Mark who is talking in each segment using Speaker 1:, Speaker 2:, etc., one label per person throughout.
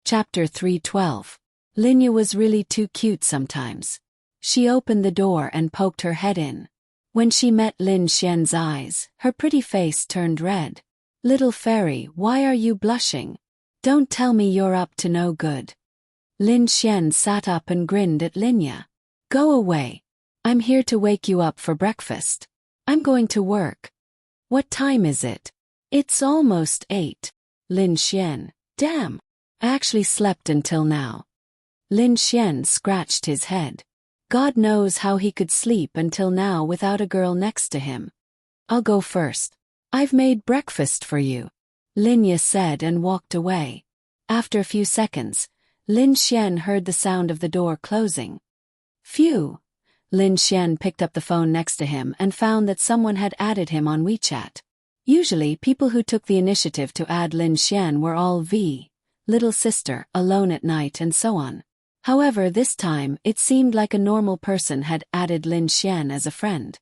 Speaker 1: Chapter 312. Linya was really too cute sometimes. She opened the door and poked her head in. When she met Lin Xian's eyes, her pretty face turned red. "Little fairy, why are you blushing? Don't tell me you're up to no good." Lin Xian sat up and grinned at Linya. "Go away. I'm here to wake you up for breakfast. I'm going to work." "What time is it?" "It's almost 8. Lin Xian. "Damn. I actually slept until now." Lin Xian scratched his head. God knows how he could sleep until now without a girl next to him. "I'll go first. I've made breakfast for you," Linya said and walked away. After a few seconds, Lin Xian heard the sound of the door closing. Phew! Lin Xian picked up the phone next to him and found that someone had added him on WeChat. Usually people who took the initiative to add Lin Xian were all V, little sister, alone at night and so on. However, this time it seemed like a normal person had added Lin Xian as a friend.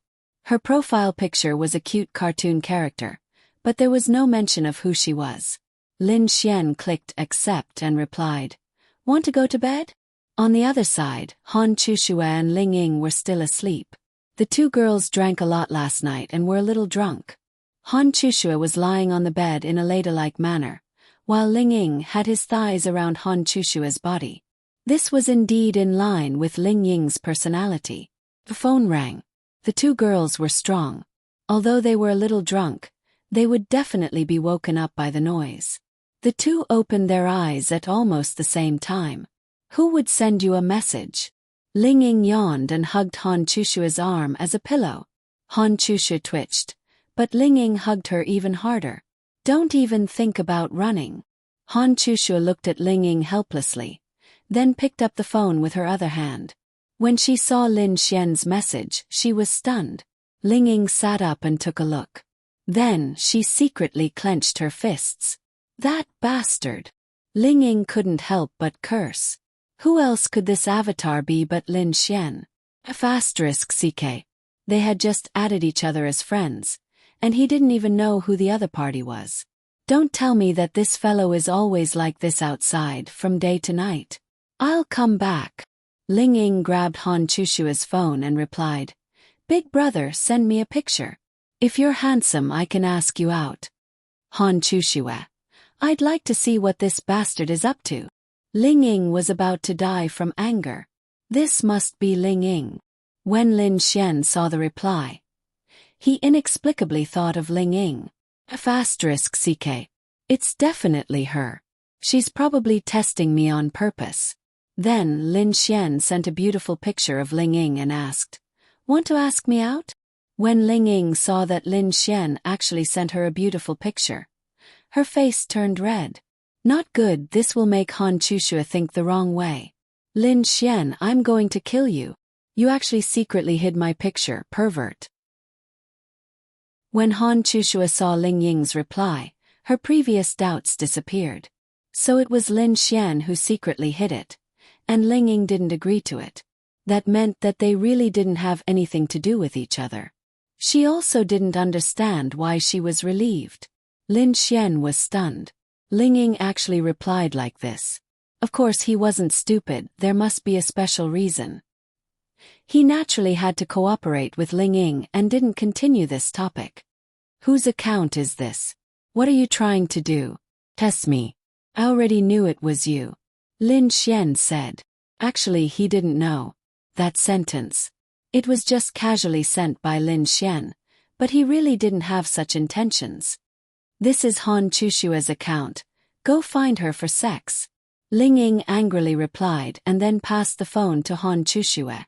Speaker 1: Her profile picture was a cute cartoon character, but there was no mention of who she was. Lin Xian clicked accept and replied, "Want to go to bed?" On the other side, Han Chushue and Ling Ying were still asleep. The two girls drank a lot last night and were a little drunk. Han Chushue was lying on the bed in a ladylike manner, while Ling Ying had his thighs around Han Chushue's body. This was indeed in line with Ling Ying's personality. The phone rang. The two girls were strong. Although they were a little drunk, they would definitely be woken up by the noise. The two opened their eyes at almost the same time. "Who would send you a message?" Ling Ying yawned and hugged Han Chushue's arm as a pillow. Han Chushue twitched, but Ling Ying hugged her even harder. "Don't even think about running." Han Chushue looked at Ling Ying helplessly, then picked up the phone with her other hand. When she saw Lin Xian's message, she was stunned. Ling Ying sat up and took a look. Then she secretly clenched her fists. "That bastard!" Ling Ying couldn't help but curse. Who else could this avatar be but Lin Xian? *CK. They had just added each other as friends, and he didn't even know who the other party was. Don't tell me that this fellow is always like this outside from day to night. "I'll come back." Ling Ying grabbed Han Chushue's phone and replied, "Big brother, send me a picture. If you're handsome, I can ask you out." Han Chushue: "I'd like to see what this bastard is up to." Ling Ying was about to die from anger. This must be Ling Ying. When Lin Xian saw the reply, he inexplicably thought of Ling Ying. *CK. It's definitely her. She's probably testing me on purpose. Then Lin Xian sent a beautiful picture of Ling Ying and asked, "Want to ask me out?" When Ling Ying saw that Lin Xian actually sent her a beautiful picture, her face turned red. Not good, this will make Han Chushue think the wrong way. "Lin Xian, I'm going to kill you. You actually secretly hid my picture, pervert." When Han Chushue saw Ling Ying's reply, her previous doubts disappeared. So it was Lin Xian who secretly hid it, and Ling Ying didn't agree to it. That meant that they really didn't have anything to do with each other. She also didn't understand why she was relieved. Lin Xian was stunned. Ling Ying actually replied like this. Of course he wasn't stupid, there must be a special reason. He naturally had to cooperate with Ling Ying and didn't continue this topic. "Whose account is this? What are you trying to do? Test me. I already knew it was you," Lin Xian said. Actually, he didn't know that sentence. It was just casually sent by Lin Xian, but he really didn't have such intentions. "This is Han Chushue's account. Go find her for sex," Ling Ying angrily replied and then passed the phone to Han Chushue.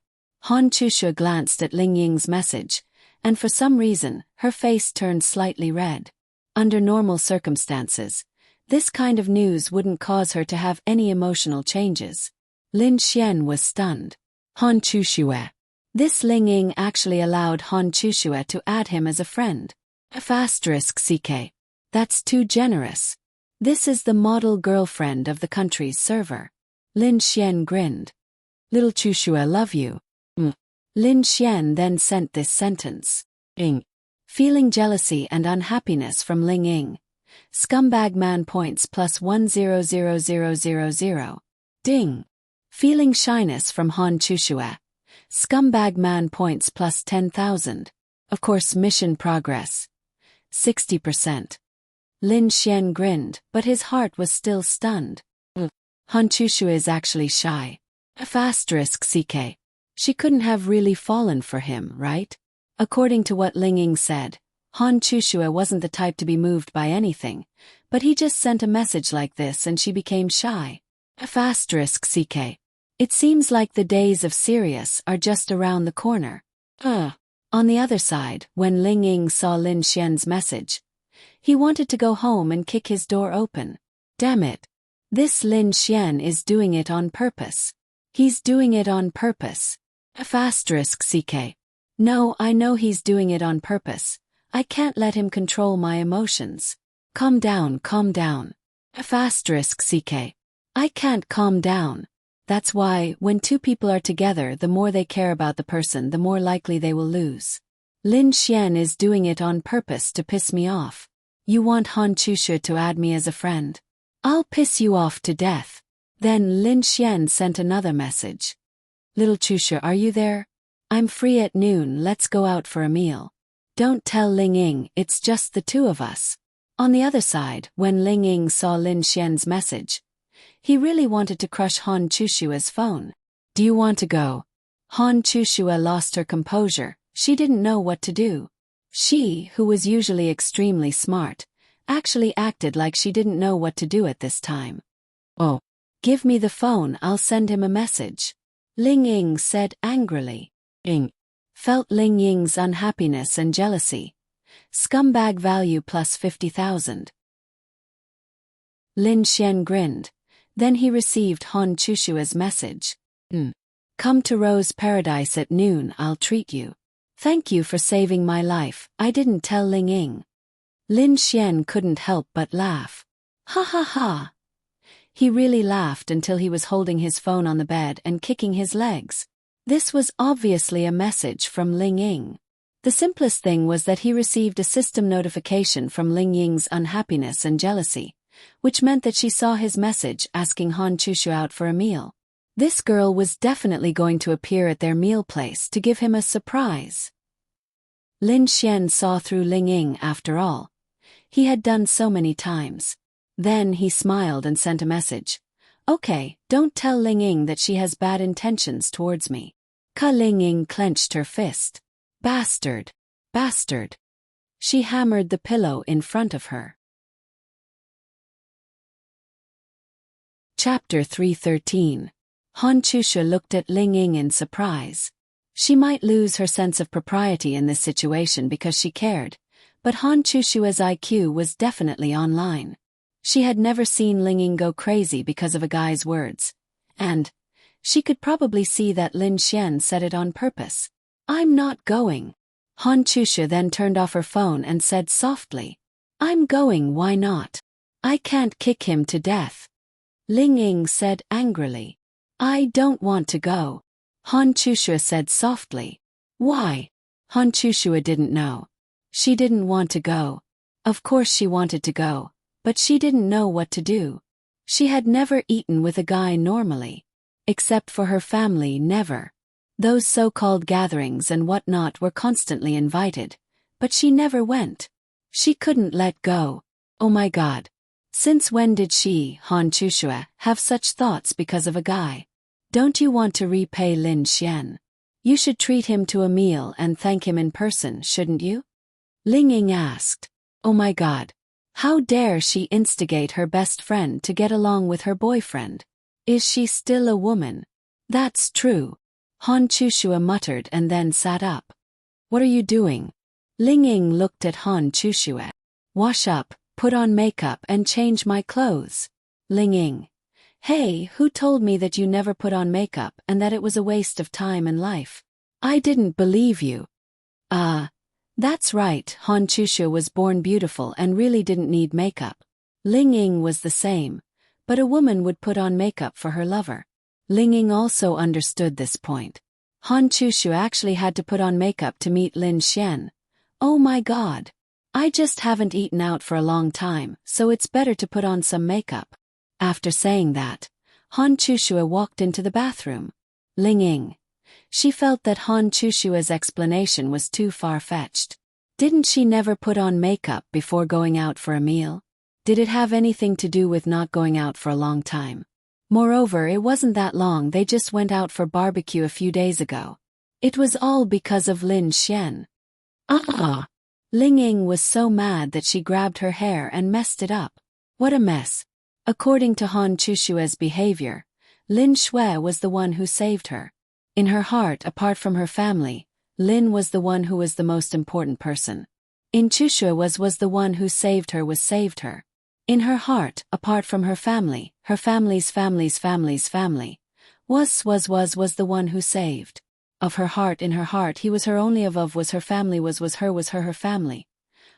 Speaker 1: Han Chushue glanced at Ling Ying's message, and for some reason, her face turned slightly red. Under normal circumstances, this kind of news wouldn't cause her to have any emotional changes. Lin Xian was stunned. Han Chushue. This Ling Ying actually allowed Han Chushue to add him as a friend. *CK. That's too generous. This is the model girlfriend of the country's server. Lin Xian grinned. "Little Chushue, love you." Lin Xian then sent this sentence. Feeling jealousy and unhappiness from Ling Ying, Scumbag man points plus 100000. Ding. Feeling shyness from Han Chushue. Scumbag man points plus 10,000. Of course, mission progress. 60%. Lin Xian grinned, but his heart was still stunned. Han Chushue is actually shy. *CK. She couldn't have really fallen for him, right? According to what Ling Ying said, Han Chushue wasn't the type to be moved by anything, but he just sent a message like this and she became shy. *CK. It seems like the days of serious are just around the corner. On the other side, when Ling Ying saw Lin Xian's message, he wanted to go home and kick his door open. Damn it. This Lin Xian is doing it on purpose. He's doing it on purpose. *CK. No, I know he's doing it on purpose. I can't let him control my emotions. Calm down, calm down. *CK. I can't calm down. That's why, when two people are together, the more they care about the person, the more likely they will lose. Lin Xian is doing it on purpose to piss me off. You want Han Chushue to add me as a friend? I'll piss you off to death. Then Lin Xian sent another message. Little Chushue, are you there? I'm free at noon, let's go out for a meal. Don't tell Ling Ying, it's just the two of us. On the other side, when Ling Ying saw Lin Xian's message, he really wanted to crush Han Chushue's phone. Do you want to go? Han Chushue lost her composure. She didn't know what to do. She, who was usually extremely smart, actually acted like she didn't know what to do at this time. Oh. Give me the phone, I'll send him a message. Ling Ying said angrily. Ying felt Ling Ying's unhappiness and jealousy. Scumbag value plus 50,000. Lin Xian grinned. Then he received Han Chushue's message. Come to Rose Paradise at noon, I'll treat you. Thank you for saving my life, I didn't tell Ling Ying. Lin Xian couldn't help but laugh. Ha ha ha. He really laughed until he was holding his phone on the bed and kicking his legs. This was obviously a message from Ling Ying. The simplest thing was that he received a system notification from Ling Ying's unhappiness and jealousy, which meant that she saw his message asking Han Chushue out for a meal. This girl was definitely going to appear at their meal place to give him a surprise. Lin Xian saw through Ling Ying after all. He had done so many times. Then he smiled and sent a message. Okay, don't tell Ling Ying that she has bad intentions towards me. Ling Ying clenched her fist. Bastard. Bastard. She hammered the pillow in front of her. Chapter 313. Han Chushue looked at Ling Ying in surprise. She might lose her sense of propriety in this situation because she cared, but Han Chushue's IQ was definitely online. She had never seen Ling Ying go crazy because of a guy's words. And she could probably see that Lin Xian said it on purpose. I'm not going. Han Chushue then turned off her phone and said softly. I'm going, why not? I can't kick him to death. Ling Ying said angrily. I don't want to go. Han Chushue said softly. Why? Han Chushue didn't know. She didn't want to go. Of course she wanted to go, but she didn't know what to do. She had never eaten with a guy normally. Except for her family, never. Those so-called gatherings and whatnot were constantly invited, but she never went. She couldn't let go. Oh my God. Since when did she, Han Chushue, have such thoughts because of a guy? Don't you want to repay Lin Xian? You should treat him to a meal and thank him in person, shouldn't you? Ling Ying asked. Oh my God. How dare she instigate her best friend to get along with her boyfriend? Is she still a woman? That's true. Han Chushue muttered and then sat up. What are you doing? Ling Ying looked at Han Chushue. Wash up, put on makeup and change my clothes. Ling Ying. Hey, who told me that you never put on makeup and that it was a waste of time and life? I didn't believe you. That's right, Han Chushue was born beautiful and really didn't need makeup. Ling Ying was the same, but a woman would put on makeup for her lover. Ling Ying also understood this point. Han Chushue actually had to put on makeup to meet Lin Xian. Oh my God. I just haven't eaten out for a long time, so it's better to put on some makeup. After saying that, Han Chushue walked into the bathroom. Ling Ying. She felt that Han Chushue's explanation was too far-fetched. Didn't she never put on makeup before going out for a meal? Did it have anything to do with not going out for a long time? Moreover, it wasn't that long, they just went out for barbecue a few days ago. It was all because of Lin Xian. Ling Ying was so mad that she grabbed her hair and messed it up. What a mess. According to Han Chushue's behavior, Lin Shui was the one who saved her. In her heart, apart from her family, Lin was the one who was the most important person. In Chushue was the one who saved her. In her heart, apart from her family, her family's family, was the one who saved. Of her heart, in her heart, he was her only of was her family was her family.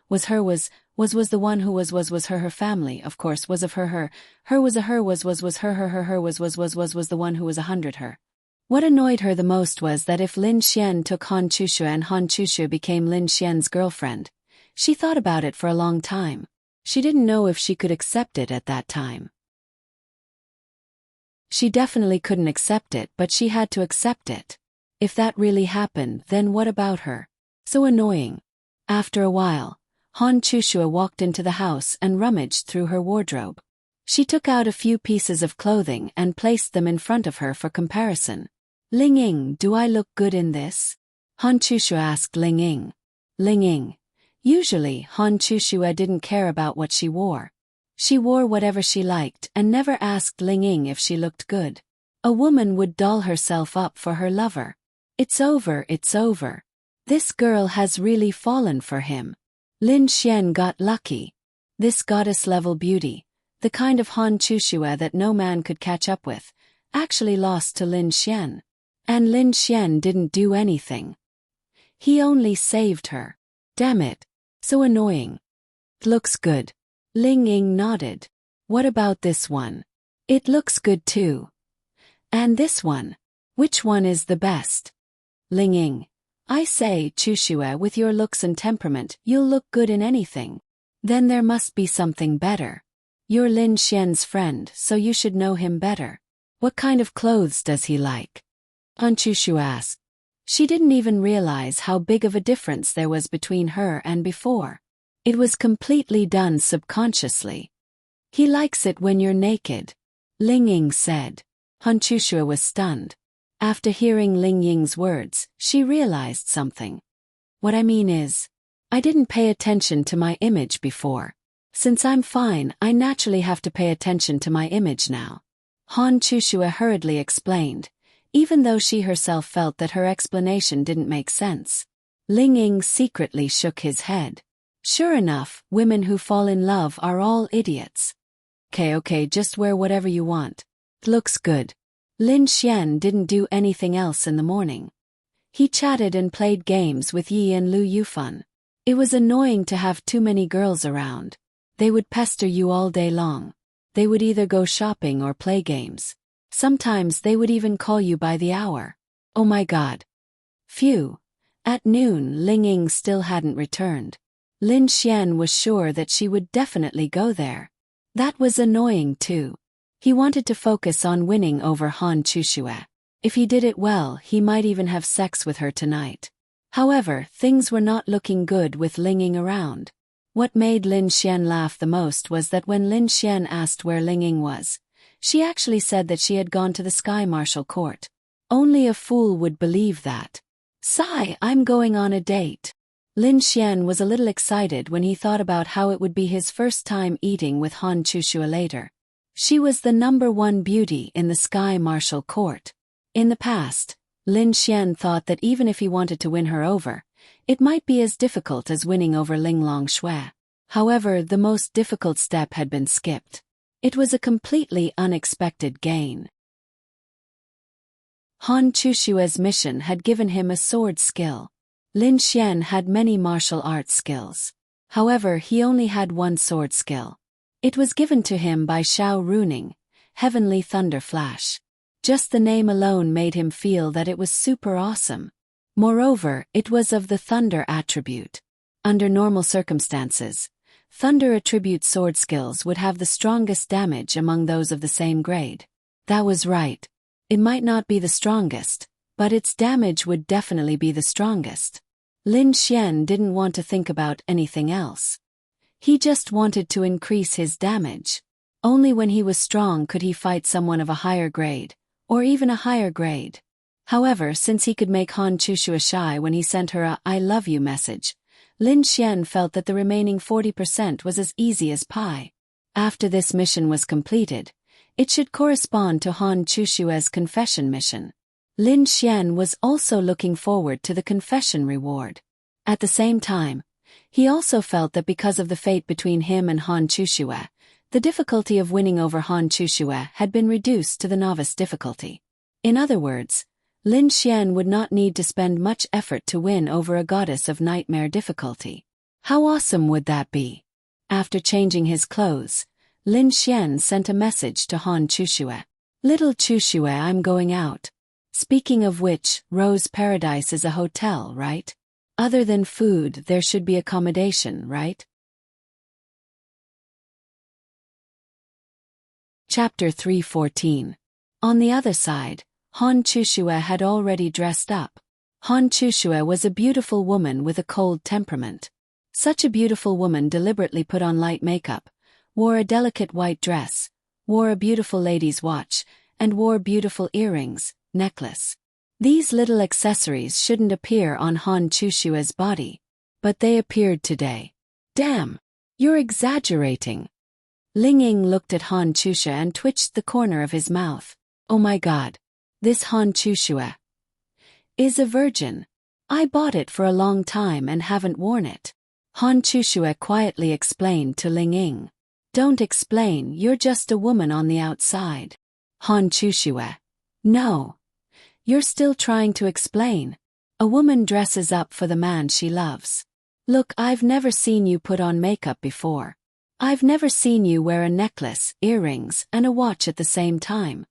Speaker 1: Was the one who was her family, of course, was of her was a her was her was the one who was 100 her. What annoyed her the most was that if Lin Xian took Han Chushue and Han Chushue became Lin Xian's girlfriend, she thought about it for a long time. She didn't know if she could accept it at that time. She definitely couldn't accept it, but she had to accept it. If that really happened, then what about her? So annoying. After a while, Han Chushue walked into the house and rummaged through her wardrobe. She took out a few pieces of clothing and placed them in front of her for comparison. Ling Ying, do I look good in this? Han Chushue asked Ling Ying. Ling Ying. Usually, Han Chushue didn't care about what she wore. She wore whatever she liked and never asked Ling Ying if she looked good. A woman would doll herself up for her lover. It's over. This girl has really fallen for him. Lin Xian got lucky. This goddess-level beauty, the kind of Han Chushue that no man could catch up with, actually lost to Lin Xian. And Lin Xian didn't do anything. He only saved her. Damn it. So annoying. Looks good. Ling Ying nodded. What about this one? It looks good too. And this one? Which one is the best? Ling Ying. I say, Chushue, with your looks and temperament, you'll look good in anything. Then there must be something better. You're Lin Xian's friend, so you should know him better. What kind of clothes does he like? Han Chushu asked. She didn't even realize how big of a difference there was between her and before. It was completely done subconsciously. He likes it when you're naked, Ling Ying said. Han Chushu was stunned. After hearing Ling Ying's words, she realized something. What I mean is, I didn't pay attention to my image before. Since I'm fine, I naturally have to pay attention to my image now. Han Chushu hurriedly explained, even though she herself felt that her explanation didn't make sense. Ling Ying secretly shook his head. Sure enough, women who fall in love are all idiots. Okay, just wear whatever you want. Looks good. Lin Xian didn't do anything else in the morning. He chatted and played games with Yi and Lu Yufan. It was annoying to have too many girls around. They would pester you all day long. They would either go shopping or play games. Sometimes they would even call you by the hour. Oh my god. Phew. At noon, Ling Ying still hadn't returned. Lin Xian was sure that she would definitely go there. That was annoying too. He wanted to focus on winning over Han Chushu. If he did it well, he might even have sex with her tonight. However, things were not looking good with Ling Ying around. What made Lin Xian laugh the most was that when Lin Xian asked where Ling Ying was, she actually said that she had gone to the Sky Marshal Court. Only a fool would believe that. Sigh, I'm going on a date. Lin Xian was a little excited when he thought about how it would be his first time eating with Han Chushu later. She was the #1 beauty in the Sky Marshal Court. In the past, Lin Xian thought that even if he wanted to win her over, it might be as difficult as winning over Ling Longshui. However, the most difficult step had been skipped. It was a completely unexpected gain. Han Chushu's mission had given him a sword skill. Lin Xian had many martial arts skills. However, he only had one sword skill. It was given to him by Xiao Runing, Heavenly Thunder Flash. Just the name alone made him feel that it was super awesome. Moreover, it was of the thunder attribute. Under normal circumstances, Thunder attribute sword skills would have the strongest damage among those of the same grade. That was right. It might not be the strongest, but its damage would definitely be the strongest. Lin Xian didn't want to think about anything else. He just wanted to increase his damage. Only when he was strong could he fight someone of a higher grade, or even a higher grade. However, since he could make Han Chushua shy when he sent her a "I love you" message, Lin Xian felt that the remaining 40% was as easy as pie. After this mission was completed, it should correspond to Han Chushua's confession mission. Lin Xian was also looking forward to the confession reward. At the same time, he also felt that because of the fate between him and Han Chushua, the difficulty of winning over Han Chushua had been reduced to the novice difficulty. In other words, Lin Xian would not need to spend much effort to win over a goddess of nightmare difficulty. How awesome would that be? After changing his clothes, Lin Xian sent a message to Han Chushua. "Little Chushua, I'm going out. Speaking of which, Rose Paradise is a hotel, right? Other than food, there should be accommodation, right?" Chapter 314. On the other side, Han Chushua had already dressed up. Han Chushua was a beautiful woman with a cold temperament. Such a beautiful woman deliberately put on light makeup, wore a delicate white dress, wore a beautiful lady's watch, and wore beautiful earrings, necklace. These little accessories shouldn't appear on Han Chushua's body, but they appeared today. "Damn! You're exaggerating." Ling Ying looked at Han Chushua and twitched the corner of his mouth. "Oh my god. This Han Chushua is a virgin. I bought it for a long time and haven't worn it." Han Chushua quietly explained to Ling Ying. "Don't explain, you're just a woman on the outside." Han Chushua: "No. You're still trying to explain. A woman dresses up for the man she loves. Look, I've never seen you put on makeup before. I've never seen you wear a necklace, earrings, and a watch at the same time."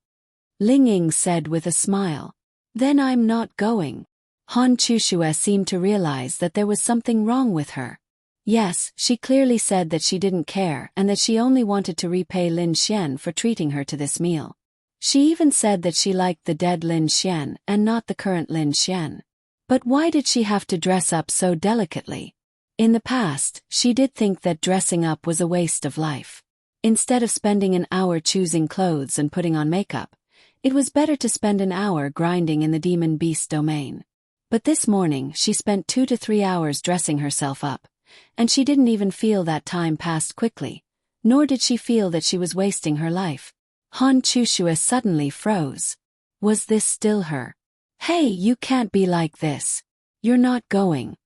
Speaker 1: Ling Ying said with a smile. "Then I'm not going." Han Chushua seemed to realize that there was something wrong with her. Yes, she clearly said that she didn't care and that she only wanted to repay Lin Xian for treating her to this meal. She even said that she liked the dead Lin Xian and not the current Lin Xian. But why did she have to dress up so delicately? In the past, she did think that dressing up was a waste of life. Instead of spending an hour choosing clothes and putting on makeup, it was better to spend an hour grinding in the demon beast domain. But this morning she spent 2 to 3 hours dressing herself up, and she didn't even feel that time passed quickly, nor did she feel that she was wasting her life. Han Chushua suddenly froze. Was this still her? "Hey, you can't be like this. You're not going."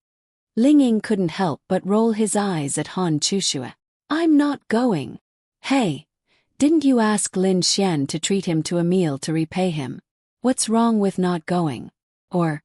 Speaker 1: Ling Ying couldn't help but roll his eyes at Han Chushua. "I'm not going." "Hey, didn't you ask Lin Xian to treat him to a meal to repay him? What's wrong with not going? Or,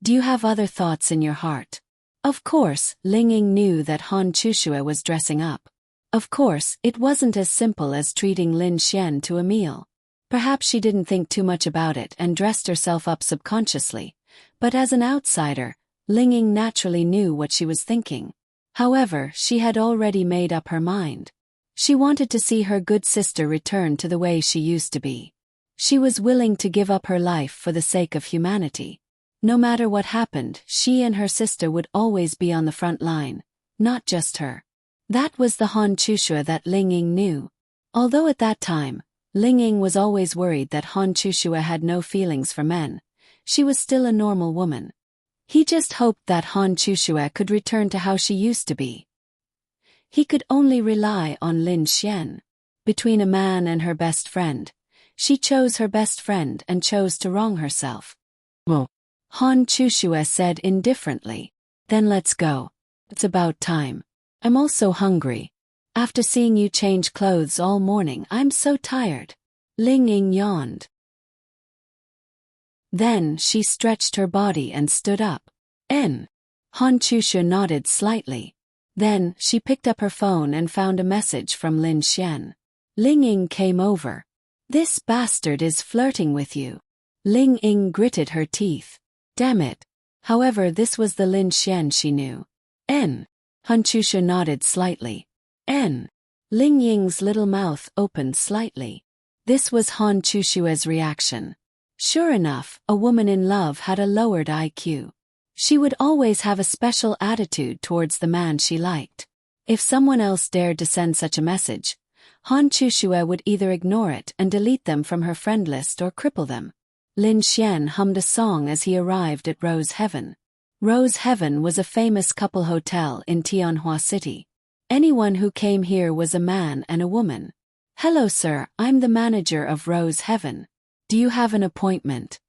Speaker 1: do you have other thoughts in your heart?" Of course, Ling Ying knew that Han Chushua was dressing up. Of course, it wasn't as simple as treating Lin Xian to a meal. Perhaps she didn't think too much about it and dressed herself up subconsciously, but as an outsider, Ling Ying naturally knew what she was thinking. However, she had already made up her mind. She wanted to see her good sister return to the way she used to be. She was willing to give up her life for the sake of humanity. No matter what happened, she and her sister would always be on the front line, not just her. That was the Han Chushua that Ling Ying knew. Although at that time, Ling Ying was always worried that Han Chushua had no feelings for men, she was still a normal woman. He just hoped that Han Chushua could return to how she used to be. He could only rely on Lin Xian. Between a man and her best friend, she chose her best friend and chose to wrong herself. "Well," Han Chushua said indifferently. "Then let's go. It's about time. I'm also hungry. After seeing you change clothes all morning, I'm so tired." Ling Ying yawned. Then she stretched her body and stood up. Han Chushua nodded slightly. Then, she picked up her phone and found a message from Lin Xian. Ling Ying came over. "This bastard is flirting with you." Ling Ying gritted her teeth. Damn it. However, this was the Lin Xian she knew. Han Chushu nodded slightly. N. Ling Ying's little mouth opened slightly. This was Han Chushue's reaction. Sure enough, a woman in love had a lowered IQ. She would always have a special attitude towards the man she liked. If someone else dared to send such a message, Han Chushue would either ignore it and delete them from her friend list or cripple them. Lin Xian hummed a song as he arrived at Rose Heaven. Rose Heaven was a famous couple hotel in Tianhua City. Anyone who came here was a man and a woman. Hello sir, I'm the manager of Rose Heaven. Do you have an appointment?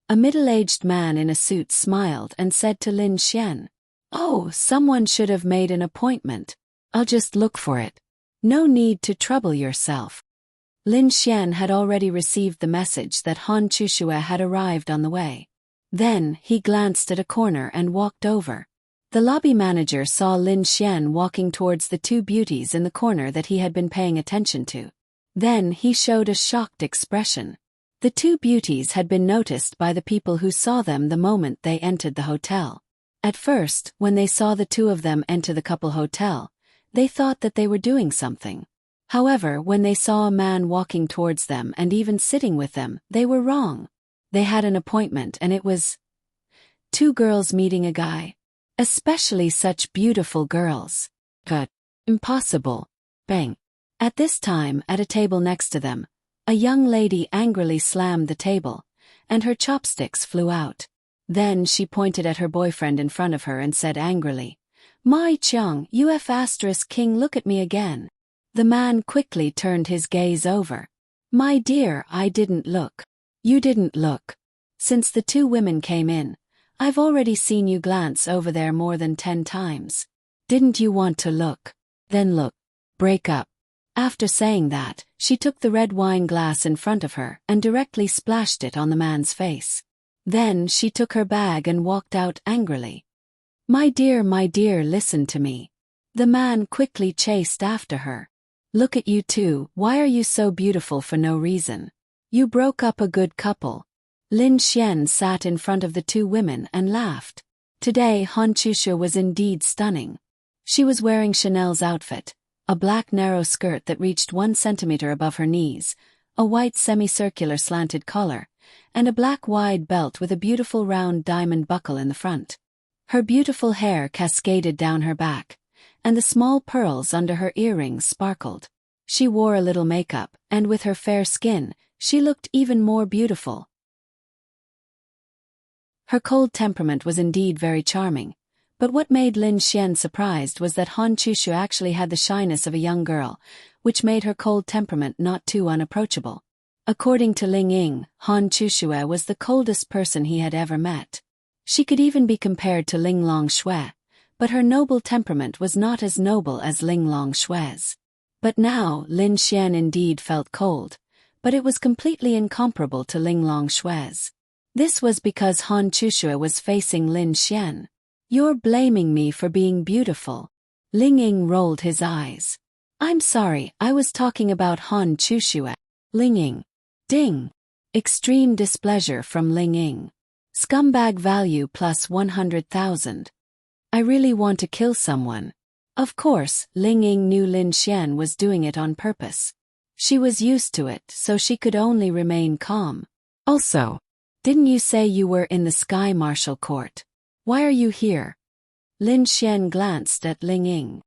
Speaker 1: A middle-aged man in a suit smiled and said to Lin Xian. Oh, someone should have made an appointment. I'll just look for it. No need to trouble yourself. Lin Xian had already received the message that Han Chushue had arrived on the way. Then, he glanced at a corner and walked over. The lobby manager saw Lin Xian walking towards the two beauties in the corner that he had been paying attention to. Then he showed a shocked expression. The two beauties had been noticed by the people who saw them the moment they entered the hotel. At first, when they saw the two of them enter the couple hotel, they thought that they were doing something. However, when they saw a man walking towards them and even sitting with them, they were wrong. They had an appointment and it was two girls meeting a guy. Especially such beautiful girls. But impossible. Bang. At this time, at a table next to them, a young lady angrily slammed the table, and her chopsticks flew out. Then she pointed at her boyfriend in front of her and said angrily, "My Chung, King, look at me again." The man quickly turned his gaze over. "My dear, I didn't look. You didn't look. Since the two women came in, I've already seen you glance over there more than 10 times. Didn't you want to look? Then look. Break up." After saying that, she took the red wine glass in front of her and directly splashed it on the man's face. Then she took her bag and walked out angrily. My dear, listen to me." The man quickly chased after her. "Look at you two, why are you so beautiful for no reason? You broke up a good couple." Lin Xian sat in front of the two women and laughed. Today Han Chushu was indeed stunning. She was wearing Chanel's outfit, a black narrow skirt that reached 1 centimeter above her knees, a white semicircular slanted collar, and a black wide belt with a beautiful round diamond buckle in the front. Her beautiful hair cascaded down her back, and the small pearls under her earrings sparkled. She wore a little makeup, and with her fair skin, she looked even more beautiful. Her cold temperament was indeed very charming, but what made Lin Xian surprised was that Han Chushu actually had the shyness of a young girl, which made her cold temperament not too unapproachable. According to Ling Ying, Han Chushue was the coldest person he had ever met. She could even be compared to Ling Longshui, but her noble temperament was not as noble as Ling Longshui's. But now, Lin Xian indeed felt cold, but it was completely incomparable to Ling Longshui's. This was because Han Chushue was facing Lin Xian. "You're blaming me for being beautiful." Ling Ying rolled his eyes. "I'm sorry, I was talking about Han Chushue." Ling Ying. Ding. Extreme displeasure from Ling Ying. Scumbag value plus 100,000. I really want to kill someone. Of course, Ling Ying knew Lin Xian was doing it on purpose. She was used to it, so she could only remain calm. Also, didn't you say you were in the Sky Marshal Court? Why are you here? Lin Xian glanced at Ling Ying.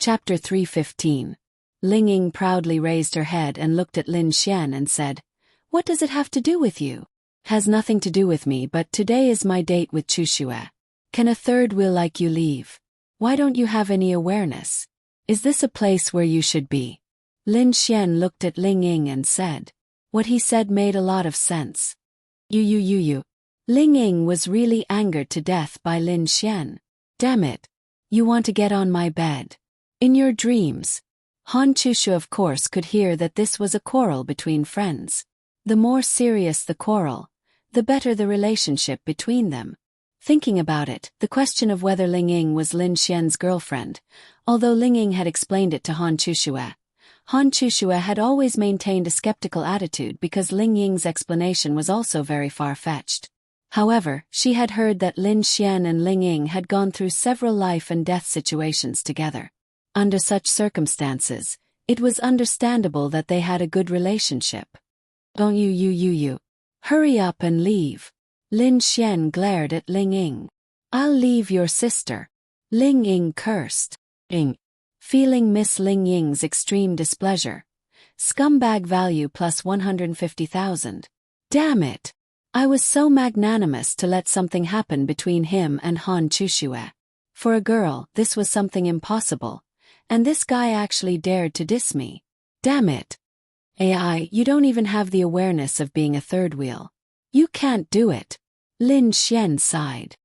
Speaker 1: Chapter 315. Ling Ying proudly raised her head and looked at Lin Xian and said, "What does it have to do with you?" "Has nothing to do with me, but today is my date with Chushue. Can a third wheel like you leave? Why don't you have any awareness? Is this a place where you should be?" Lin Xian looked at Ling Ying and said. What he said made a lot of sense. You. Ling Ying was really angered to death by Lin Xian. "Damn it. You want to get on my bed. In your dreams." Han Chushu of course could hear that this was a quarrel between friends. The more serious the quarrel, the better the relationship between them. Thinking about it, the question of whether Ling Ying was Lin Xian's girlfriend, although Ling Ying had explained it to Han Chushue had always maintained a skeptical attitude because Ling Ying's explanation was also very far-fetched. However, she had heard that Lin Xian and Ling Ying had gone through several life and death situations together. Under such circumstances, it was understandable that they had a good relationship. Don't you. Hurry up and leave. Lin Xian glared at Ling Ying. I'll leave your sister. Ling Ying cursed. Feeling Miss Ling Ying's extreme displeasure. Scumbag value plus 150,000. Damn it. I was so magnanimous to let something happen between him and Han Chushue. For a girl, this was something impossible. And this guy actually dared to diss me. Damn it. AI, you don't even have the awareness of being a third wheel. You can't do it. Lin Xian sighed.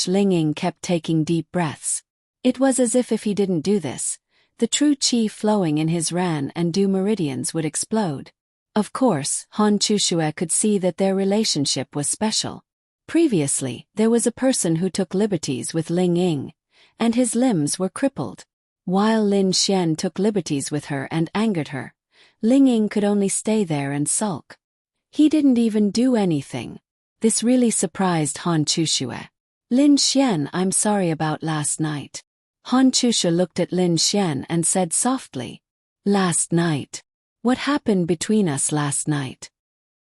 Speaker 1: Ling Ying kept taking deep breaths. It was as if he didn't do this, the true qi flowing in his ran and du meridians would explode. Of course, Han Chushue could see that their relationship was special. Previously, there was a person who took liberties with Ling Ying, and his limbs were crippled. While Lin Xian took liberties with her and angered her, Ling Ying could only stay there and sulk. He didn't even do anything. This really surprised Han Chushue. Lin Xian, I'm sorry about last night. Han Chushue looked at Lin Xian and said softly. Last night? What happened between us last night?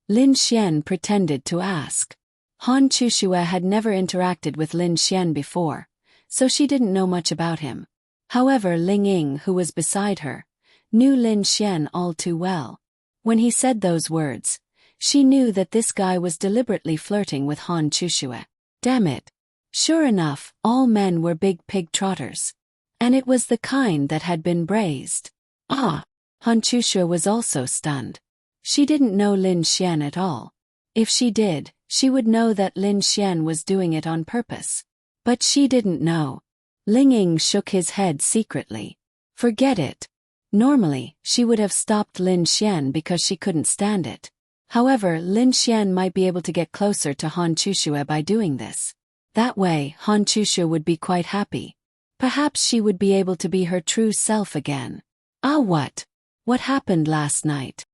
Speaker 1: Lin Xian pretended to ask. Han Chushue had never interacted with Lin Xian before, so she didn't know much about him. However, Ling Ying, who was beside her, knew Lin Xian all too well. When he said those words, she knew that this guy was deliberately flirting with Han Chushue. Damn it. Sure enough, all men were big pig trotters. And it was the kind that had been braised. Han Chushue was also stunned. She didn't know Lin Xian at all. If she did, she would know that Lin Xian was doing it on purpose. But she didn't know. Ling Ying shook his head secretly. Forget it. Normally, she would have stopped Lin Xian because she couldn't stand it. However, Lin Xian might be able to get closer to Han Chushue by doing this. That way, Han Chushue would be quite happy. Perhaps she would be able to be her true self again. What? What happened last night?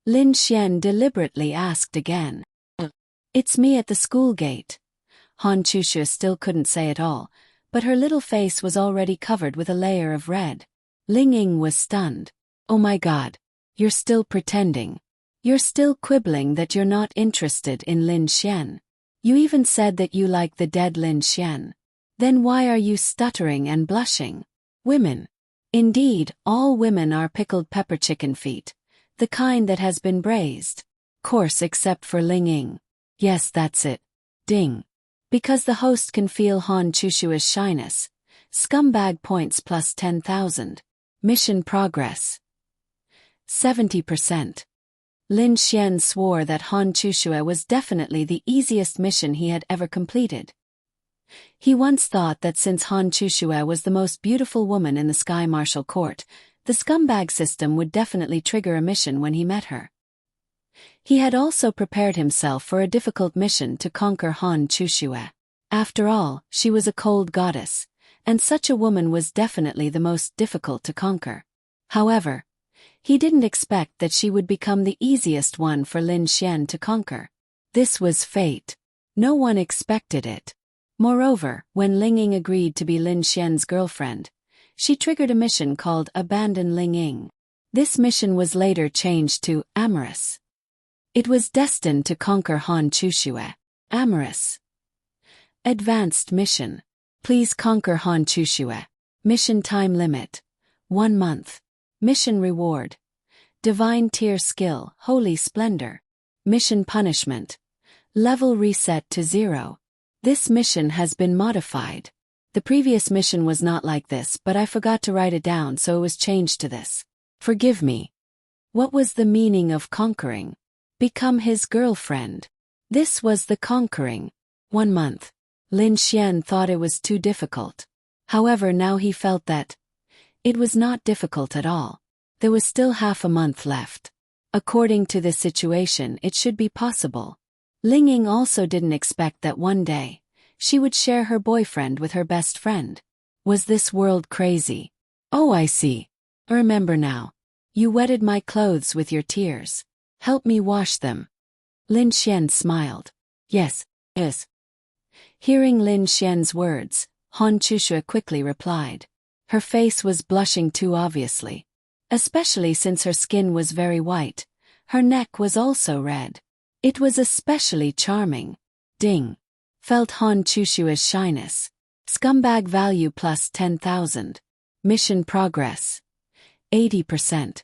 Speaker 1: Lin Xian deliberately asked again. It's me at the school gate. Han Chushue still couldn't say it all, but her little face was already covered with a layer of red. Ling Ying was stunned. Oh my god. You're still pretending. You're still quibbling that you're not interested in Lin Xian. You even said that you like the dead Lin Xian. Then why are you stuttering and blushing? Women. Indeed, all women are pickled pepper chicken feet, the kind that has been braised. Course except for Ling Ying. Yes, that's it. Ding. Because the host can feel Han Chushue's shyness. Scumbag points plus 10,000. Mission progress. 70%. Lin Xian swore that Han Chushue was definitely the easiest mission he had ever completed. He once thought that since Han Chushue was the most beautiful woman in the Sky Marshal Court, the scumbag system would definitely trigger a mission when he met her. He had also prepared himself for a difficult mission to conquer Han Chushue. After all, she was a cold goddess, and such a woman was definitely the most difficult to conquer. However, he didn't expect that she would become the easiest one for Lin Xian to conquer. This was fate. No one expected it. Moreover, when Ling Ying agreed to be Lin Xian's girlfriend, she triggered a mission called Abandon Ling Ying. This mission was later changed to Amorous. It was destined to conquer Han Chushue. Amorous. Advanced mission. Please conquer Han Chushue. Mission time limit. 1 month. Mission reward. Divine tier skill, Holy Splendor. Mission punishment. Level reset to 0. This mission has been modified. The previous mission was not like this, but I forgot to write it down, so it was changed to this. Forgive me. What was the meaning of conquering? Become his girlfriend. This was the conquering. 1 month. Lin Xian thought it was too difficult. However, now he felt that it was not difficult at all. There was still half a month left. According to this situation, it should be possible. Ling Ying also didn't expect that one day she would share her boyfriend with her best friend. Was this world crazy? Oh, I see. Remember now. You wetted my clothes with your tears. Help me wash them. Lin Xian smiled. Yes. Hearing Lin Xian's words, Han Chushue quickly replied. Her face was blushing too obviously. Especially since her skin was very white. Her neck was also red. It was especially charming. Ding. Felt Han Chushue's shyness. Scumbag value plus 10,000. Mission progress. 80%.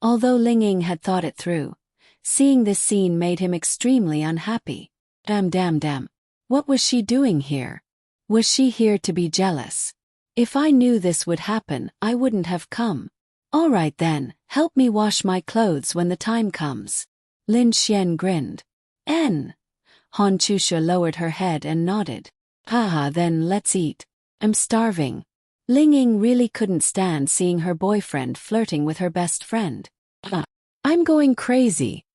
Speaker 1: Although Ling Ying had thought it through, seeing this scene made him extremely unhappy. Damn. What was she doing here? Was she here to be jealous? If I knew this would happen, I wouldn't have come. Alright then, help me wash my clothes when the time comes. Lin Xian grinned. Han Chushue lowered her head and nodded. Haha, then let's eat. I'm starving. Ling Ying really couldn't stand seeing her boyfriend flirting with her best friend. I'm going crazy.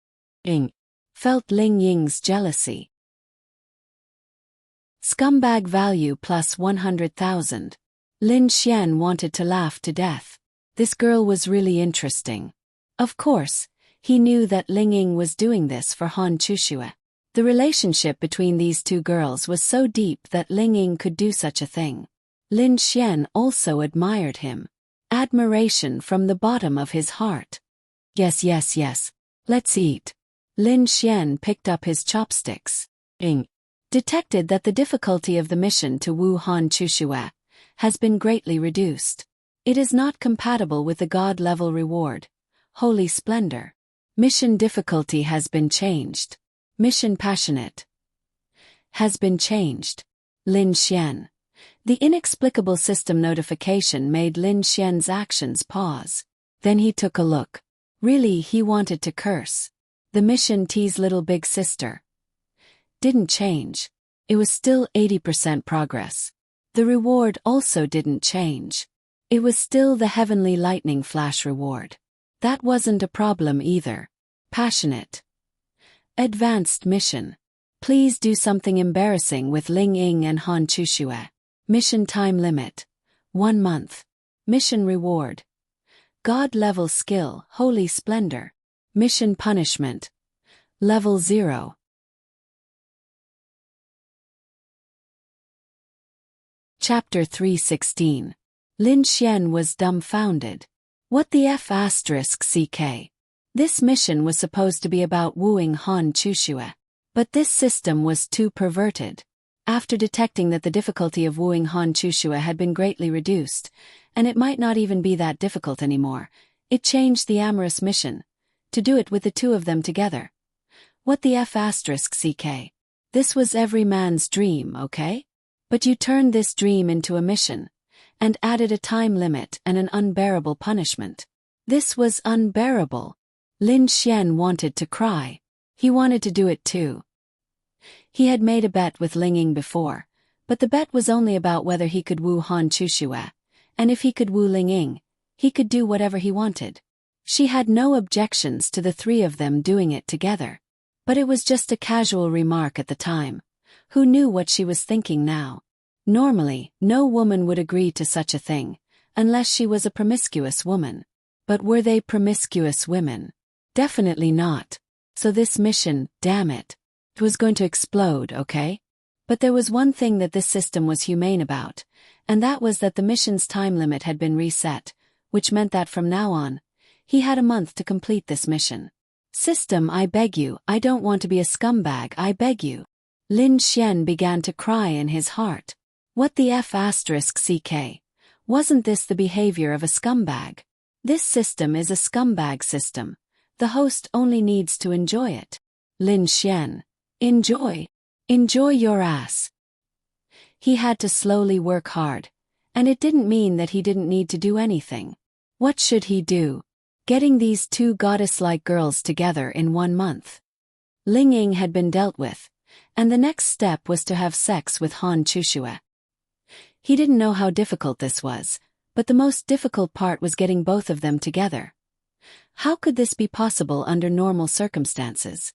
Speaker 1: Felt Ling Ying's jealousy. Scumbag value plus 100,000. Lin Xian wanted to laugh to death. This girl was really interesting. Of course, he knew that Ling Ying was doing this for Han Chushue. The relationship between these two girls was so deep that Ling Ying could do such a thing. Lin Xian also admired him. Admiration from the bottom of his heart. Yes. Let's eat. Lin Xian picked up his chopsticks. Detected that the difficulty of the mission to woo Han Chushue has been greatly reduced. It is not compatible with the God-level reward, Holy Splendor. Mission difficulty has been changed. Mission passionate has been changed. Lin Xian. The inexplicable system notification made Lin Xian's actions pause. Then he took a look. Really, he wanted to curse. The mission tease little big sister didn't change. It was still 80% progress. The reward also didn't change. It was still the heavenly lightning flash reward. That wasn't a problem either. Passionate. Advanced mission. Please do something embarrassing with Ling Ying and Han Chushue. Mission time limit. 1 month. Mission reward. God level skill, Holy Splendor. Mission punishment. Level 0. Chapter 316. Lin Xian was dumbfounded. What the F***ck? This mission was supposed to be about wooing Han Chushue. But this system was too perverted. After detecting that the difficulty of wooing Han Chushue had been greatly reduced, and it might not even be that difficult anymore, it changed the amorous mission, to do it with the two of them together. What the F***ck? This was every man's dream, okay? But you turned this dream into a mission, and added a time limit and an unbearable punishment. This was unbearable. Lin Xian wanted to cry. He wanted to do it too. He had made a bet with Ling Ying before, but the bet was only about whether he could woo Han Chushue, and if he could woo Ling Ying, he could do whatever he wanted. She had no objections to the three of them doing it together. But it was just a casual remark at the time. Who knew what she was thinking now? Normally, no woman would agree to such a thing, unless she was a promiscuous woman. But were they promiscuous women? Definitely not. So this mission, damn it. It was going to explode, okay? But there was one thing that this system was humane about, and that was that the mission's time limit had been reset, which meant that from now on, he had a month to complete this mission. System, I beg you, I don't want to be a scumbag, I beg you. Lin Xian began to cry in his heart. What the F***ck? Wasn't this the behavior of a scumbag? This system is a scumbag system. The host only needs to enjoy it. Lin Xian. Enjoy. Enjoy your ass. He had to slowly work hard, and it didn't mean that he didn't need to do anything. What should he do? Getting these two goddess-like girls together in 1 month. Ling Ying had been dealt with, and the next step was to have sex with Han Chushue. He didn't know how difficult this was, but the most difficult part was getting both of them together. How could this be possible under normal circumstances?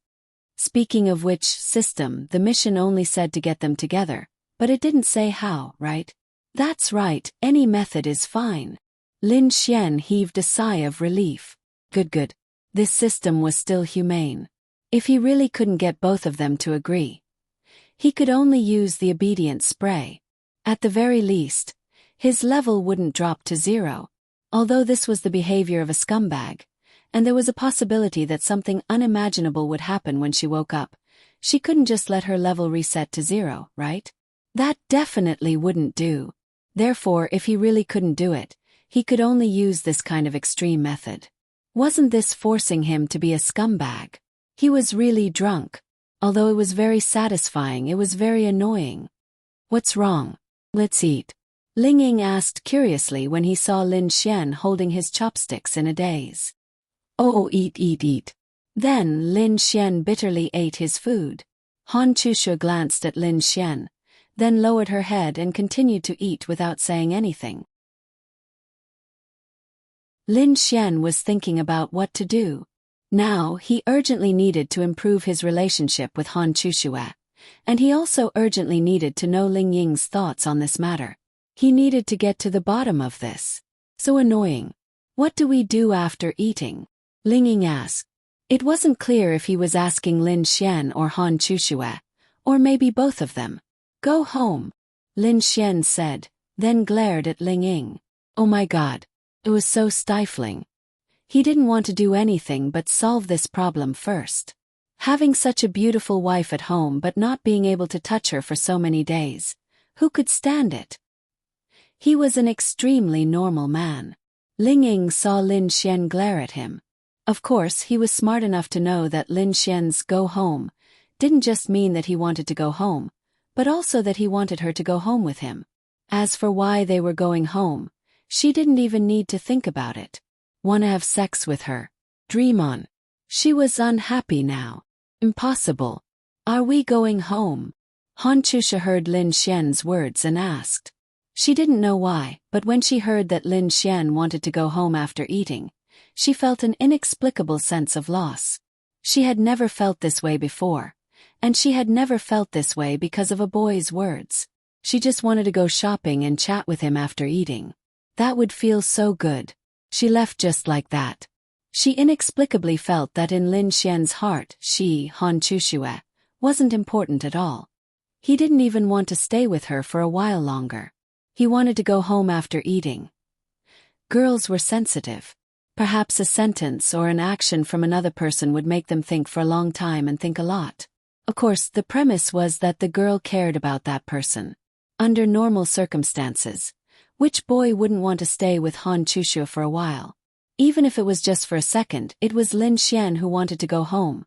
Speaker 1: Speaking of which system, the mission only said to get them together, but it didn't say how, right? That's right, any method is fine. Lin Xian heaved a sigh of relief. Good. This system was still humane. If he really couldn't get both of them to agree, he could only use the obedience spray. At the very least, his level wouldn't drop to 0. Although this was the behavior of a scumbag, and there was a possibility that something unimaginable would happen when she woke up, she couldn't just let her level reset to 0, right? That definitely wouldn't do. Therefore, if he really couldn't do it, he could only use this kind of extreme method. Wasn't this forcing him to be a scumbag? He was really drunk. Although it was very satisfying, it was very annoying. What's wrong? Let's eat. Ling Ying asked curiously when he saw Lin Xian holding his chopsticks in a daze. Oh, eat. Then Lin Xian bitterly ate his food. Han Chushu glanced at Lin Xian, then lowered her head and continued to eat without saying anything. Lin Xian was thinking about what to do. Now, he urgently needed to improve his relationship with Han Chushu, and he also urgently needed to know Ling Ying's thoughts on this matter. He needed to get to the bottom of this. So annoying. What do we do after eating? Ling Ying asked. It wasn't clear if he was asking Lin Xian or Han Chushu, or maybe both of them. Go home, Lin Xian said, then glared at Ling Ying. Oh my God. It was so stifling. He didn't want to do anything but solve this problem first. Having such a beautiful wife at home but not being able to touch her for so many days. Who could stand it? He was an extremely normal man. Ling Ying saw Lin Xian glare at him. Of course, he was smart enough to know that Lin Xian's go home didn't just mean that he wanted to go home, but also that he wanted her to go home with him. As for why they were going home, she didn't even need to think about it. Wanna have sex with her? Dream on. She was unhappy now. Impossible. Are we going home? Han Chushu heard Lin Xian's words and asked. She didn't know why, but when she heard that Lin Xian wanted to go home after eating, she felt an inexplicable sense of loss. She had never felt this way before, and she had never felt this way because of a boy's words. She just wanted to go shopping and chat with him after eating. That would feel so good. She left just like that. She inexplicably felt that in Lin Xian's heart, she, Han Chushu, wasn't important at all. He didn't even want to stay with her for a while longer. He wanted to go home after eating. Girls were sensitive. Perhaps a sentence or an action from another person would make them think for a long time and think a lot. Of course, the premise was that the girl cared about that person. Under normal circumstances, which boy wouldn't want to stay with Han Chushu for a while? Even if it was just for a second, it was Lin Xian who wanted to go home.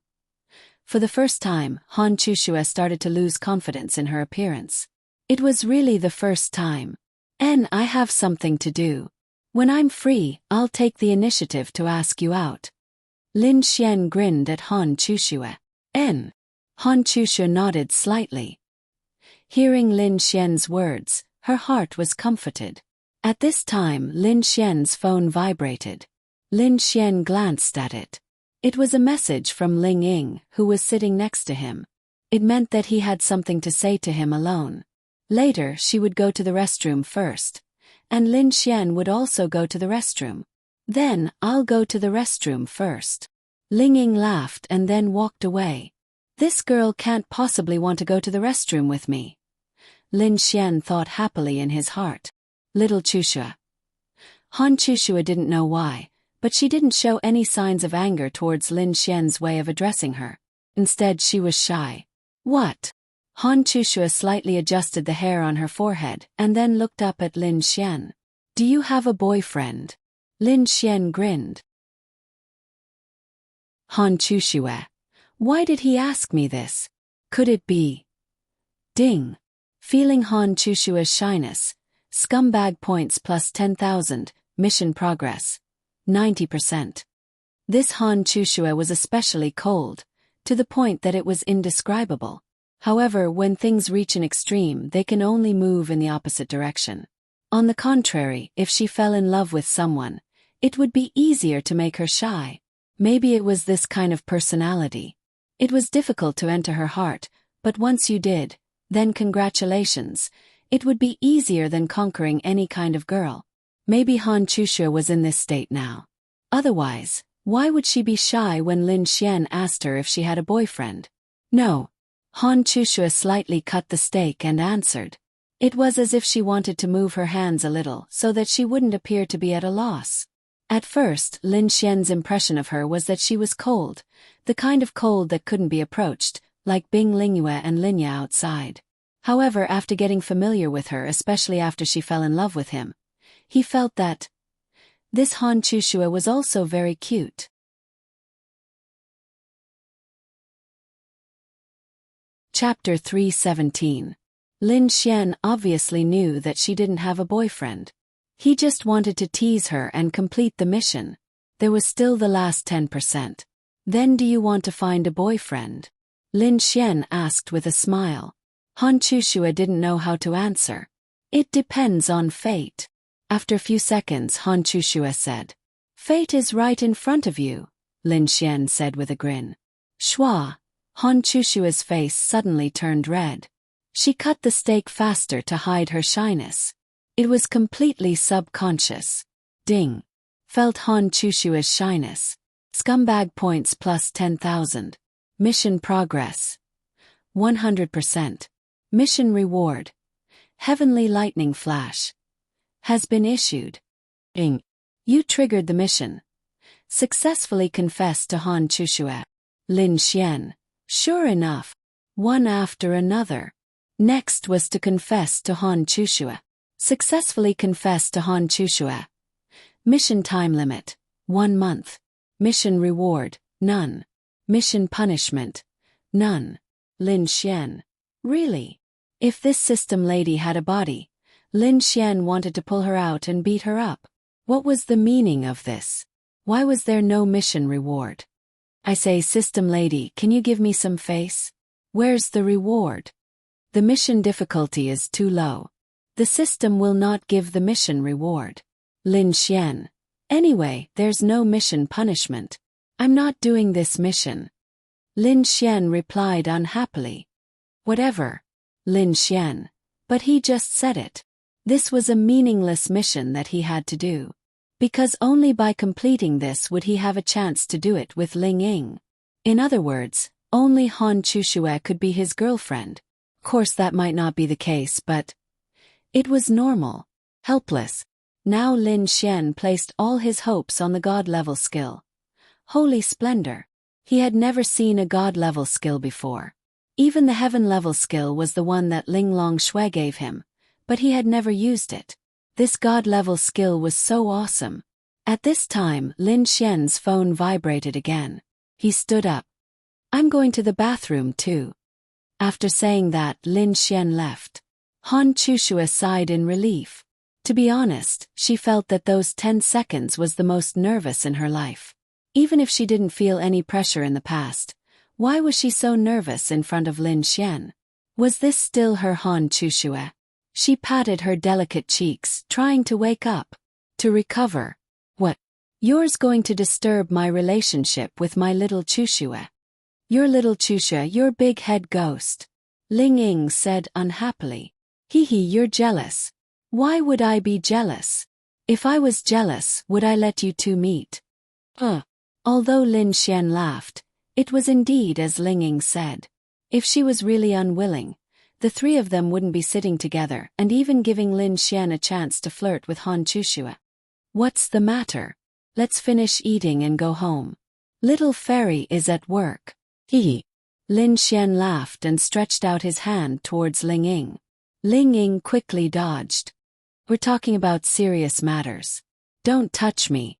Speaker 1: For the first time, Han Chushu started to lose confidence in her appearance. It was really the first time. I have something to do. When I'm free, I'll take the initiative to ask you out. Lin Xian grinned at Han Chushu. Han Chushu nodded slightly. Hearing Lin Xian's words, her heart was comforted. At this time, Lin Xian's phone vibrated. Lin Xian glanced at it. It was a message from Ling Ying, who was sitting next to him. It meant that he had something to say to him alone. Later, she would go to the restroom first, and Lin Xian would also go to the restroom. Then, I'll go to the restroom first. Ling Ying laughed and then walked away. This girl can't possibly want to go to the restroom with me. Lin Xian thought happily in his heart. Little Chushu. Han Chushu didn't know why, but she didn't show any signs of anger towards Lin Xian's way of addressing her. Instead, she was shy. What? Han Chushu slightly adjusted the hair on her forehead and then looked up at Lin Xian. Do you have a boyfriend? Lin Xian grinned. Han Chushu. Why did he ask me this? Could it be? Ding. Feeling Han Chushu's shyness. Scumbag points plus 10,000, mission progress. 90%. This Han Chushu was especially cold, to the point that it was indescribable. However, when things reach an extreme, they can only move in the opposite direction. On the contrary, if she fell in love with someone, it would be easier to make her shy. Maybe it was this kind of personality. It was difficult to enter her heart, but once you did, then congratulations. It would be easier than conquering any kind of girl. Maybe Han Chushu was in this state now. Otherwise, Why would she be shy when Lin Xian asked her if she had a boyfriend? No. Han Chushua slightly cut the steak and answered. It was as if she wanted to move her hands a little so that she wouldn't appear to be at a loss. At first, Lin Xian's impression of her was that she was cold, the kind of cold that couldn't be approached, like Bing Lingyue and Linya outside. However, after getting familiar with her, especially after she fell in love with him, he felt that this Han Chushua was also very cute. Chapter 317. Lin Xian obviously knew that she didn't have a boyfriend. He just wanted to tease her and complete the mission. There was still the last 10%. Then do you want to find a boyfriend? Lin Xian asked with a smile. Han Chushua didn't know how to answer. It depends on fate. After a few seconds, Han Chushua said. Fate is right in front of you, Lin Xian said with a grin. Schwa. Han Chushua's face suddenly turned red. She cut the steak faster to hide her shyness. It was completely subconscious. Ding. Felt Han Chushua's shyness. Scumbag points plus 10,000. Mission progress. 100%. Mission reward. Heavenly lightning flash. Has been issued. Ing. You triggered the mission. Successfully confessed to Han Chushua. Lin Xian. Sure enough. One after another. Next was to confess to Han Chushua. Successfully confessed to Han Chushua. Mission time limit. 1 month. Mission reward. None. Mission punishment. None. Lin Xian. Really? If this system lady had a body, Lin Xian wanted to pull her out and beat her up. What was the meaning of this? Why was there no mission reward? I say, system lady, can you give me some face? Where's the reward? The mission difficulty is too low. The system will not give the mission reward. Lin Xian. Anyway, there's no mission punishment. I'm not doing this mission. Lin Xian replied unhappily. Whatever. Lin Xian. But he just said it. This was a meaningless mission that he had to do. Because only by completing this would he have a chance to do it with Ling Ying. In other words, only Han Chushua could be his girlfriend. Of course that might not be the case, but it was normal. Helpless. Now Lin Xian placed all his hopes on the god-level skill. Holy splendor. He had never seen a god-level skill before. Even the heaven-level skill was the one that Ling Long Shui gave him, but he had never used it. This god-level skill was so awesome. At this time, Lin Xian's phone vibrated again. He stood up. I'm going to the bathroom too. After saying that, Lin Xian left. Han Chushua sighed in relief. To be honest, she felt that those 10 seconds was the most nervous in her life. Even if she didn't feel any pressure in the past, why was she so nervous in front of Lin Xian? Was this still her Han Chushua? She patted her delicate cheeks, trying to wake up. To recover. What? Yours going to disturb my relationship with my little Chushua? Your little Chushua, your big head ghost. Ling Ying said unhappily. Hee, you're jealous. Why would I be jealous? If I was jealous, would I let you two meet? Although Lin Xian laughed, it was indeed as Ling Ying said. If she was really unwilling, the three of them wouldn't be sitting together and even giving Lin Xian a chance to flirt with Han Chushua. What's the matter? Let's finish eating and go home. Little fairy is at work. Hee. Lin Xian laughed and stretched out his hand towards Ling Ying. Ling Ying quickly dodged. We're talking about serious matters. Don't touch me.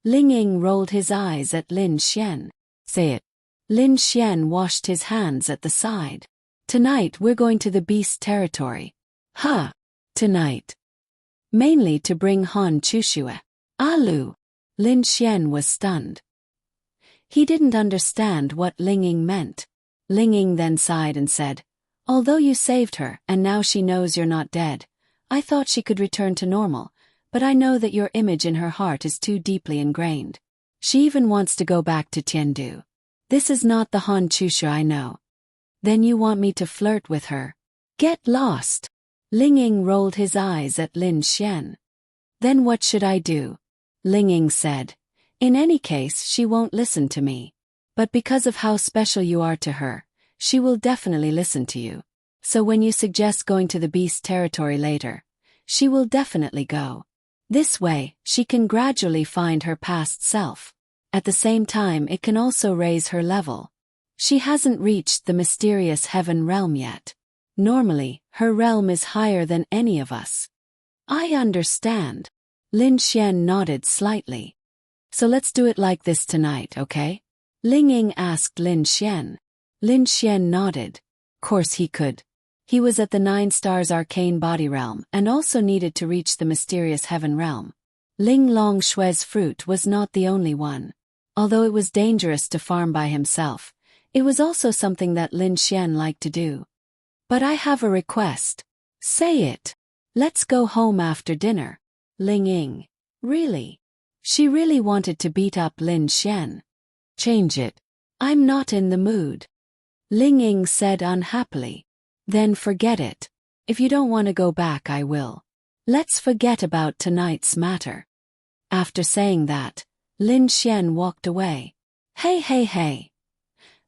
Speaker 1: Ling Ying rolled his eyes at Lin Xian. Say it. Lin Xian washed his hands at the side. Tonight we're going to the beast territory. Huh. Tonight. Mainly to bring Han Chushua. Alu. Lin Xian was stunned. He didn't understand what Ling Ying meant. Ling Ying then sighed and said, although you saved her and now she knows you're not dead, I thought she could return to normal, but I know that your image in her heart is too deeply ingrained. She even wants to go back to Tiandu. This is not the Han Chushua I know. Then you want me to flirt with her? Get lost. Ling Ying rolled his eyes at Lin Xian. Then what should I do? Ling Ying said. In any case, she won't listen to me. But because of how special you are to her, she will definitely listen to you. So when you suggest going to the beast territory later, she will definitely go. This way, she can gradually find her past self. At the same time, it can also raise her level. She hasn't reached the mysterious heaven realm yet. Normally, her realm is higher than any of us. I understand. Lin Xian nodded slightly. So let's do it like this tonight, okay? Ling Ying asked Lin Xian. Lin Xian nodded. Course he could. He was at the 9 stars arcane body realm and also needed to reach the mysterious heaven realm. Ling Long Shui's fruit was not the only one. Although it was dangerous to farm by himself, it was also something that Lin Xian liked to do. But I have a request. Say it. Let's go home after dinner. Ling Ying. Really? She really wanted to beat up Lin Xian. Change it. I'm not in the mood. Ling Ying said unhappily. Then forget it. If you don't want to go back, I will. Let's forget about tonight's matter. After saying that, Lin Xian walked away. Hey.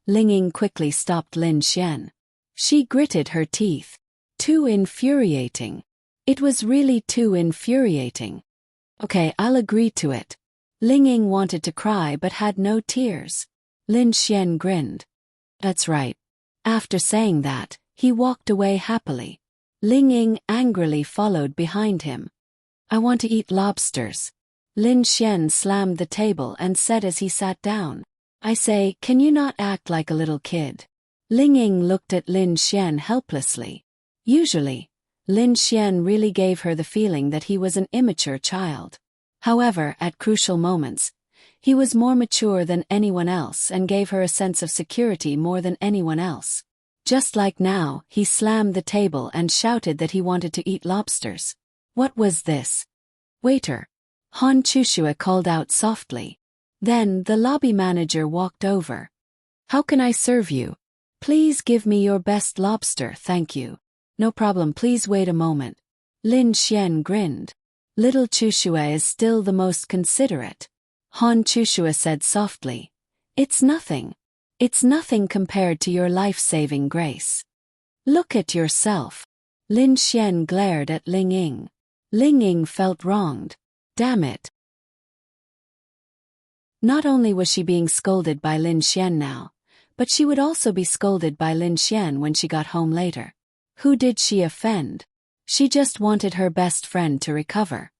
Speaker 1: Ling Ying quickly stopped Lin Xian. She gritted her teeth. Too infuriating. It was really too infuriating. Okay, I'll agree to it. Ling Ying wanted to cry but had no tears. Lin Xian grinned. That's right. After saying that, he walked away happily. Ling Ying angrily followed behind him. I want to eat lobsters. Lin Xian slammed the table and said as he sat down. I say, can you not act like a little kid? Ling Ying looked at Lin Xian helplessly. Usually, Lin Xian really gave her the feeling that he was an immature child. However, at crucial moments, he was more mature than anyone else and gave her a sense of security more than anyone else. Just like now, he slammed the table and shouted that he wanted to eat lobsters. What was this? Waiter. Han Chushua called out softly. Then the lobby manager walked over. How can I serve you? Please give me your best lobster, thank you. No problem, please wait a moment. Lin Xian grinned. Little Chushua is still the most considerate. Han Chushua said softly. It's nothing. It's nothing compared to your life-saving grace. Look at yourself. Lin Xian glared at Ling Ying. Ling Ying felt wronged. Damn it. Not only was she being scolded by Lin Xian now, but she would also be scolded by Lin Xian when she got home later. Who did she offend? She just wanted her best friend to recover.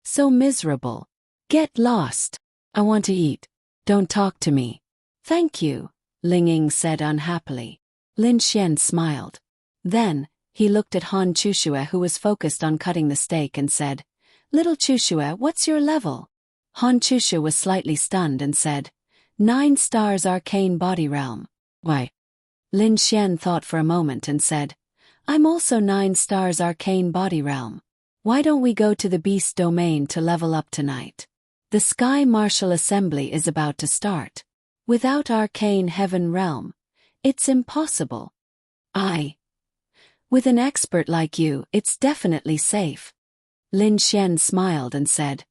Speaker 1: So miserable. Get lost. I want to eat. Don't talk to me. Thank you, Ling Ying said unhappily. Lin Xian smiled. Then, he looked at Han Chushua who was focused on cutting the steak and said, Little Chushua, what's your level? Han Chushua was slightly stunned and said, 9 stars arcane body realm. Why? Lin Xian thought for a moment and said, I'm also 9 stars arcane body realm. Why don't we go to the beast domain to level up tonight? The Sky Martial Assembly is about to start. Without arcane heaven realm, it's impossible. With an expert like you, it's definitely safe. Lin Xian smiled and said,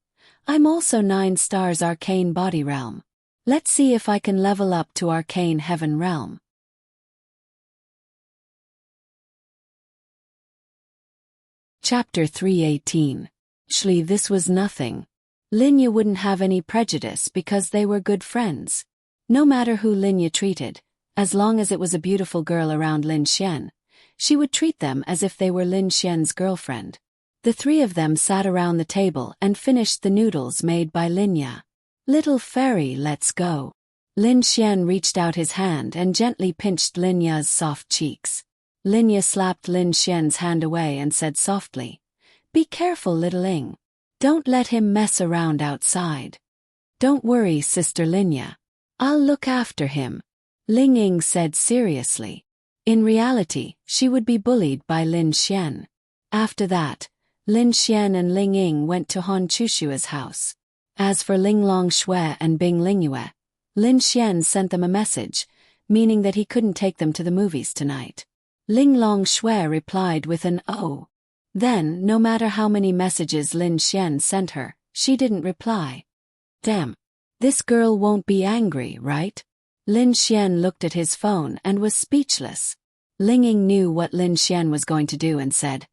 Speaker 1: I'm also 9 stars arcane body realm. Let's see if I can level up to arcane heaven realm. Chapter 318. Actually, this was nothing. Linya wouldn't have any prejudice because they were good friends. No matter who Linya treated, as long as it was a beautiful girl around Lin Xian, she would treat them as if they were Lin Xian's girlfriend. The 3 of them sat around the table and finished the noodles made by Linya. Little fairy, let's go. Lin Xian reached out his hand and gently pinched Linya's soft cheeks. Linya slapped Lin Xian's hand away and said softly, Be careful, little Ing. Don't let him mess around outside. Don't worry, Sister Linya. I'll look after him. Ling Ying said seriously. In reality, she would be bullied by Lin Xian. After that, Lin Xian and Ling Ying went to Han Chushua's house. As for Ling Long Shui and Bing Lingyue, Lin Xian sent them a message, meaning that he couldn't take them to the movies tonight. Ling Long Shui replied with an "Oh." Then, no matter how many messages Lin Xian sent her, She didn't reply. Damn. This girl won't be angry, right? Lin Xian looked at his phone and was speechless. Ling Ying knew what Lin Xian was going to do and said,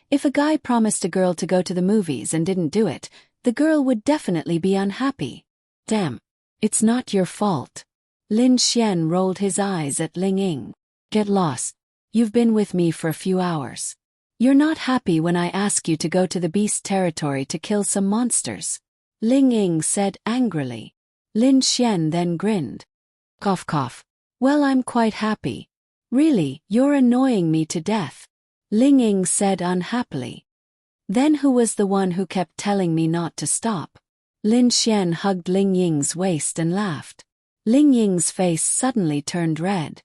Speaker 1: if a guy promised a girl to go to the movies and didn't do it, the girl would definitely be unhappy. Damn. It's not your fault. Lin Xian rolled his eyes at Ling Ying. Get lost. You've been with me for a few hours. You're not happy when I ask you to go to the beast territory to kill some monsters. Ling Ying said angrily. Lin Xian then grinned. Cough cough. Well, I'm quite happy. Really, you're annoying me to death. Ling Ying said unhappily. Then who was the one who kept telling me not to stop? Lin Xian hugged Ling Ying's waist and laughed. Ling Ying's face suddenly turned red.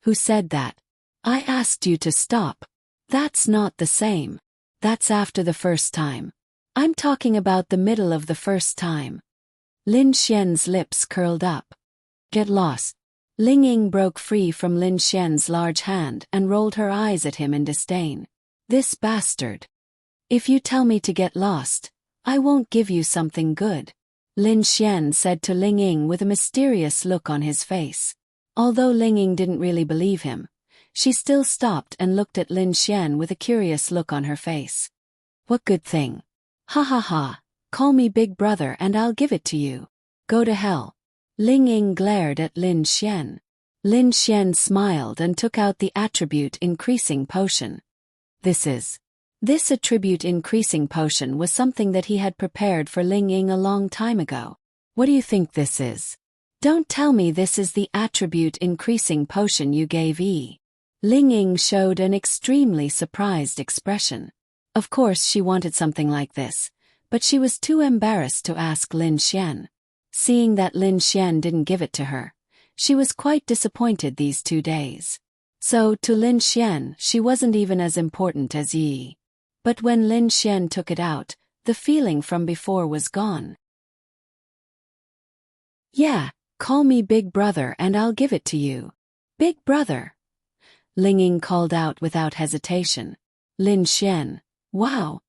Speaker 1: Who said that? I asked you to stop. That's not the same. That's after the first time. I'm talking about the middle of the first time. Lin Xian's lips curled up. Get lost. Ling Ying broke free from Lin Xian's large hand and rolled her eyes at him in disdain. This bastard. If you tell me to get lost, I won't give you something good. Lin Xian said to Ling Ying with a mysterious look on his face. Although Ling Ying didn't really believe him, she still stopped and looked at Lin Xian with a curious look on her face. What good thing? Ha ha ha, call me big brother and I'll give it to you. Go to hell. Ling Ying glared at Lin Xian. Lin Xian smiled and took out the attribute increasing potion. This attribute increasing potion was something that he had prepared for Ling Ying a long time ago. What do you think this is? Don't tell me this is the attribute increasing potion you gave E. Ling Ying showed an extremely surprised expression. Of course she wanted something like this, but she was too embarrassed to ask Lin Xian. Seeing that Lin Xian didn't give it to her, she was quite disappointed these 2 days. So, to Lin Xian, she wasn't even as important as Yi. But when Lin Xian took it out, the feeling from before was gone. Yeah, call me big brother and I'll give it to you. Big brother. Ling Ying called out without hesitation. Lin Xian, wow.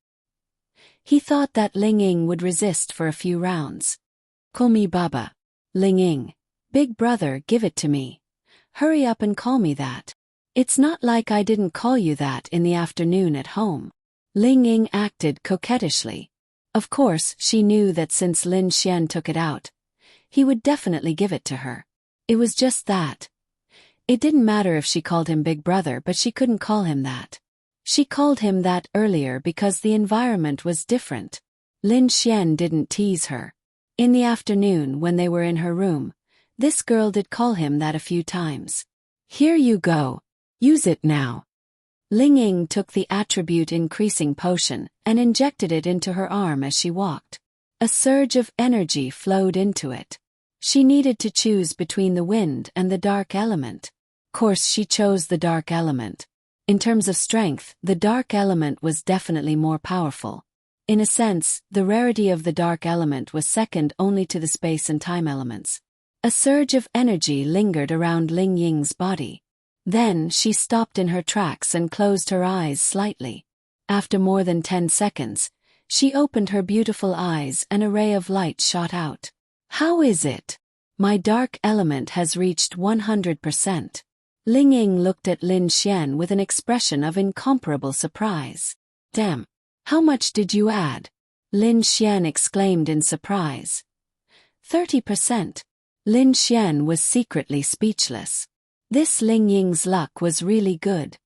Speaker 1: He thought that Ling Ying would resist for a few rounds. Call me Baba. Ling Ying. Big brother, give it to me. Hurry up and call me that. It's not like I didn't call you that in the afternoon at home. Ling Ying acted coquettishly. Of course, she knew that since Lin Xian took it out, he would definitely give it to her. It was just that. It didn't matter if she called him big brother, but she couldn't call him that. She called him that earlier because the environment was different. Lin Xian didn't tease her. In the afternoon when they were in her room, this girl did call him that a few times. Here you go. Use it now. Ling Ying took the attribute increasing potion and injected it into her arm as she walked. A surge of energy flowed into it. She needed to choose between the wind and the dark element. Of course, she chose the dark element. In terms of strength, the dark element was definitely more powerful. In a sense, the rarity of the dark element was second only to the space and time elements. A surge of energy lingered around Ling Ying's body. Then she stopped in her tracks and closed her eyes slightly. After more than 10 seconds, she opened her beautiful eyes and a ray of light shot out. How is it? My dark element has reached 100%. Ling Ying looked at Lin Xian with an expression of incomparable surprise. Damn. How much did you add? Lin Xian exclaimed in surprise. 30%. Lin Xian was secretly speechless. This Ling Ying's luck was really good.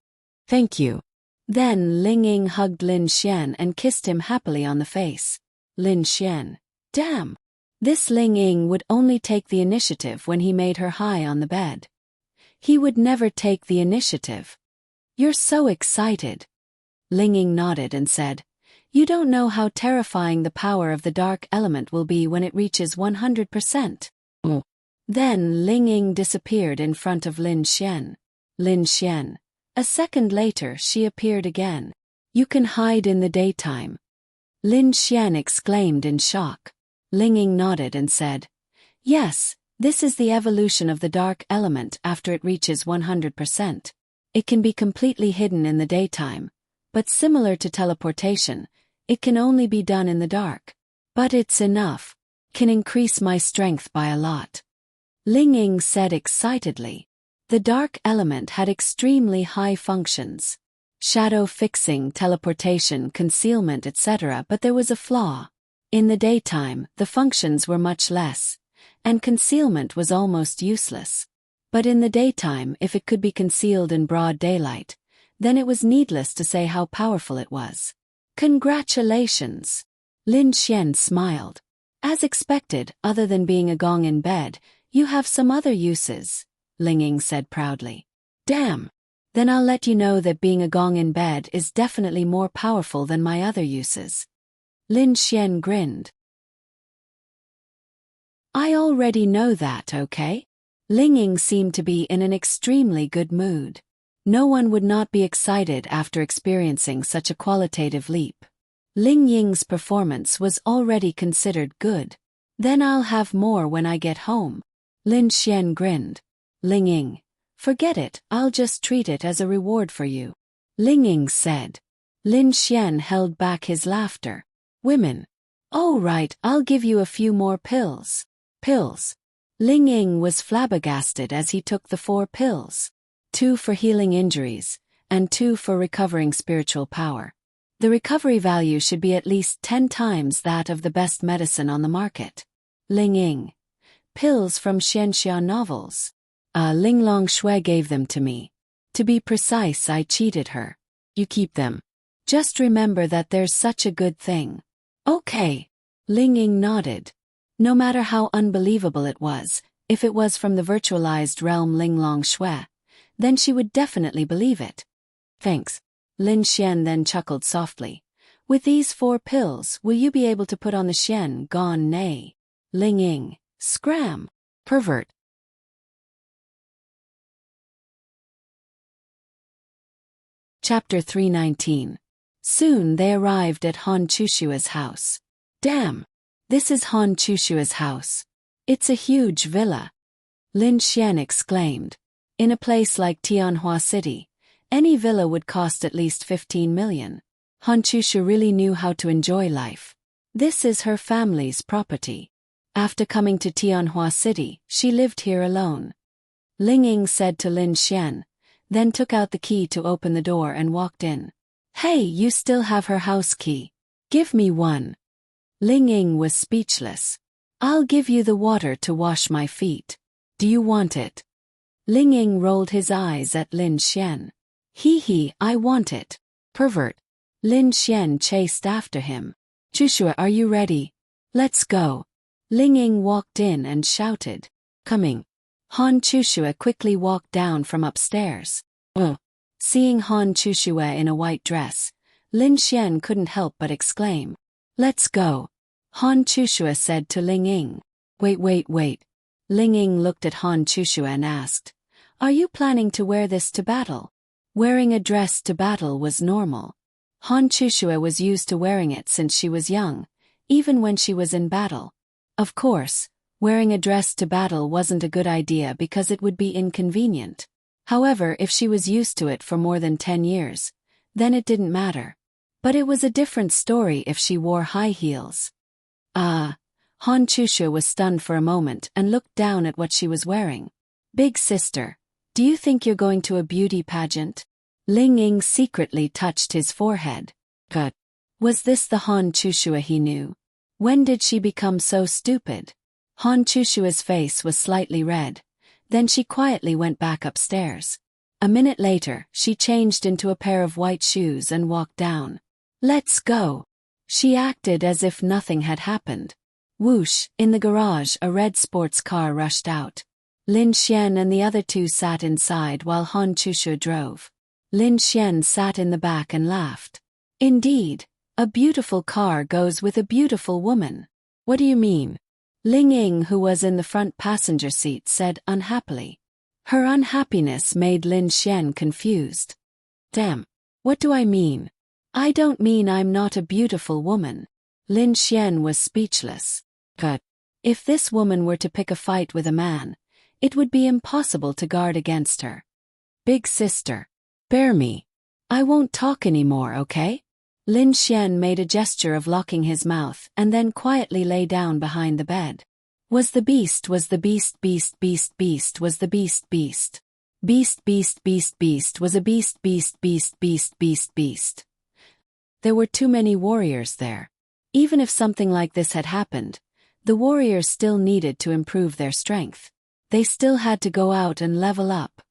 Speaker 1: Thank you. Then Ling Ying hugged Lin Xian and kissed him happily on the face. Lin Xian. Damn. This Ling Ying would only take the initiative when he made her high on the bed. He would never take the initiative. You're so excited. Ling Ying nodded and said, You don't know how terrifying the power of the dark element will be when it reaches 100%. Oh. Then Ling Ying disappeared in front of Lin Xian. Lin Xian. A second later she appeared again. You can hide in the daytime. Lin Xian exclaimed in shock. Ling Ying nodded and said, Yes, this is the evolution of the dark element after it reaches 100%. It can be completely hidden in the daytime, but similar to teleportation, it can only be done in the dark. But it's enough. Can increase my strength by a lot. Ling Ying said excitedly. The dark element had extremely high functions. Shadow fixing, teleportation, concealment, etc. But there was a flaw. In the daytime, the functions were much less, and concealment was almost useless. But in the daytime, if it could be concealed in broad daylight, then it was needless to say how powerful it was. Congratulations! Lin Xian smiled. As expected, other than being a gong in bed, you have some other uses, Ling Ying said proudly. Damn! Then I'll let you know that being a gong in bed is definitely more powerful than my other uses. Lin Xian grinned. I already know that, okay? Ling Ying seemed to be in an extremely good mood. No one would not be excited after experiencing such a qualitative leap. Ling Ying's performance was already considered good. Then I'll have more when I get home. Lin Xian grinned. Ling Ying, forget it, I'll just treat it as a reward for you. Ling Ying said. Lin Xian held back his laughter. Women. Oh right, I'll give you a few more pills. Pills. Ling Ying was flabbergasted as he took the 4 pills. 2 for healing injuries, and 2 for recovering spiritual power. The recovery value should be at least 10 times that of the best medicine on the market. Ling Ying. Pills from Xianxia novels. Ling Longshui gave them to me. To be precise, I cheated her. You keep them. Just remember that there's such a good thing. Okay. Ling Ying nodded. No matter how unbelievable it was, if it was from the virtualized realm Ling Longshui, then she would definitely believe it. Thanks. Lin Xian then chuckled softly. With these 4 pills, will you be able to put on the Xian Gong Nei? Ling Ying. Scram. Pervert. Chapter 319. Soon they arrived at Han Chushua's house. Damn! This is Han Chushua's house. It's a huge villa. Lin Xian exclaimed. In a place like Tianhua City, any villa would cost at least 15 million. Han Chushu really knew how to enjoy life. This is her family's property. After coming to Tianhua City, she lived here alone. Ling Ying said to Lin Xian, then took out the key to open the door and walked in. Hey, you still have her house key. Give me one. Ling Ying was speechless. I'll give you the water to wash my feet. Do you want it? Ling Ying rolled his eyes at Lin Xian. Hee, I want it. Pervert. Lin Xian chased after him. Chushua, are you ready? Let's go. Ling Ying walked in and shouted. Coming. Han Chushua quickly walked down from upstairs. Seeing Han Chushua in a white dress, Lin Xian couldn't help but exclaim. Let's go. Han Chushua said to Ling Ying. Wait. Ling Ying looked at Han Chushua and asked. Are you planning to wear this to battle? Wearing a dress to battle was normal. Han Chushua was used to wearing it since she was young, even when she was in battle. Of course, wearing a dress to battle wasn't a good idea because it would be inconvenient. However, if she was used to it for more than 10 years, then it didn't matter. But it was a different story if she wore high heels. Han Chushu was stunned for a moment and looked down at what she was wearing. Big sister, do you think you're going to a beauty pageant? Ling Ying secretly touched his forehead. Gut. Was this the Han Chushua he knew? When did she become so stupid? Han Chushua's face was slightly red. Then she quietly went back upstairs. A minute later, she changed into a pair of white shoes and walked down. Let's go. She acted as if nothing had happened. Whoosh, in the garage a red sports car rushed out. Lin Xian and the other 2 sat inside while Han Chushu drove. Lin Xian sat in the back and laughed. Indeed, a beautiful car goes with a beautiful woman. What do you mean? Ling Ying, who was in the front passenger seat, said unhappily. Her unhappiness made Lin Xian confused. Damn, what do I mean? I don't mean I'm not a beautiful woman. Lin Xian was speechless. But if this woman were to pick a fight with a man, it would be impossible to guard against her. Big sister. Bear me. I won't talk anymore, okay? Lin Xian made a gesture of locking his mouth and then quietly lay down behind the bed. Was the beast was the beast beast beast beast was the beast beast. Beast beast beast beast was a beast beast beast beast beast beast. There were too many warriors there. Even if something like this had happened, the warriors still needed to improve their strength. They still had to go out and level up.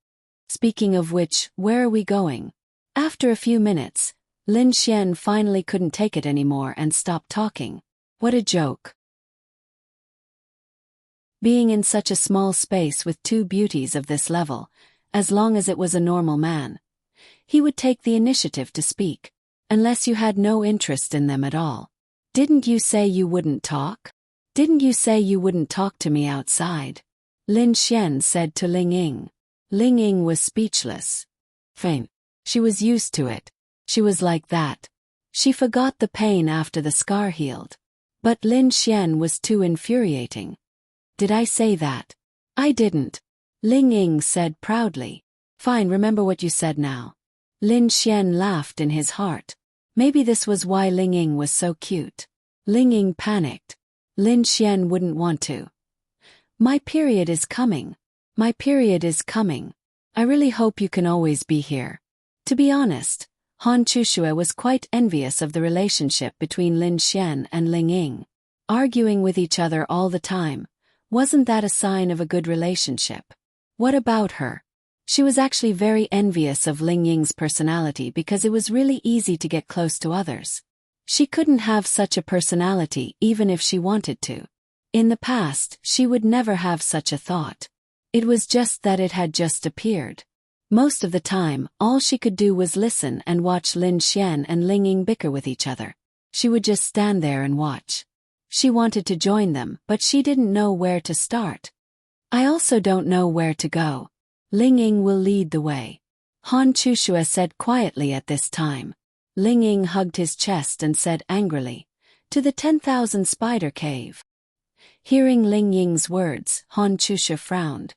Speaker 1: Speaking of which, where are we going? After a few minutes, Lin Xian finally couldn't take it anymore and stopped talking. What a joke. Being in such a small space with two beauties of this level, as long as it was a normal man, he would take the initiative to speak, unless you had no interest in them at all. Didn't you say you wouldn't talk? Didn't you say you wouldn't talk to me outside? Lin Xian said to Ling Ying. Ling Ying was speechless. Fine. She was used to it. She was like that. She forgot the pain after the scar healed. But Lin Xian was too infuriating. Did I say that? I didn't. Ling Ying said proudly. Fine, remember what you said now. Lin Xian laughed in his heart. Maybe this was why Ling Ying was so cute. Ling Ying panicked. Lin Xian wouldn't want to. My period is coming. My period is coming. I really hope you can always be here. To be honest, Han Chushue was quite envious of the relationship between Lin Xian and Ling Ying. Arguing with each other all the time, wasn't that a sign of a good relationship? What about her? She was actually very envious of Ling Ying's personality because it was really easy to get close to others. She couldn't have such a personality even if she wanted to. In the past, she would never have such a thought. It was just that it had just appeared. Most of the time, all she could do was listen and watch Lin Xian and Ling Ying bicker with each other. She would just stand there and watch. She wanted to join them, but she didn't know where to start. I also don't know where to go. Ling Ying will lead the way. Han Chushue said quietly at this time. Ling Ying hugged his chest and said angrily, to the 10,000 spider cave. Hearing Ling Ying's words, Han Chushue frowned.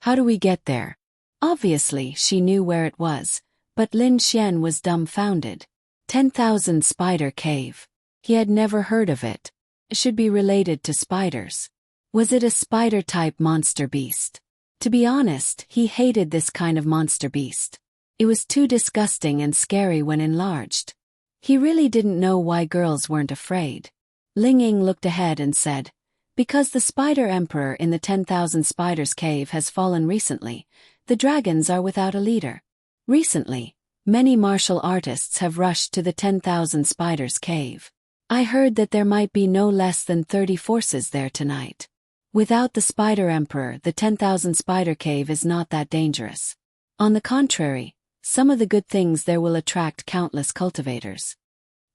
Speaker 1: How do we get there? Obviously, she knew where it was, but Lin Xian was dumbfounded. 10,000 spider cave. He had never heard of it. It should be related to spiders. Was it a spider-type monster beast? To be honest, he hated this kind of monster beast. It was too disgusting and scary when enlarged. He really didn't know why girls weren't afraid. Ling Ying looked ahead and said, because the Spider Emperor in the 10,000 Spiders cave has fallen recently, the dragons are without a leader. Recently, many martial artists have rushed to the 10,000 Spiders cave. I heard that there might be no less than 30 forces there tonight. Without the Spider Emperor, the 10,000 Spider cave is not that dangerous. On the contrary, some of the good things there will attract countless cultivators.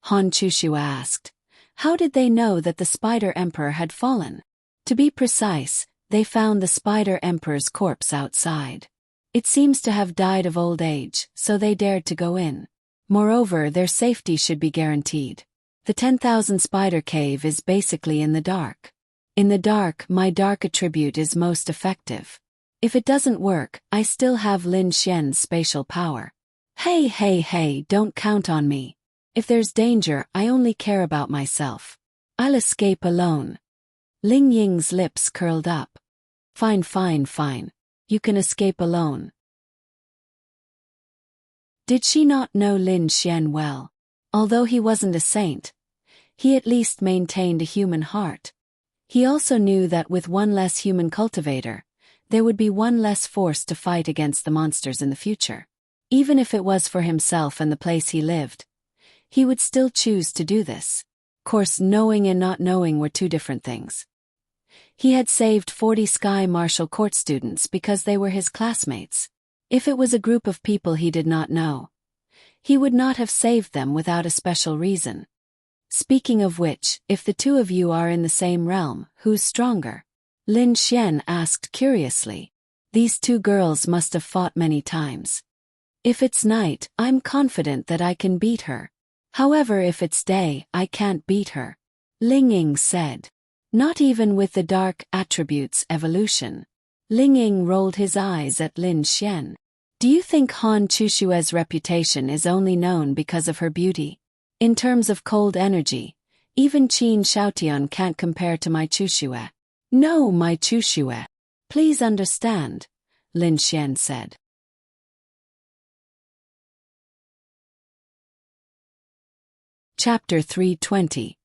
Speaker 1: Han Chushue asked. How did they know that the Spider Emperor had fallen? To be precise, they found the Spider Emperor's corpse outside. It seems to have died of old age, so they dared to go in. Moreover, their safety should be guaranteed. The 10,000 Spider Cave is basically in the dark. In the dark, my dark attribute is most effective. If it doesn't work, I still have Lin Xian's spatial power. Hey, don't count on me. If there's danger, I only care about myself. I'll escape alone. Ling Ying's lips curled up. Fine. You can escape alone. Did she not know Lin Xian well? Although he wasn't a saint, he at least maintained a human heart. He also knew that with one less human cultivator, there would be one less force to fight against the monsters in the future. Even if it was for himself and the place he lived, he would still choose to do this. Of course, knowing and not knowing were two different things. He had saved 40 Sky Martial Court students because they were his classmates. If it was a group of people he did not know, he would not have saved them without a special reason. Speaking of which, if the two of you are in the same realm, who's stronger? Lin Xian asked curiously. These two girls must have fought many times. If it's night, I'm confident that I can beat her. However, if it's day, I can't beat her. Ling Ying said. Not even with the dark attributes evolution. Ling Ying rolled his eyes at Lin Xian. Do you think Han Chushue's reputation is only known because of her beauty? In terms of cold energy, even Qin Shaotian can't compare to my Chushue. No, my Chushue. Please understand, Lin Xian said. Chapter 320.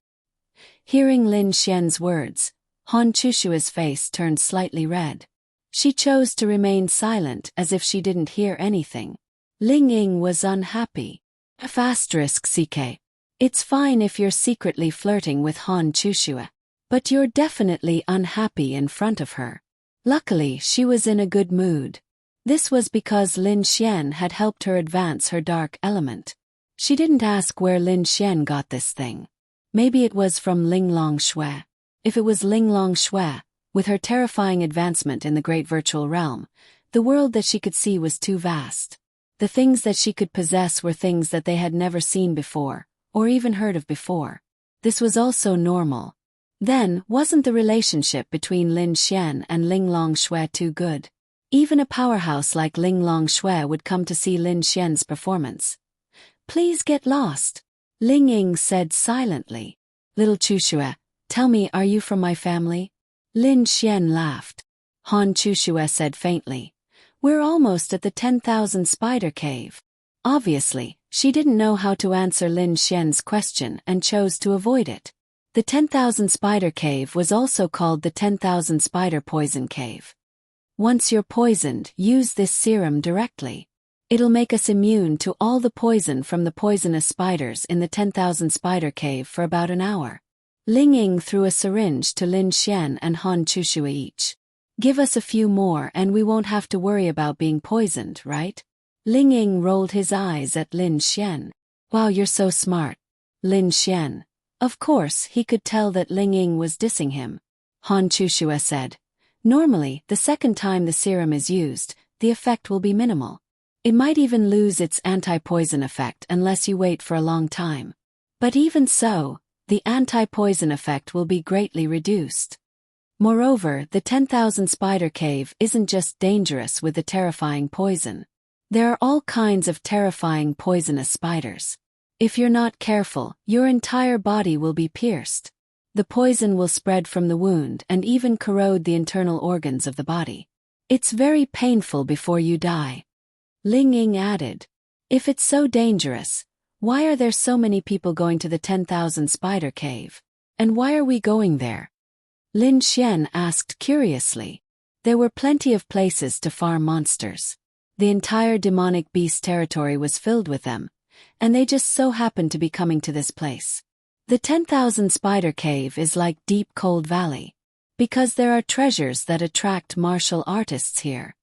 Speaker 1: Hearing Lin Xian's words, Han Chushua's face turned slightly red. She chose to remain silent as if she didn't hear anything. Ling Ying was unhappy. *CK. It's fine if you're secretly flirting with Han Chushua, but you're definitely unhappy in front of her. Luckily, she was in a good mood. This was because Lin Xian had helped her advance her dark element. She didn't ask where Lin Xian got this thing. Maybe it was from Ling Long Shui. If it was Ling Long Shui, with her terrifying advancement in the great virtual realm, the world that she could see was too vast. The things that she could possess were things that they had never seen before, or even heard of before. This was also normal. Then, wasn't the relationship between Lin Xian and Ling Long Shui too good? Even a powerhouse like Ling Long Shui would come to see Lin Xian's performance. Please get lost, Ling Ying said silently. Little Chushue, tell me, are you from my family? Lin Xian laughed. Han Chushue said faintly. We're almost at the 10,000 spider cave. Obviously, she didn't know how to answer Lin Xian's question and chose to avoid it. The 10,000 spider cave was also called the 10,000 spider poison cave. Once you're poisoned, use this serum directly. It'll make us immune to all the poison from the poisonous spiders in the 10,000 spider cave for about an hour. Ling Ying threw a syringe to Lin Xian and Han Chushue each. Give us a few more and we won't have to worry about being poisoned, right? Ling Ying rolled his eyes at Lin Xian. Wow, you're so smart. Lin Xian. Of course, he could tell that Ling Ying was dissing him. Han Chushue said. Normally, the second time the serum is used, the effect will be minimal. It might even lose its anti-poison effect unless you wait for a long time. But even so, the anti-poison effect will be greatly reduced. Moreover, the 10,000 spider cave isn't just dangerous with the terrifying poison. There are all kinds of terrifying poisonous spiders. If you're not careful, your entire body will be pierced. The poison will spread from the wound and even corrode the internal organs of the body. It's very painful before you die. Ling Ying added. If it's so dangerous, why are there so many people going to the 10,000 spider cave? And why are we going there? Lin Xian asked curiously. There were plenty of places to farm monsters. The entire demonic beast territory was filled with them, and they just so happened to be coming to this place. The 10,000 spider cave is like deep cold valley, because there are treasures that attract martial artists here.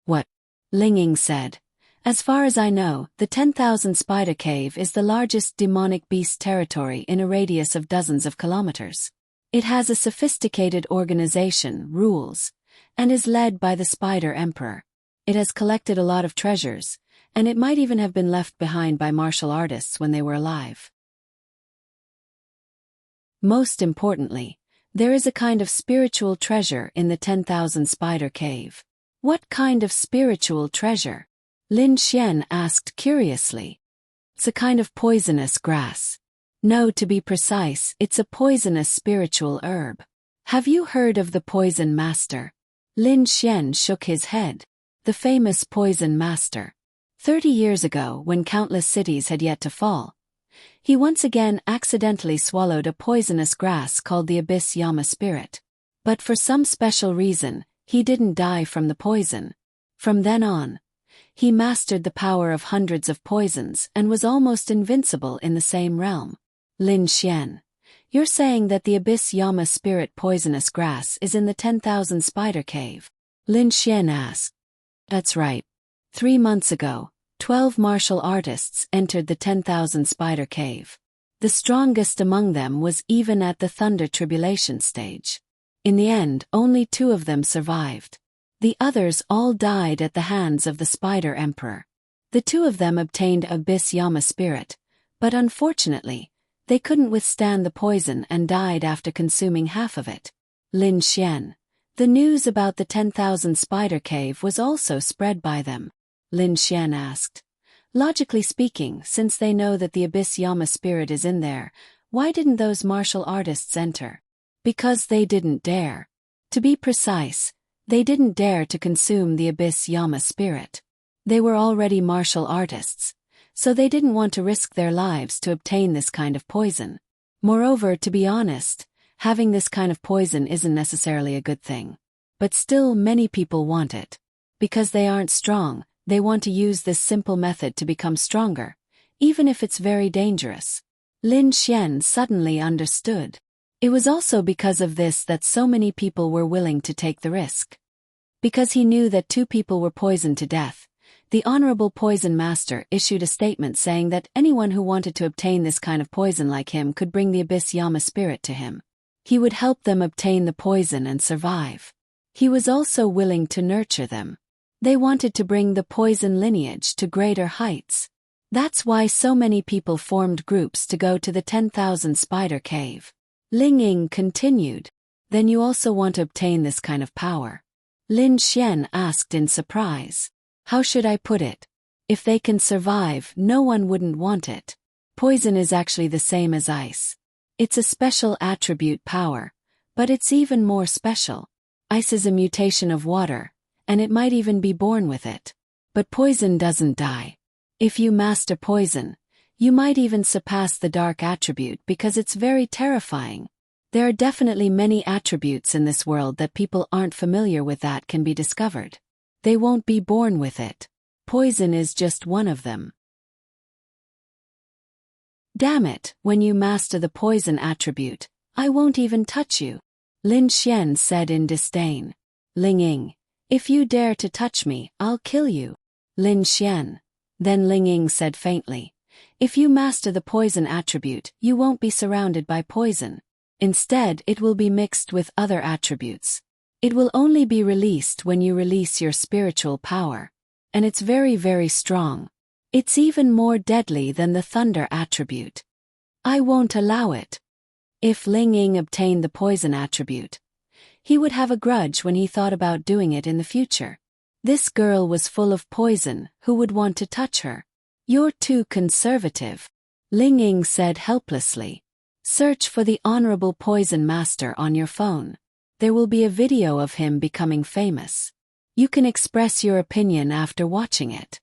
Speaker 1: What? Ling Ying said. As far as I know, the 10,000 spider cave is the largest demonic beast territory in a radius of dozens of kilometers. It has a sophisticated organization, rules, and is led by the Spider Emperor. It has collected a lot of treasures, and it might even have been left behind by martial artists when they were alive. Most importantly, there is a kind of spiritual treasure in the 10,000 spider cave. What kind of spiritual treasure? Lin Xian asked curiously. It's a kind of poisonous grass. No, to be precise, it's a poisonous spiritual herb. Have you heard of the Poison Master? Lin Xian shook his head. The famous Poison Master. 30 years ago, when countless cities had yet to fall, he once again accidentally swallowed a poisonous grass called the Abyss Yama Spirit. But for some special reason, he didn't die from the poison. From then on, he mastered the power of hundreds of poisons and was almost invincible in the same realm. Lin Xian, you're saying that the Abyss Yama Spirit poisonous grass is in the 10,000 spider cave? Lin Xian asked. That's right. 3 months ago, 12 martial artists entered the 10,000 spider cave. The strongest among them was even at the Thunder Tribulation stage. In the end, only 2 of them survived. The others all died at the hands of the Spider Emperor. The 2 of them obtained Abyss Yama Spirit, but unfortunately, they couldn't withstand the poison and died after consuming half of it. Lin Xian, the news about the 10,000 spider cave was also spread by them. Lin Xian asked. Logically speaking, since they know that the Abyss Yama spirit is in there, why didn't those martial artists enter? Because they didn't dare. To be precise, they didn't dare to consume the Abyss Yama spirit. They were already martial artists, so they didn't want to risk their lives to obtain this kind of poison. Moreover, to be honest, having this kind of poison isn't necessarily a good thing. But still, many people want it. Because they aren't strong, they want to use this simple method to become stronger, even if it's very dangerous. Lin Xian suddenly understood. It was also because of this that so many people were willing to take the risk. Because he knew that 2 people were poisoned to death, the Honorable Poison Master issued a statement saying that anyone who wanted to obtain this kind of poison like him could bring the Abyss Yama spirit to him. He would help them obtain the poison and survive. He was also willing to nurture them. They wanted to bring the poison lineage to greater heights. That's why so many people formed groups to go to the 10,000 Spider Cave. Ling Ying continued. Then you also want to obtain this kind of power? Lin Xian asked in surprise. How should I put it? If they can survive, no one wouldn't want it. Poison is actually the same as ice. It's a special attribute power, but it's even more special. Ice is a mutation of water, and it might even be born with it. But poison doesn't die. If you master poison, you might even surpass the dark attribute because it's very terrifying. There are definitely many attributes in this world that people aren't familiar with that can be discovered. They won't be born with it. Poison is just one of them. Damn it, when you master the poison attribute, I won't even touch you. Lin Xian said in disdain. Ling Ying, if you dare to touch me, I'll kill you. Lin Xian. Then Ling Ying said faintly. If you master the poison attribute, you won't be surrounded by poison. Instead, it will be mixed with other attributes. It will only be released when you release your spiritual power. And it's very, very strong. It's even more deadly than the thunder attribute. I won't allow it. If Ling Ying obtained the poison attribute, he would have a grudge when he thought about doing it in the future. This girl was full of poison, who would want to touch her? You're too conservative. Ling Ying said helplessly. Search for the Honorable Poison Master on your phone. There will be a video of him becoming famous. You can express your opinion after watching it.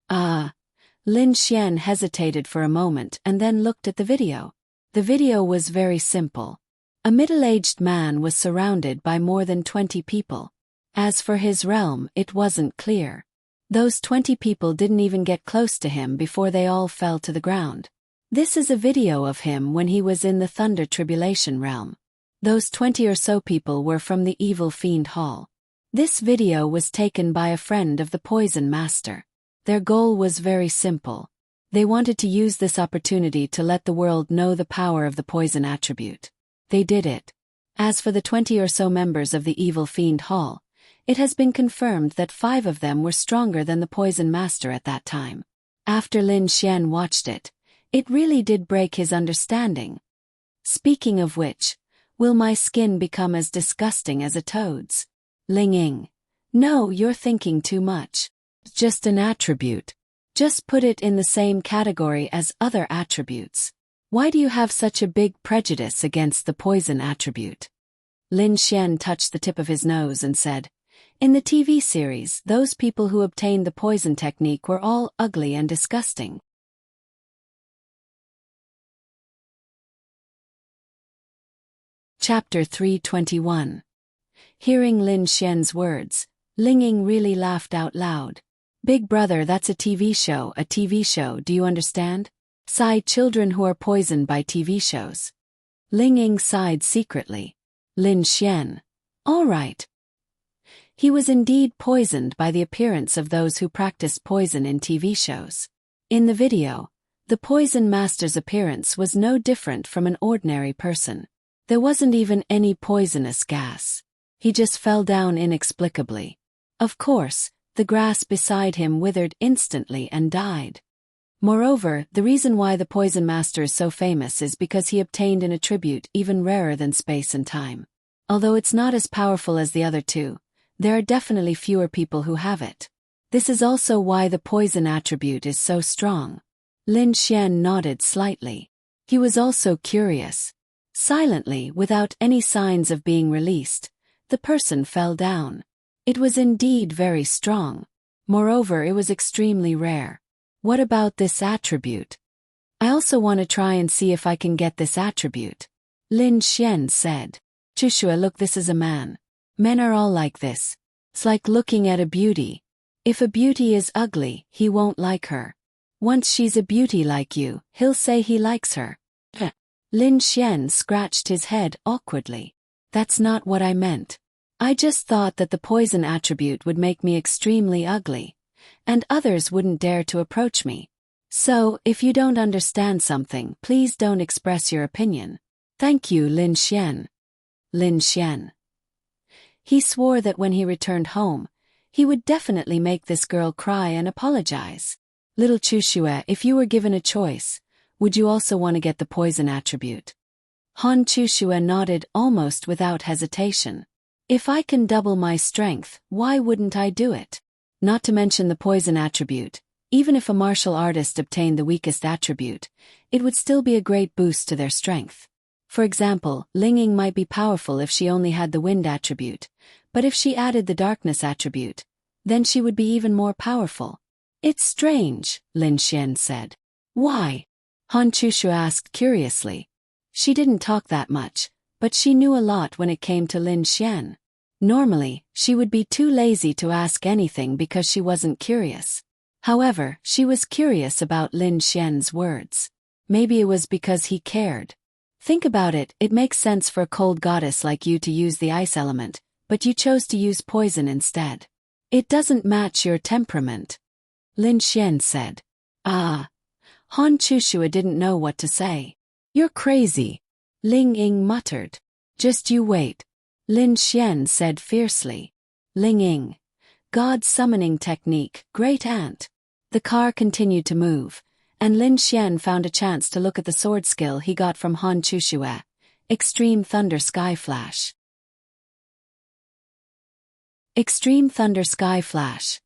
Speaker 1: Lin Xian hesitated for a moment and then looked at the video. The video was very simple. A middle-aged man was surrounded by more than 20 people. As for his realm, it wasn't clear. Those 20 people didn't even get close to him before they all fell to the ground. This is a video of him when he was in the Thunder Tribulation realm. Those 20 or so people were from the Evil Fiend Hall. This video was taken by a friend of the Poison Master. Their goal was very simple. They wanted to use this opportunity to let the world know the power of the poison attribute. They did it. As for the 20 or so members of the Evil Fiend Hall, it has been confirmed that 5 of them were stronger than the Poison Master at that time. After Lin Xian watched it, it really did break his understanding. Speaking of which, will my skin become as disgusting as a toad's? Ling Ying. No, you're thinking too much. Just an attribute. Just put it in the same category as other attributes. Why do you have such a big prejudice against the poison attribute? Lin Xian touched the tip of his nose and said, in the TV series, those people who obtained the poison technique were all ugly and disgusting. Chapter 321. Hearing Lin Xian's words, Ling Ying really laughed out loud. Big brother, that's a TV show, do you understand? Sighed children who are poisoned by TV shows. Ling Ying sighed secretly. Lin Xian. All right. He was indeed poisoned by the appearance of those who practiced poison in TV shows. In the video, the Poison Master's appearance was no different from an ordinary person. There wasn't even any poisonous gas. He just fell down inexplicably. Of course, the grass beside him withered instantly and died. Moreover, the reason why the Poison Master is so famous is because he obtained an attribute even rarer than space and time. Although it's not as powerful as the other two, there are definitely fewer people who have it. This is also why the poison attribute is so strong. Lin Xian nodded slightly. He was also curious. Silently, without any signs of being released, the person fell down. It was indeed very strong. Moreover, it was extremely rare. What about this attribute? I also want to try and see if I can get this attribute. Lin Xian said. Chushua, look, this is a man. Men are all like this. It's like looking at a beauty. If a beauty is ugly, he won't like her. Once she's a beauty like you, he'll say he likes her. Lin Xian scratched his head awkwardly. That's not what I meant. I just thought that the poison attribute would make me extremely ugly, and others wouldn't dare to approach me. So, if you don't understand something, please don't express your opinion. Thank you, Lin Xian. Lin Xian. He swore that when he returned home, he would definitely make this girl cry and apologize. Little Chushue, if you were given a choice, would you also want to get the poison attribute? Han Chushue nodded almost without hesitation. If I can double my strength, why wouldn't I do it? Not to mention the poison attribute. Even if a martial artist obtained the weakest attribute, it would still be a great boost to their strength. For example, Ling Ying might be powerful if she only had the wind attribute, but if she added the darkness attribute, then she would be even more powerful. It's strange, Lin Xian said. Why? Han Chushu asked curiously. She didn't talk that much, but she knew a lot when it came to Lin Xian. Normally, she would be too lazy to ask anything because she wasn't curious. However, she was curious about Lin Xian's words. Maybe it was because he cared. Think about it, it makes sense for a cold goddess like you to use the ice element, but you chose to use poison instead. It doesn't match your temperament. Lin Xian said. Ah. Han Chushua didn't know what to say. You're crazy. Ling Ying muttered. Just you wait. Lin Xian said fiercely. Ling Ying. God summoning technique, great aunt. The car continued to move, and Lin Xian found a chance to look at the sword skill he got from Han Chushue. Extreme Thunder Sky Flash. Extreme Thunder Sky Flash.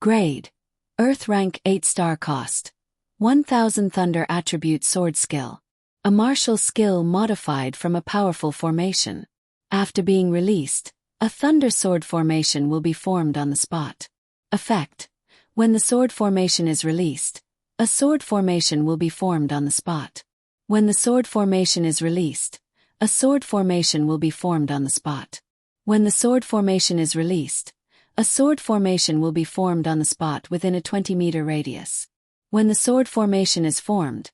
Speaker 1: Grade. Earth Rank 8-star cost. 1000 Thunder Attribute Sword Skill. A martial skill modified from a powerful formation. After being released, a Thunder Sword formation will be formed on the spot. Effect. When the sword formation is released, a sword formation will be formed on the spot. When the sword formation is released, a sword formation will be formed on the spot. When the sword formation is released, a sword formation will be formed on the spot within a 20-meter radius. When the sword formation is formed,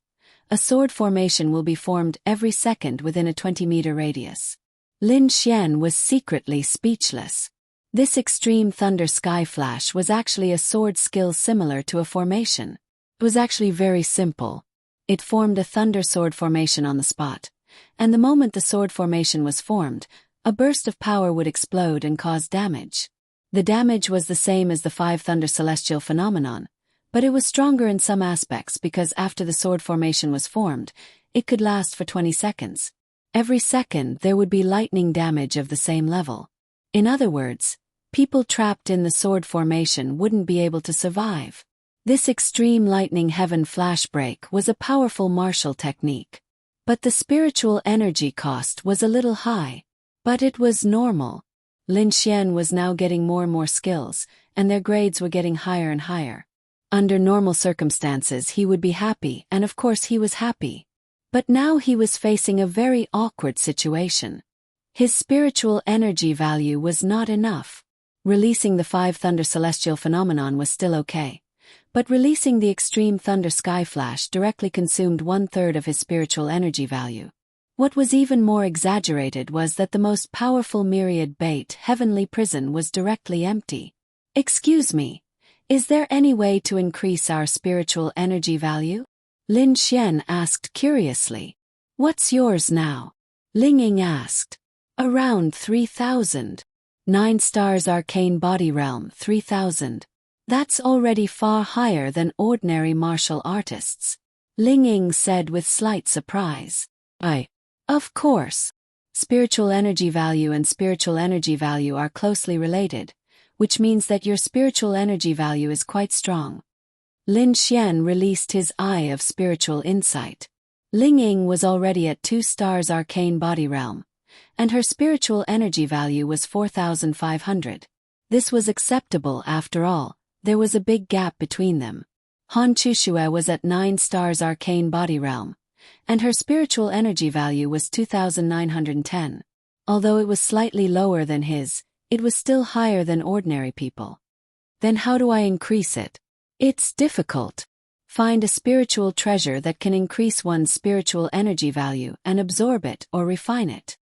Speaker 1: a sword formation will be formed every second within a 20-meter radius. Lin Xian was secretly speechless. This Extreme Thunder Sky Flash was actually a sword skill similar to a formation. It was actually very simple. It formed a thunder sword formation on the spot, and the moment the sword formation was formed, a burst of power would explode and cause damage. The damage was the same as the 5 Thunder Celestial phenomenon, but it was stronger in some aspects because after the sword formation was formed, it could last for 20 seconds. Every second there would be lightning damage of the same level. In other words, people trapped in the sword formation wouldn't be able to survive. This Extreme Lightning Heaven Flash Break was a powerful martial technique. But the spiritual energy cost was a little high. But it was normal. Lin Xian was now getting more and more skills, and their grades were getting higher and higher. Under normal circumstances he would be happy, and of course he was happy. But now he was facing a very awkward situation. His spiritual energy value was not enough. Releasing the 5 Thunder Celestial phenomenon was still okay. But releasing the Extreme Thunder Sky Flash directly consumed 1/3 of his spiritual energy value. What was even more exaggerated was that the most powerful myriad bait, Heavenly Prison, was directly empty. Excuse me, is there any way to increase our spiritual energy value? Lin Xian asked curiously. What's yours now? Ling Ying asked. Around 3,000. 9 stars Arcane Body Realm 3,000. That's already far higher than ordinary martial artists. Ling Ying said with slight surprise. Of course. Spiritual energy value and spiritual energy value are closely related, which means that your spiritual energy value is quite strong. Lin Xian released his eye of spiritual insight. Ling Ying was already at 2 stars arcane body realm, and her spiritual energy value was 4,500. This was acceptable after all, there was a big gap between them. Han Chushue was at 9 stars arcane body realm, and her spiritual energy value was 2,910. Although it was slightly lower than his, it was still higher than ordinary people. Then how do I increase it? It's difficult. Find a spiritual treasure that can increase one's spiritual energy value and absorb it or refine it.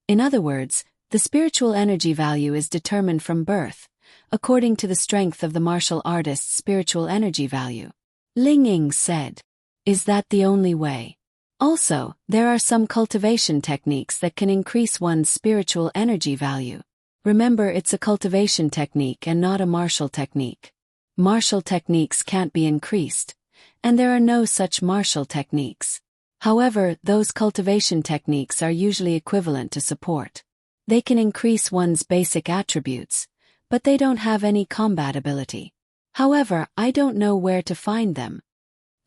Speaker 1: In other words, the spiritual energy value is determined from birth, according to the strength of the martial artist's spiritual energy value. Ling Ying said. Is that the only way? Also, there are some cultivation techniques that can increase one's spiritual energy value. Remember, it's a cultivation technique and not a martial technique. Martial techniques can't be increased, and there are no such martial techniques. However, those cultivation techniques are usually equivalent to support. They can increase one's basic attributes, but they don't have any combat ability. However, I don't know where to find them.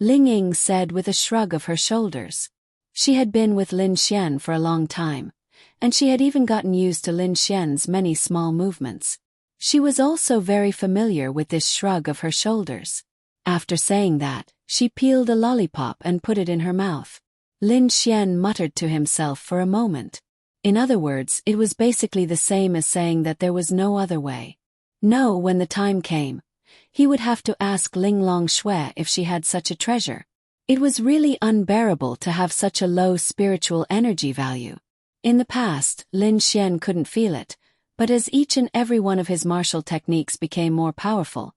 Speaker 1: Ling Ying said with a shrug of her shoulders. She had been with Lin Xian for a long time, and she had even gotten used to Lin Xian's many small movements. She was also very familiar with this shrug of her shoulders. After saying that, she peeled a lollipop and put it in her mouth. Lin Xian muttered to himself for a moment. In other words, it was basically the same as saying that there was no other way. No, when the time came, he would have to ask Ling Longshui if she had such a treasure. It was really unbearable to have such a low spiritual energy value. In the past, Lin Xian couldn't feel it, but as each and every one of his martial techniques became more powerful,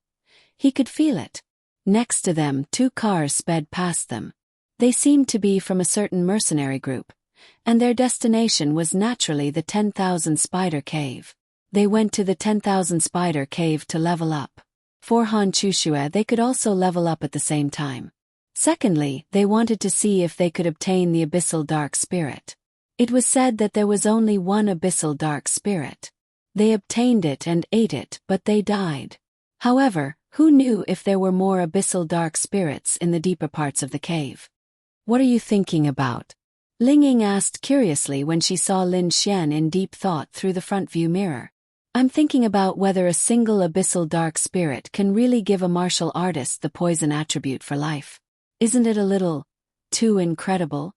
Speaker 1: he could feel it. Next to them, 2 cars sped past them. They seemed to be from a certain mercenary group, and their destination was naturally the 10,000 Spider Cave. They went to the 10,000 Spider Cave to level up. For Han Chushue, they could also level up at the same time. Secondly, they wanted to see if they could obtain the Abyssal Dark Spirit. It was said that there was only one Abyssal Dark Spirit. They obtained it and ate it, but they died. However, who knew if there were more Abyssal Dark Spirits in the deeper parts of the cave? What are you thinking about? Ling Ying asked curiously when she saw Lin Xian in deep thought through the front view mirror. I'm thinking about whether a single Abyssal Dark Spirit can really give a martial artist the poison attribute for life. Isn't it a little too incredible?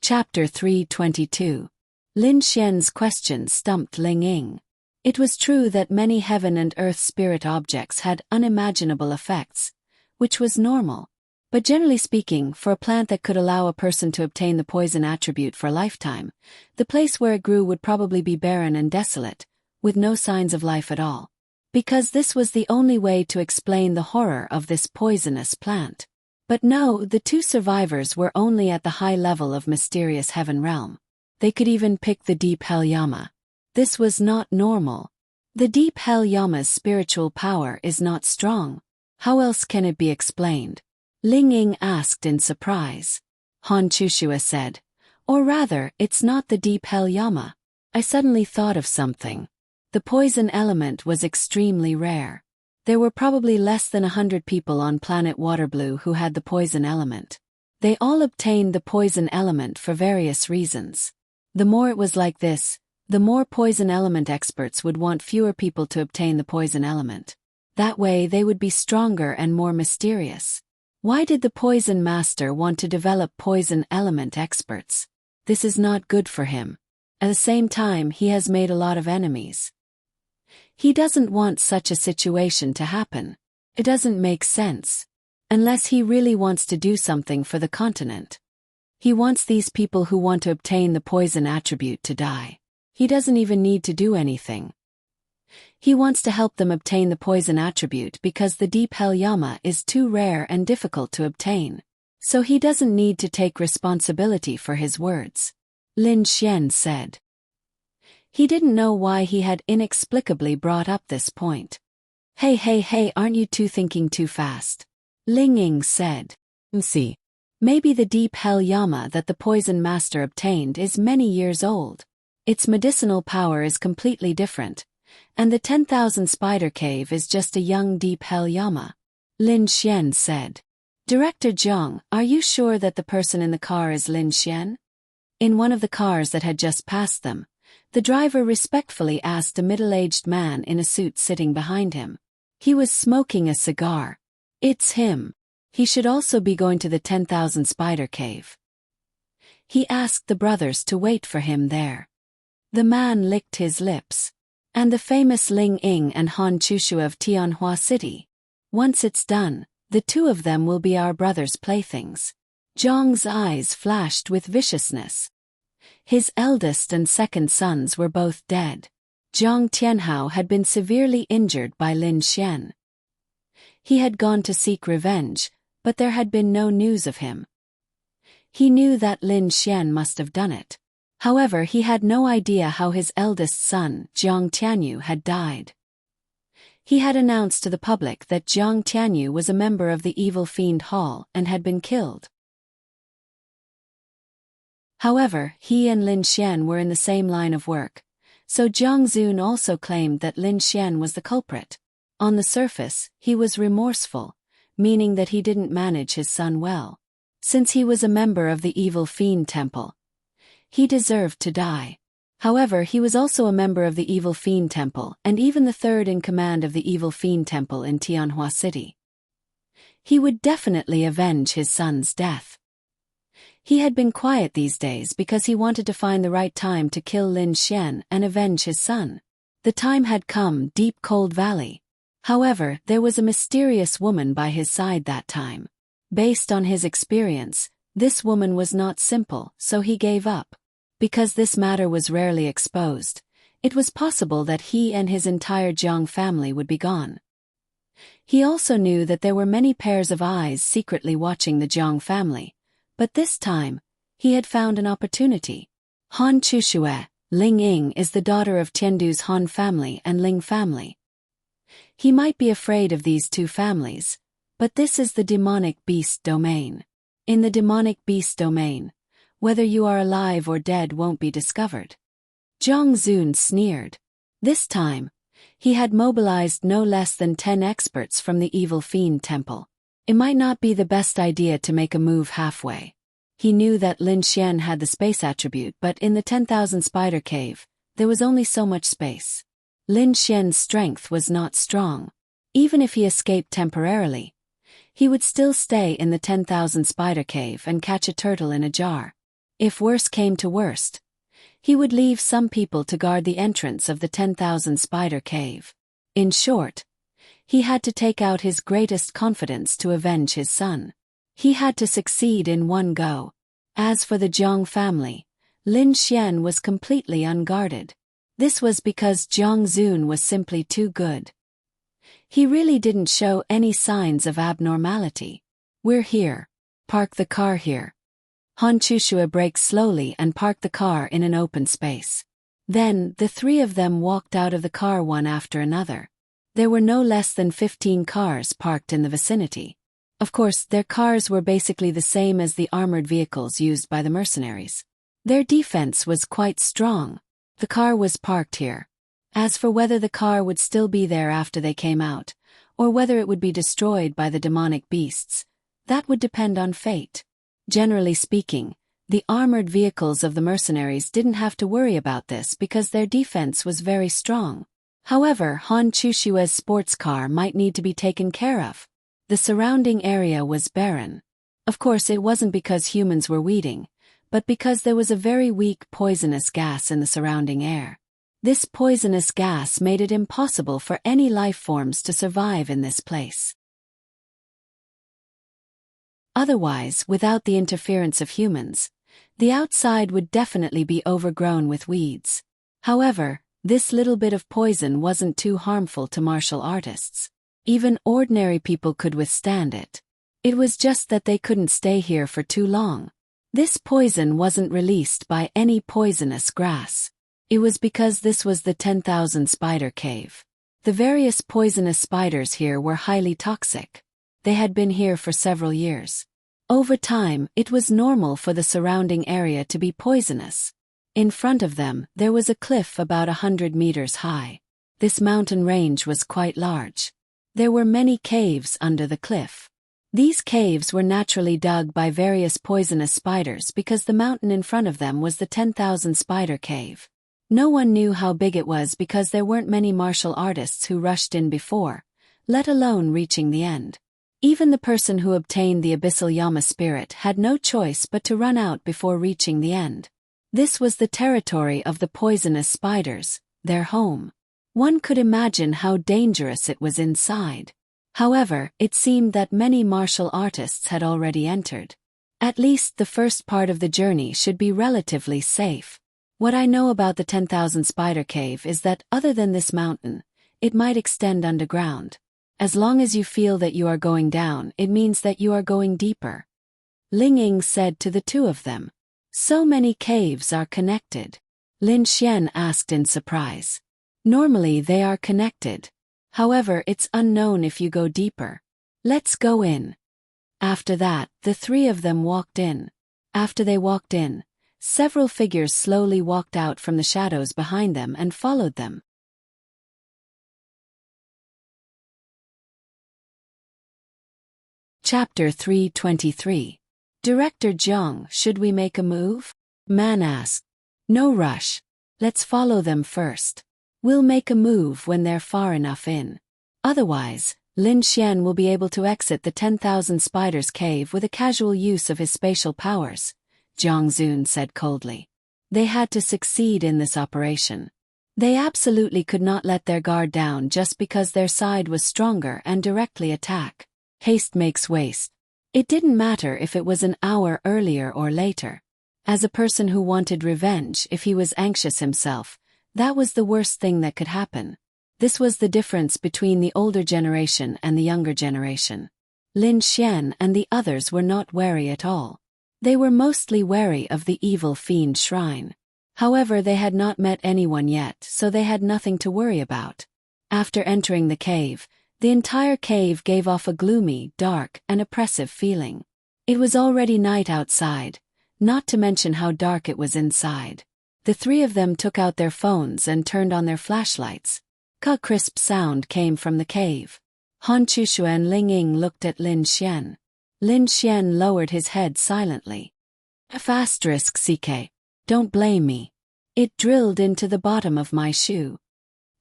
Speaker 1: Chapter 322. Lin Xian's question stumped Ling Ying. It was true that many heaven and earth spirit objects had unimaginable effects, which was normal. But generally speaking, for a plant that could allow a person to obtain the poison attribute for a lifetime, the place where it grew would probably be barren and desolate, with no signs of life at all. Because this was the only way to explain the horror of this poisonous plant. But no, the 2 survivors were only at the high level of mysterious heaven realm. They could even pick the deep hell Yama. This was not normal. The deep hell Yama's spiritual power is not strong. How else can it be explained? Ling Ying asked in surprise. Han Chushue said. Or rather, it's not the deep hell Yama. I suddenly thought of something. The poison element was extremely rare. There were probably less than 100 people on planet Waterblue who had the poison element. They all obtained the poison element for various reasons. The more it was like this, the more poison element experts would want fewer people to obtain the poison element. That way they would be stronger and more mysterious. Why did the poison master want to develop poison element experts? This is not good for him. At the same time, he has made a lot of enemies. He doesn't want such a situation to happen. It doesn't make sense. Unless he really wants to do something for the continent. He wants these people who want to obtain the poison attribute to die. He doesn't even need to do anything. He wants to help them obtain the poison attribute because the deep hell Yama is too rare and difficult to obtain. So he doesn't need to take responsibility for his words. Lin Xian said. He didn't know why he had inexplicably brought up this point. Hey, aren't you two thinking too fast? Ling Ying said.
Speaker 2: See.
Speaker 1: Maybe the deep hell Yama that the poison master obtained is many years old. Its medicinal power is completely different, and the 10,000 spider cave is just a young deep hell Yama. Lin Xian said. Director Zhang, are you sure that the person in the car is Lin Xian? In one of the cars that had just passed them, the driver respectfully asked a middle-aged man in a suit sitting behind him. He was smoking a cigar. It's him. He should also be going to the 10,000 spider cave. He asked the brothers to wait for him there. The man licked his lips. And the famous Ling Ying and Han Chushua of Tianhua City. Once it's done, the two of them will be our brothers' playthings. Zhang's eyes flashed with viciousness. His eldest and second sons were both dead. Zhang Tianhao had been severely injured by Lin Xian. He had gone to seek revenge, but there had been no news of him. He knew that Lin Xian must have done it. However, he had no idea how his eldest son, Jiang Tianyu, had died. He had announced to the public that Jiang Tianyu was a member of the Evil Fiend Hall and had been killed. However, he and Lin Xian were in the same line of work, so Jiang Zun also claimed that Lin Xian was the culprit. On the surface, he was remorseful, meaning that he didn't manage his son well. Since he was a member of the Evil Fiend Temple, he deserved to die. However, he was also a member of the Evil Fiend Temple and even the third in command of the Evil Fiend Temple in Tianhua City. He would definitely avenge his son's death. He had been quiet these days because he wanted to find the right time to kill Lin Xian and avenge his son. The time had come, Deep Cold Valley. However, there was a mysterious woman by his side that time. Based on his experience, this woman was not simple, so he gave up. Because this matter was rarely exposed, it was possible that he and his entire Jiang family would be gone. He also knew that there were many pairs of eyes secretly watching the Jiang family, but this time, he had found an opportunity. Han Chushue, Ling Ying is the daughter of Tiandu's Han family and Ling family. He might be afraid of these two families, but this is the demonic beast domain. In the demonic beast domain, whether you are alive or dead won't be discovered. Zhang Zun sneered. This time, he had mobilized no less than 10 experts from the Evil Fiend Temple. It might not be the best idea to make a move halfway. He knew that Lin Xian had the space attribute, but in the 10,000 spider cave, there was only so much space. Lin Xian's strength was not strong. Even if he escaped temporarily, he would still stay in the 10,000 spider cave and catch a turtle in a jar. If worse came to worst, he would leave some people to guard the entrance of the 10,000 spider cave. In short, he had to take out his greatest confidence to avenge his son. He had to succeed in one go. As for the Jiang family, Lin Xian was completely unguarded. This was because Jiang Zun was simply too good. He really didn't show any signs of abnormality. We're here. Park the car here. Han Chushua braked slowly and parked the car in an open space. Then, the three of them walked out of the car one after another. There were no less than 15 cars parked in the vicinity. Of course, their cars were basically the same as the armored vehicles used by the mercenaries. Their defense was quite strong. The car was parked here. As for whether the car would still be there after they came out, or whether it would be destroyed by the demonic beasts, that would depend on fate. Generally speaking, the armored vehicles of the mercenaries didn't have to worry about this because their defense was very strong. However, Han Chushua's sports car might need to be taken care of. The surrounding area was barren. Of course, it wasn't because humans were weeding, but because there was a very weak poisonous gas in the surrounding air. This poisonous gas made it impossible for any life forms to survive in this place. Otherwise, without the interference of humans, the outside would definitely be overgrown with weeds. However, this little bit of poison wasn't too harmful to martial artists. Even ordinary people could withstand it. It was just that they couldn't stay here for too long. This poison wasn't released by any poisonous grass. It was because this was the 10,000 spider cave. The various poisonous spiders here were highly toxic. They had been here for several years. Over time, it was normal for the surrounding area to be poisonous. In front of them, there was a cliff about 100 meters high. This mountain range was quite large. There were many caves under the cliff. These caves were naturally dug by various poisonous spiders because the mountain in front of them was the 10,000 spider cave. No one knew how big it was because there weren't many martial artists who rushed in before, let alone reaching the end. Even the person who obtained the Abyssal Yama spirit had no choice but to run out before reaching the end. This was the territory of the poisonous spiders, their home. One could imagine how dangerous it was inside. However, it seemed that many martial artists had already entered. At least the first part of the journey should be relatively safe. What I know about the 10,000 spider cave is that other than this mountain, it might extend underground. As long as you feel that you are going down, it means that you are going deeper. Ling Ying said to the two of them. So many caves are connected. Lin Xian asked in surprise. Normally they are connected. However, it's unknown if you go deeper. Let's go in. After that, the three of them walked in. After they walked in, several figures slowly walked out from the shadows behind them and followed them. Chapter 323. Director Jiang, should we make a move? Man asked. No rush. Let's follow them first. We'll make a move when they're far enough in. Otherwise, Lin Xian will be able to exit the 10,000 spiders cave with a casual use of his spatial powers, Jiang Zun said coldly. They had to succeed in this operation. They absolutely could not let their guard down just because their side was stronger and directly attack. Haste makes waste. It didn't matter if it was an hour earlier or later. As a person who wanted revenge, if he was anxious himself, that was the worst thing that could happen. This was the difference between the older generation and the younger generation. Lin Xian and the others were not wary at all. They were mostly wary of the evil fiend shrine. However, they had not met anyone yet, so they had nothing to worry about. After entering the cave, the entire cave gave off a gloomy, dark, and oppressive feeling. It was already night outside, not to mention how dark it was inside. The three of them took out their phones and turned on their flashlights. A crisp sound came from the cave. Han Chushu and Ling Ying looked at Lin Xian. Lin Xian lowered his head silently. *CK. Don't blame me. It drilled into the bottom of my shoe.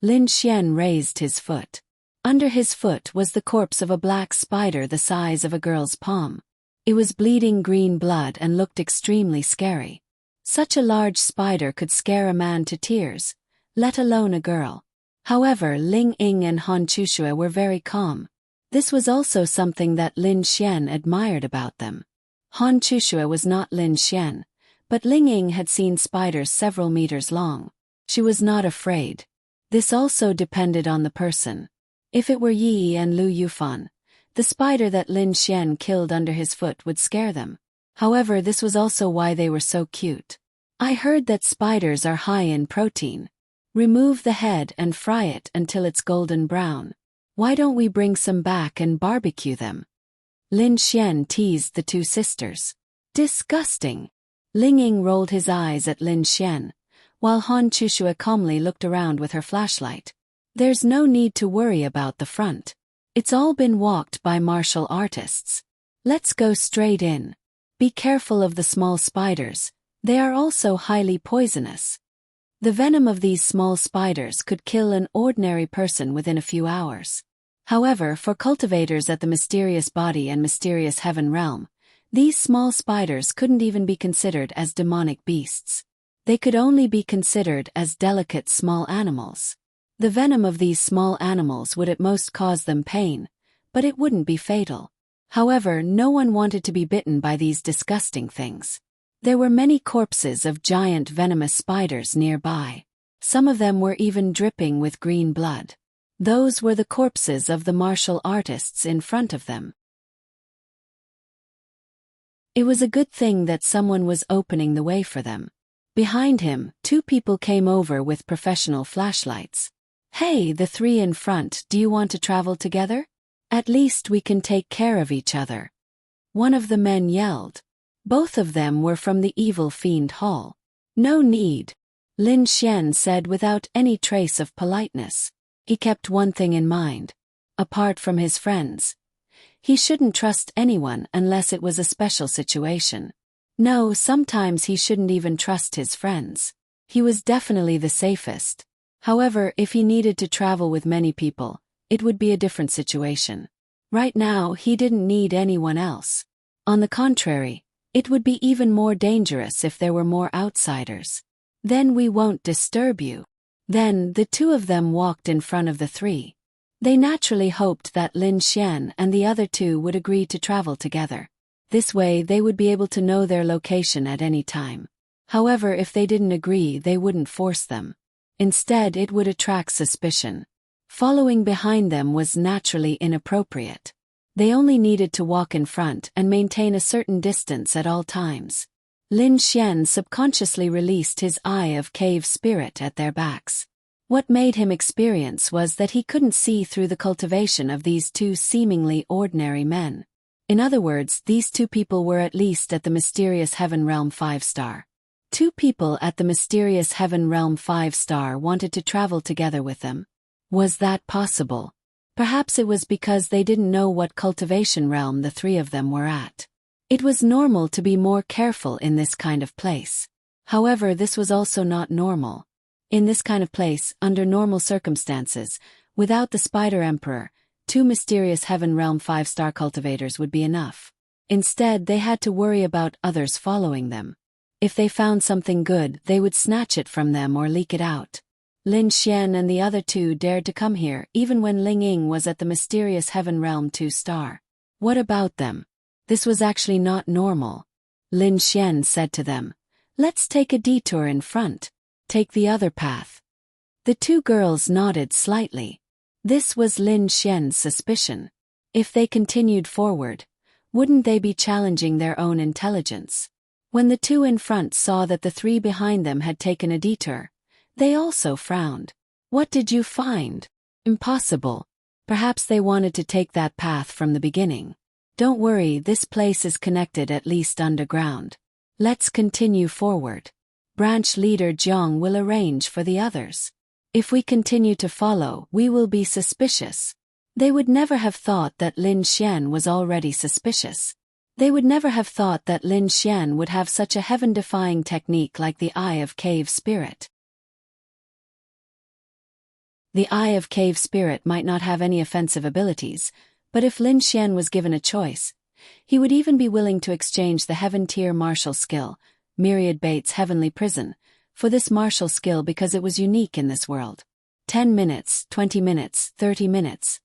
Speaker 1: Lin Xian raised his foot. Under his foot was the corpse of a black spider the size of a girl's palm. It was bleeding green blood and looked extremely scary. Such a large spider could scare a man to tears, let alone a girl. However, Ling Ying and Han Chushu were very calm. This was also something that Lin Xian admired about them. Han Chushu was not Lin Xian, but Ling Ying had seen spiders several meters long. She was not afraid. This also depended on the person. If it were Yi and Lu Yufan, the spider that Lin Xian killed under his foot would scare them. However, this was also why they were so cute. I heard that spiders are high in protein. Remove the head and fry it until it's golden brown. Why don't we bring some back and barbecue them? Lin Xian teased the two sisters. Disgusting. Ling Ying rolled his eyes at Lin Xian, while Han Chushu calmly looked around with her flashlight. There's no need to worry about the front. It's all been walked by martial artists. Let's go straight in. Be careful of the small spiders. They are also highly poisonous. The venom of these small spiders could kill an ordinary person within a few hours. However, for cultivators at the mysterious body and mysterious heaven realm, these small spiders couldn't even be considered as demonic beasts. They could only be considered as delicate small animals. The venom of these small animals would at most cause them pain, but it wouldn't be fatal. However, no one wanted to be bitten by these disgusting things. There were many corpses of giant venomous spiders nearby. Some of them were even dripping with green blood. Those were the corpses of the martial artists in front of them. It was a good thing that someone was opening the way for them. Behind him, two people came over with professional flashlights. Hey, the three in front, do you want to travel together? At least we can take care of each other. one of the men yelled. Both of them were from the evil fiend hall. No need, Lin Xian said without any trace of politeness. He kept one thing in mind. Apart from his friends, he shouldn't trust anyone unless it was a special situation. No, sometimes he shouldn't even trust his friends. He was definitely the safest. However, if he needed to travel with many people, it would be a different situation. Right now, he didn't need anyone else. On the contrary, it would be even more dangerous if there were more outsiders. Then we won't disturb you. Then the two of them walked in front of the three. They naturally hoped that Lin Xian and the other two would agree to travel together. This way they would be able to know their location at any time. However, if they didn't agree, they wouldn't force them. Instead, it would attract suspicion. Following behind them was naturally inappropriate. They only needed to walk in front and maintain a certain distance at all times. Lin Xian subconsciously released his eye of cave spirit at their backs. What made him experience was that he couldn't see through the cultivation of these two seemingly ordinary men. In other words, these two people were at least at the mysterious Heaven Realm 5-star. Two people at the mysterious Heaven Realm 5-star wanted to travel together with them. Was that possible? Perhaps it was because they didn't know what cultivation realm the three of them were at. It was normal to be more careful in this kind of place. However, this was also not normal. In this kind of place, under normal circumstances, without the Spider Emperor, two mysterious Heaven Realm 5-star cultivators would be enough. Instead, they had to worry about others following them. If they found something good, they would snatch it from them or leak it out. Lin Xian and the other two dared to come here even when Ling Ying was at the mysterious Heaven Realm 2-star. What about them? This was actually not normal. Lin Xian said to them, "Let's take a detour in front. Take the other path." The two girls nodded slightly. This was Lin Xian's suspicion. If they continued forward, wouldn't they be challenging their own intelligence? When the two in front saw that the three behind them had taken a detour, they also frowned. What did you find? Impossible. Perhaps they wanted to take that path from the beginning. Don't worry, this place is connected at least underground. Let's continue forward. Branch leader Jiang will arrange for the others. If we continue to follow, we will be suspicious. They would never have thought that Lin Xian was already suspicious. They would never have thought that Lin Xian would have such a heaven-defying technique like the Eye of Cave Spirit. The Eye of Cave Spirit might not have any offensive abilities, but if Lin Xian was given a choice, he would even be willing to exchange the Heaven-tier martial skill, Myriad Bait's Heavenly Prison, for this martial skill because it was unique in this world. 10 minutes, 20 minutes, 30 minutes.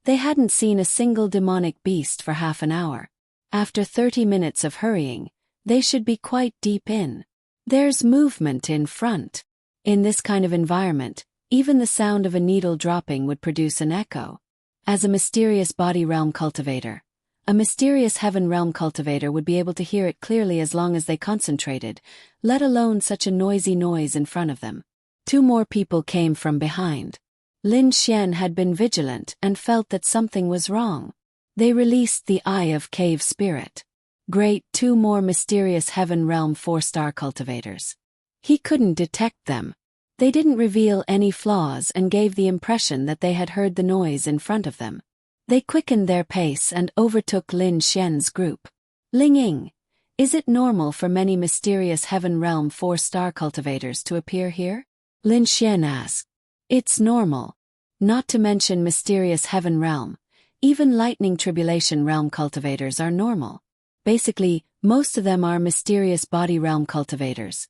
Speaker 1: They hadn't seen a single demonic beast for half an hour. After 30 minutes of hurrying, they should be quite deep in. There's movement in front. In this kind of environment, even the sound of a needle dropping would produce an echo. As a mysterious body realm cultivator, a mysterious heaven realm cultivator would be able to hear it clearly as long as they concentrated, let alone such a noisy noise in front of them. Two more people came from behind. Lin Xian had been vigilant and felt that something was wrong. They released the Eye of Cave Spirit. Great, two more mysterious Heaven Realm 4-star cultivators. He couldn't detect them. They didn't reveal any flaws and gave the impression that they had heard the noise in front of them. They quickened their pace and overtook Lin Xian's group. Ling Ying, is it normal for many mysterious Heaven Realm 4-star cultivators to appear here? Lin Xian asked. It's normal. Not to mention mysterious Heaven Realm. Even Lightning Tribulation Realm cultivators are normal. Basically, most of them are mysterious body realm cultivators,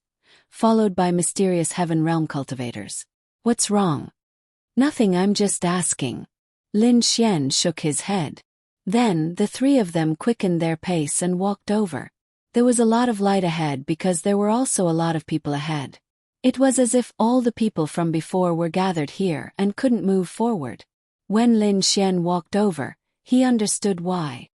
Speaker 1: followed by mysterious Heaven Realm cultivators. What's wrong? Nothing, I'm just asking. Lin Xian shook his head. Then, the three of them quickened their pace and walked over. There was a lot of light ahead because there were also a lot of people ahead. It was as if all the people from before were gathered here and couldn't move forward. When Lin Xian walked over, he understood why.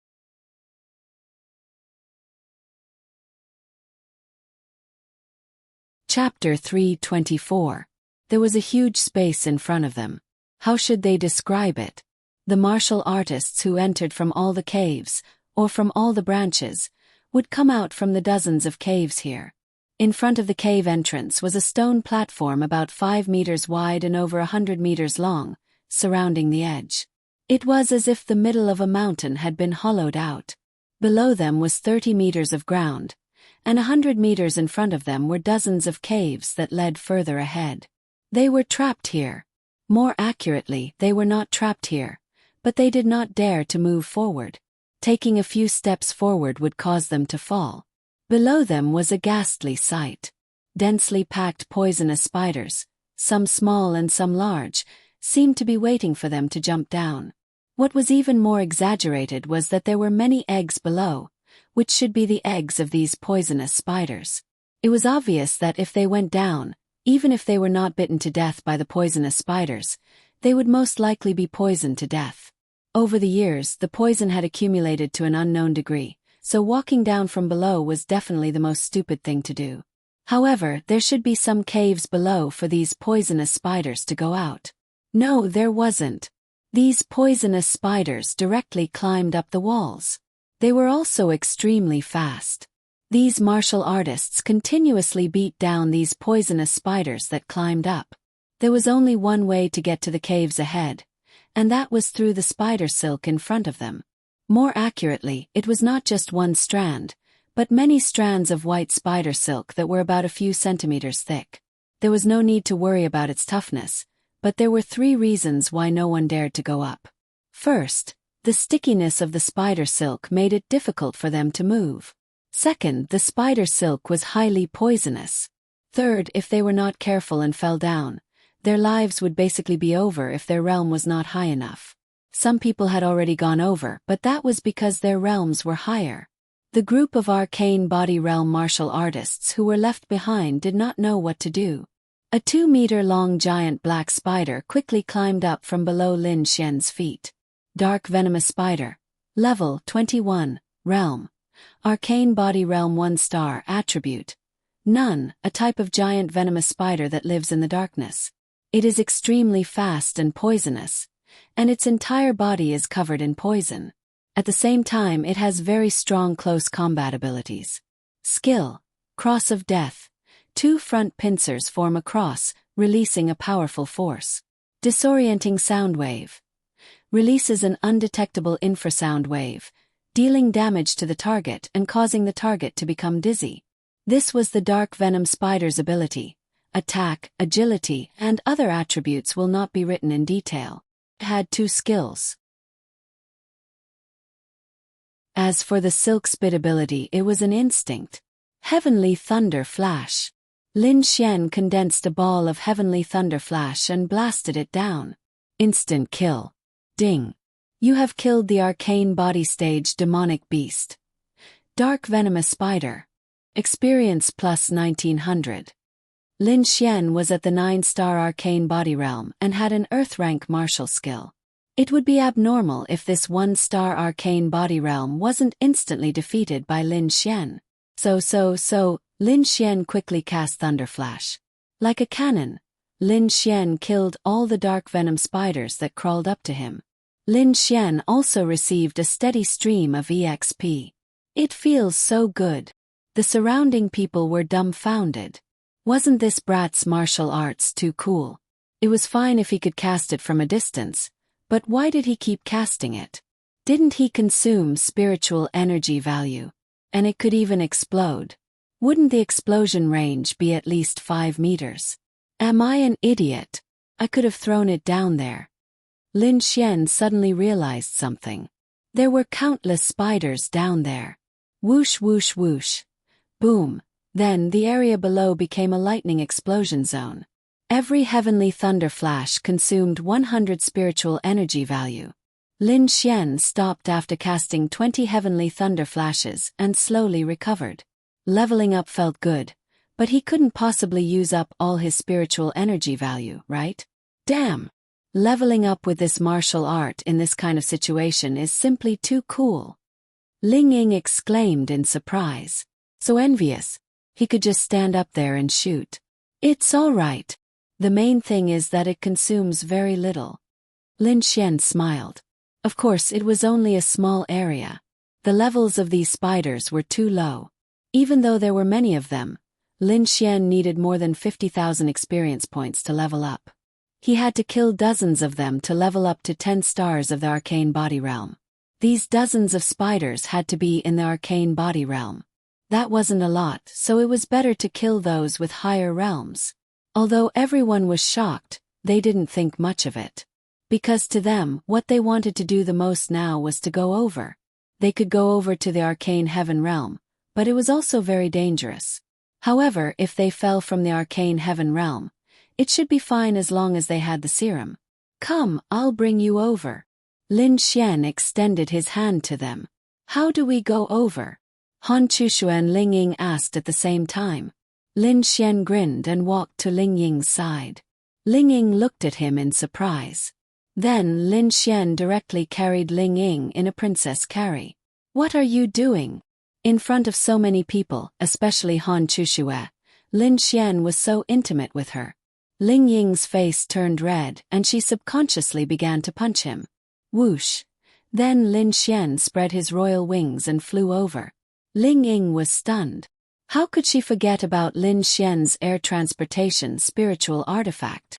Speaker 1: Chapter 324. There was a huge space in front of them. How should they describe it? The martial artists who entered from all the caves, or from all the branches, would come out from the dozens of caves here. In front of the cave entrance was a stone platform about 5 meters wide and over 100 meters long, surrounding the edge. It was as if the middle of a mountain had been hollowed out. Below them was 30 meters of ground, and 100 meters in front of them were dozens of caves that led further ahead. They were trapped here. More accurately, they were not trapped here, but they did not dare to move forward. Taking a few steps forward would cause them to fall. Below them was a ghastly sight. Densely packed poisonous spiders, some small and some large, seemed to be waiting for them to jump down. What was even more exaggerated was that there were many eggs below, which should be the eggs of these poisonous spiders. It was obvious that if they went down, even if they were not bitten to death by the poisonous spiders, they would most likely be poisoned to death. Over the years, the poison had accumulated to an unknown degree, so walking down from below was definitely the most stupid thing to do. However, there should be some caves below for these poisonous spiders to go out. No, there wasn't. These poisonous spiders directly climbed up the walls. They were also extremely fast. These martial artists continuously beat down these poisonous spiders that climbed up. There was only one way to get to the caves ahead, and that was through the spider silk in front of them. More accurately, it was not just one strand, but many strands of white spider silk that were about a few centimeters thick. There was no need to worry about its toughness, but there were 3 reasons why no one dared to go up. First, the stickiness of the spider silk made it difficult for them to move. Second, the spider silk was highly poisonous. Third, if they were not careful and fell down, their lives would basically be over if their realm was not high enough. Some people had already gone over, but that was because their realms were higher. The group of arcane body realm martial artists who were left behind did not know what to do. A 2-meter-long giant black spider quickly climbed up from below Lin Xian's feet. Dark venomous spider. Level 21. Realm. Arcane body realm 1-star attribute. None, a type of giant venomous spider that lives in the darkness. It is extremely fast and poisonous, and its entire body is covered in poison. At the same time, it has very strong close combat abilities. Skill. Cross of Death. 2 front pincers form a cross, releasing a powerful force. Disorienting sound wave. Releases an undetectable infrasound wave, dealing damage to the target and causing the target to become dizzy. This was the dark venom spider's ability. Attack, agility, and other attributes will not be written in detail. It had 2 skills. As for the silk spit ability, it was an instinct. Heavenly Thunder Flash. Lin Xian condensed a ball of Heavenly Thunder Flash and blasted it down. Instant kill. Ding. You have killed the arcane body stage demonic beast. Dark venomous spider. Experience plus 1900. Lin Xian was at the 9-star arcane body realm and had an earth rank martial skill. It would be abnormal if this 1-star arcane body realm wasn't instantly defeated by Lin Xian. So, Lin Xian quickly cast Thunder Flash. Like a cannon, Lin Xian killed all the dark venom spiders that crawled up to him. Lin Xian also received a steady stream of EXP. It feels so good. The surrounding people were dumbfounded. Wasn't this brat's martial arts too cool? It was fine if he could cast it from a distance, but why did he keep casting it? Didn't he consume spiritual energy value? And it could even explode. Wouldn't the explosion range be at least 5 meters? Am I an idiot? I could have thrown it down there. Lin Xian suddenly realized something. There were countless spiders down there. Whoosh whoosh whoosh. Boom. Then the area below became a lightning explosion zone. Every Heavenly Thunder Flash consumed 100 spiritual energy value. Lin Xian stopped after casting 20 Heavenly Thunder Flashes and slowly recovered. Leveling up felt good, but he couldn't possibly use up all his spiritual energy value, right? Damn! Leveling up with this martial art in this kind of situation is simply too cool. Ling Ying exclaimed in surprise. So envious. He could just stand up there and shoot. It's all right. The main thing is that it consumes very little. Lin Xian smiled. Of course, it was only a small area. The levels of these spiders were too low. Even though there were many of them, Lin Xian needed more than 50,000 experience points to level up. He had to kill dozens of them to level up to 10 stars of the arcane body realm. These dozens of spiders had to be in the arcane body realm. That wasn't a lot, so it was better to kill those with higher realms. Although everyone was shocked, they didn't think much of it. Because to them, what they wanted to do the most now was to go over. They could go over to the arcane heaven realm, but it was also very dangerous. However, if they fell from the arcane heaven realm, it should be fine as long as they had the serum. Come, I'll bring you over. Lin Xian extended his hand to them. How do we go over? Han Chushue and Ling Ying asked at the same time. Lin Xian grinned and walked to Ling Ying's side. Ling Ying looked at him in surprise. Then Lin Xian directly carried Ling Ying in a princess carry. What are you doing? In front of so many people, especially Han Chushue, Lin Xian was so intimate with her. Ling Ying's face turned red and she subconsciously began to punch him. Whoosh! Then Lin Xian spread his royal wings and flew over. Ling Ying was stunned. How could she forget about Lin Xian's air transportation spiritual artifact?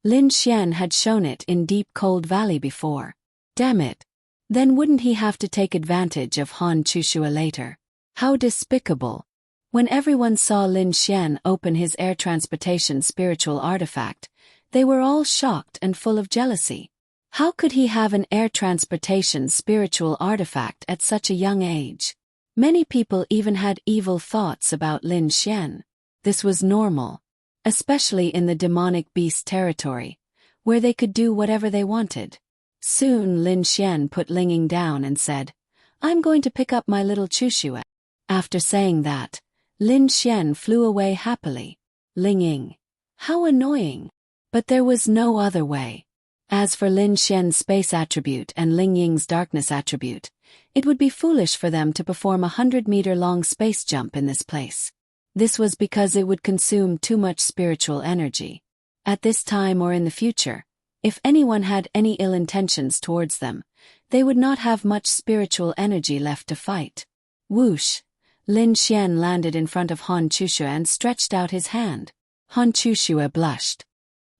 Speaker 1: Lin Xian had shown it in Deep Cold Valley before. Damn it. Then wouldn't he have to take advantage of Han Chushue later? How despicable. When everyone saw Lin Xian open his air transportation spiritual artifact, they were all shocked and full of jealousy. How could he have an air transportation spiritual artifact at such a young age? Many people even had evil thoughts about Lin Xian. This was normal, especially in the demonic beast territory, where they could do whatever they wanted. Soon Lin Xian put Ling Ying down and said, I'm going to pick up my little Chushue. After saying that, Lin Xian flew away happily. Ling Ying. How annoying. But there was no other way. As for Lin Xian's space attribute and Ling Ying's darkness attribute, it would be foolish for them to perform a 100-meter-long space jump in this place. This was because it would consume too much spiritual energy. At this time or in the future, if anyone had any ill intentions towards them, they would not have much spiritual energy left to fight. Whoosh! Lin Xian landed in front of Han Chushue and stretched out his hand. Han Chushue blushed.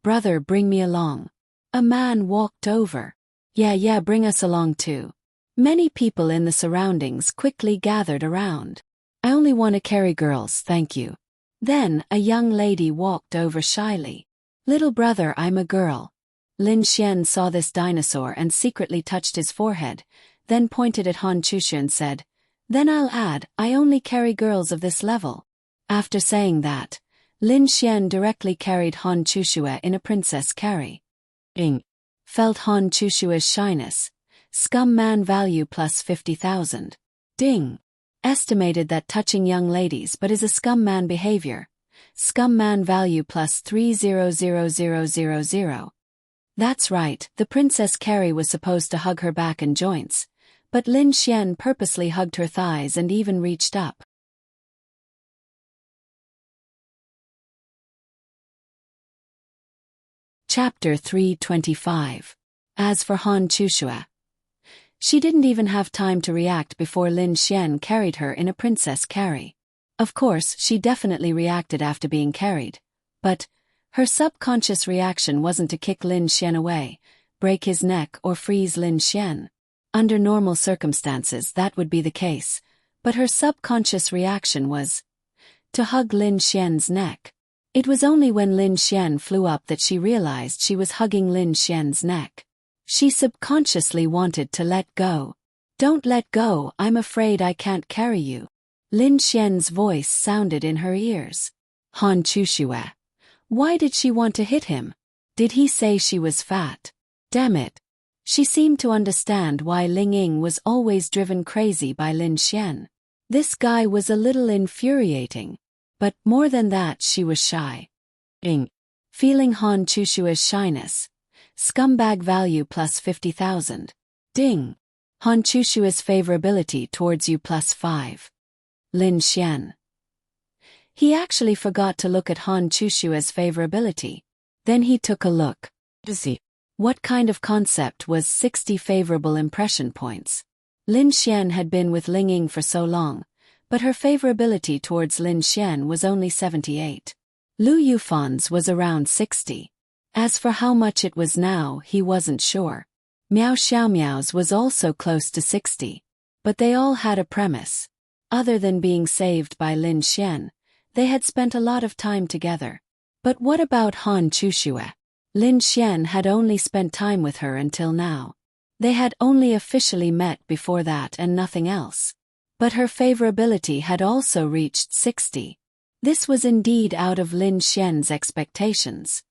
Speaker 1: Brother, bring me along. A man walked over. Yeah, bring us along too. Many people in the surroundings quickly gathered around. I only want to carry girls, thank you. Then a young lady walked over shyly. Little brother, I'm a girl. Lin Xian saw this dinosaur and secretly touched his forehead, then pointed at Han Chushue and said, Then I'll add, I only carry girls of this level. After saying that, Lin Xian directly carried Han Chushue in a princess carry. Felt Han Chushue's shyness. Scum man value plus 50,000. Ding. Estimated that touching young ladies but is a scum man behavior. Scum man value plus 300000. That's right, the princess carry was supposed to hug her back and joints, but Lin Xian purposely hugged her thighs and even reached up. Chapter 325. As for Han Chushue, she didn't even have time to react before Lin Xian carried her in a princess carry. Of course, she definitely reacted after being carried, but her subconscious reaction wasn't to kick Lin Xian away, break his neck or freeze Lin Xian. Under normal circumstances that would be the case, but her subconscious reaction was to hug Lin Xian's neck. It was only when Lin Xian flew up that she realized she was hugging Lin Xian's neck. She subconsciously wanted to let go. Don't let go, I'm afraid I can't carry you. Lin Xian's voice sounded in her ears. Han Chushue. Why did she want to hit him? Did he say she was fat? Damn it. She seemed to understand why Ling Ying was always driven crazy by Lin Xian. This guy was a little infuriating. But more than that, she was shy. Feeling Han Chushue's shyness. Scumbag value plus 50,000. Ding. Han Chushue's favorability towards you plus 5. Lin Xian. He actually forgot to look at Han Chushue's favorability. Then he took a look. What kind of concept was 60 favorable impression points? Lin Xian had been with Ling Ying for so long, but her favorability towards Lin Xian was only 78. Lu Yufan's was around 60. As for how much it was now, he wasn't sure. Miao Xiaomiao's was also close to 60. But they all had a premise. Other than being saved by Lin Xian, they had spent a lot of time together. But what about Han Chuxue? Lin Xian had only spent time with her until now. They had only officially met before that and nothing else. But her favorability had also reached 60. This was indeed out of Lin Xian's expectations.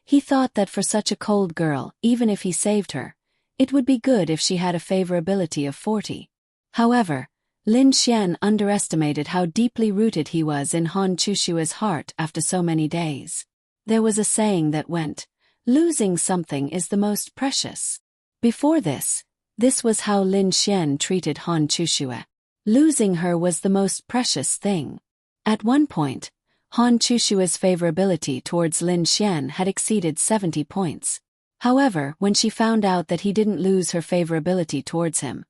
Speaker 1: He thought that for such a cold girl, even if he saved her, it would be good if she had a favorability of 40. However, Lin Xian underestimated how deeply rooted he was in Han Chuxue's heart after so many days. There was a saying that went, "Losing something is the most precious." Before this was how Lin Xian treated Han Chuxue. Losing her was the most precious thing. At one point, Han Chuxue's favorability towards Lin Xian had exceeded 70 points. However, when she found out that he didn't lose her favorability towards him,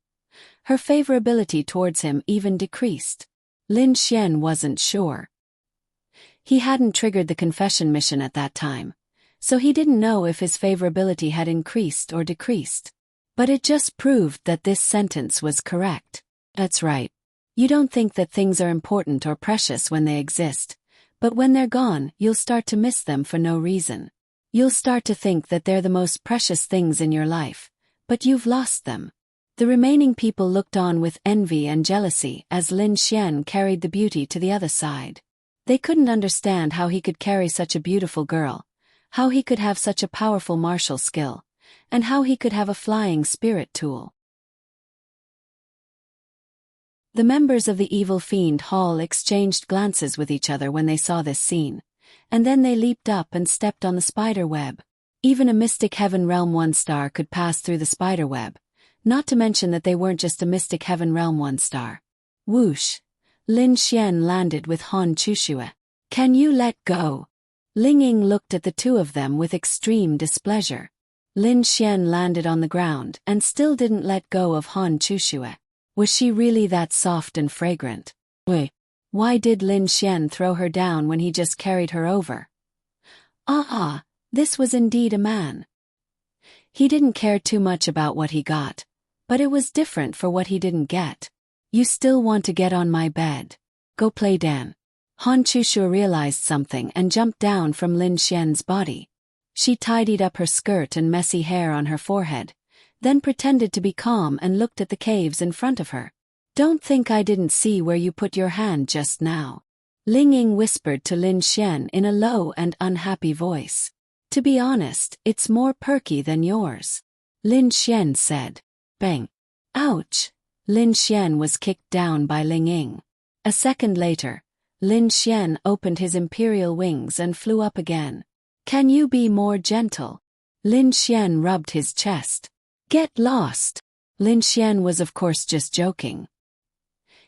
Speaker 1: her favorability towards him even decreased. Lin Xian wasn't sure. He hadn't triggered the confession mission at that time, so he didn't know if his favorability had increased or decreased. But it just proved that this sentence was correct. That's right. You don't think that things are important or precious when they exist, but when they're gone, you'll start to miss them for no reason. You'll start to think that they're the most precious things in your life, but you've lost them. The remaining people looked on with envy and jealousy as Lin Xian carried the beauty to the other side. They couldn't understand how he could carry such a beautiful girl, how he could have such a powerful martial skill, and how he could have a flying spirit tool. The members of the Evil Fiend Hall exchanged glances with each other when they saw this scene, and then they leaped up and stepped on the spider web. Even a Mystic Heaven Realm 1-star could pass through the spider web, not to mention that they weren't just a Mystic Heaven Realm 1-star. Whoosh! Lin Xian landed with Han Chuxue. "Can you let go?" Ling Ying looked at the two of them with extreme displeasure. Lin Xian landed on the ground and still didn't let go of Han Chuxue. Was she really that soft and fragrant? Why did Lin Xian throw her down when he just carried her over? This was indeed a man. He didn't care too much about what he got, but it was different for what he didn't get. "You still want to get on my bed? Go play Dan." Han Chuxue realized something and jumped down from Lin Xian's body. She tidied up her skirt and messy hair on her forehead, then pretended to be calm and looked at the caves in front of her. "Don't think I didn't see where you put your hand just now." Ling Ying whispered to Lin Xian in a low and unhappy voice. "To be honest, it's more perky than yours," Lin Xian said. Bang! Ouch! Lin Xian was kicked down by Ling Ying. A second later, Lin Xian opened his imperial wings and flew up again. "Can you be more gentle?" Lin Xian rubbed his chest. "Get lost." Lin Xian was of course just joking.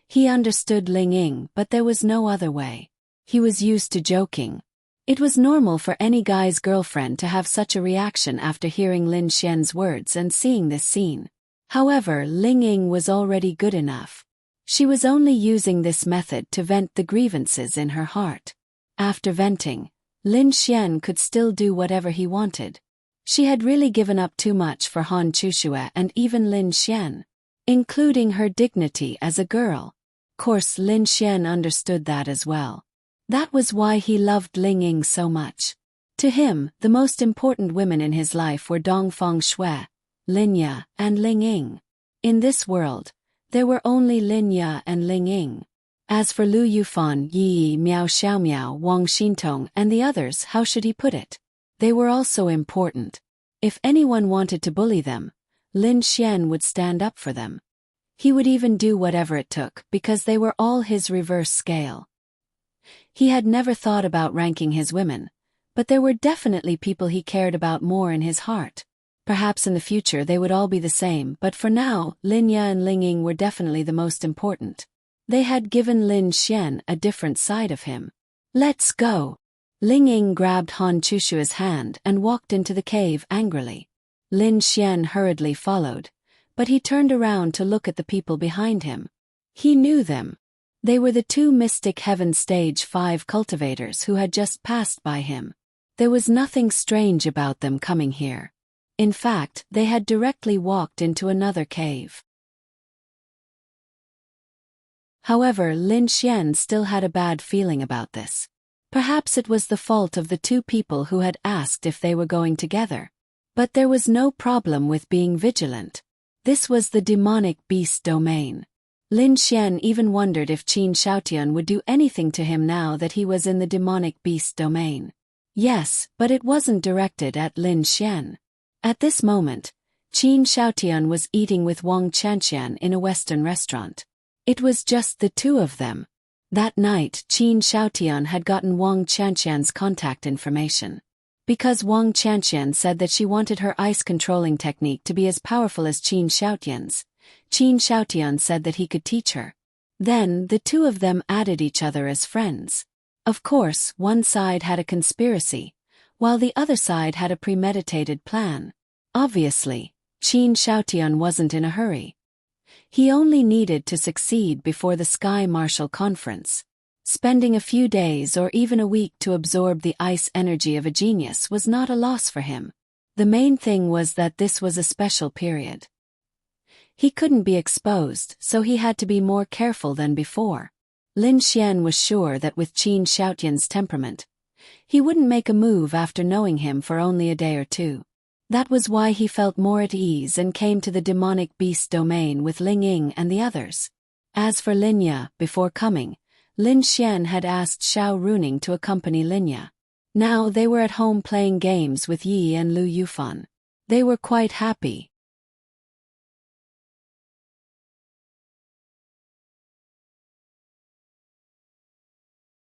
Speaker 1: He understood Ling Ying, but there was no other way. He was used to joking. It was normal for any guy's girlfriend to have such a reaction after hearing Lin Xian's words and seeing this scene. However, Ling Ying was already good enough. She was only using this method to vent the grievances in her heart. After venting, Lin Xian could still do whatever he wanted. She had really given up too much for Han Chuxue and even Lin Xian, including her dignity as a girl. Of course, Lin Xian understood that as well. That was why he loved Ling Ying so much. To him, the most important women in his life were Dongfang Shui, Lin Ye, and Ling Ying. In this world, there were only Lin Ye and Ling Ying. As for Lu Yufan, Yi, Miao Xiaomiao, Wang Xintong, and the others, how should he put it? They were also important. If anyone wanted to bully them, Lin Xian would stand up for them. He would even do whatever it took because they were all his reverse scale. He had never thought about ranking his women, but there were definitely people he cared about more in his heart. Perhaps in the future they would all be the same, but for now, Lin Ye and Ling Ying were definitely the most important. They had given Lin Xian a different side of him. "Let's go." Ling Ying grabbed Han Chushua's hand and walked into the cave angrily. Lin Xian hurriedly followed, but he turned around to look at the people behind him. He knew them. They were the two Mystic Heaven Stage 5 cultivators who had just passed by him. There was nothing strange about them coming here. In fact, they had directly walked into another cave. However, Lin Xian still had a bad feeling about this. Perhaps it was the fault of the two people who had asked if they were going together. But there was no problem with being vigilant. This was the demonic beast domain. Lin Xian even wondered if Qin Shaotian would do anything to him now that he was in the demonic beast domain. Yes, but it wasn't directed at Lin Xian. At this moment, Qin Shaotian was eating with Wang Chanxian in a Western restaurant. It was just the two of them. That night, Qin Shaotian had gotten Wang Chanxian's contact information. Because Wang Chanxian said that she wanted her ice controlling technique to be as powerful as Qin Shaotian's, Qin Shaotian said that he could teach her. Then, the two of them added each other as friends. Of course, one side had a conspiracy, while the other side had a premeditated plan. Obviously, Qin Shaotian wasn't in a hurry. He only needed to succeed before the Sky Martial Conference. Spending a few days or even a week to absorb the ice energy of a genius was not a loss for him. The main thing was that this was a special period. He couldn't be exposed, so he had to be more careful than before. Lin Xian was sure that with Qin Shaotian's temperament, he wouldn't make a move after knowing him for only a day or two. That was why he felt more at ease and came to the demonic beast domain with Ling Ying and the others. As for Linya, before coming, Lin Xian had asked Xiao Runing to accompany Linya. Now they were at home playing games with Yi and Lu Yufan. They were quite happy.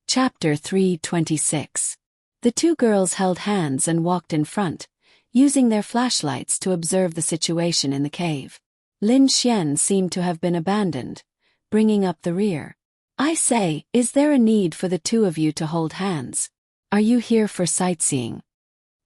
Speaker 1: Chapter 326. The two girls held hands and walked in front, using their flashlights to observe the situation in the cave. Lin Xian seemed to have been abandoned, bringing up the rear. I say, is there a need for the two of you to hold hands? Are you here for sightseeing?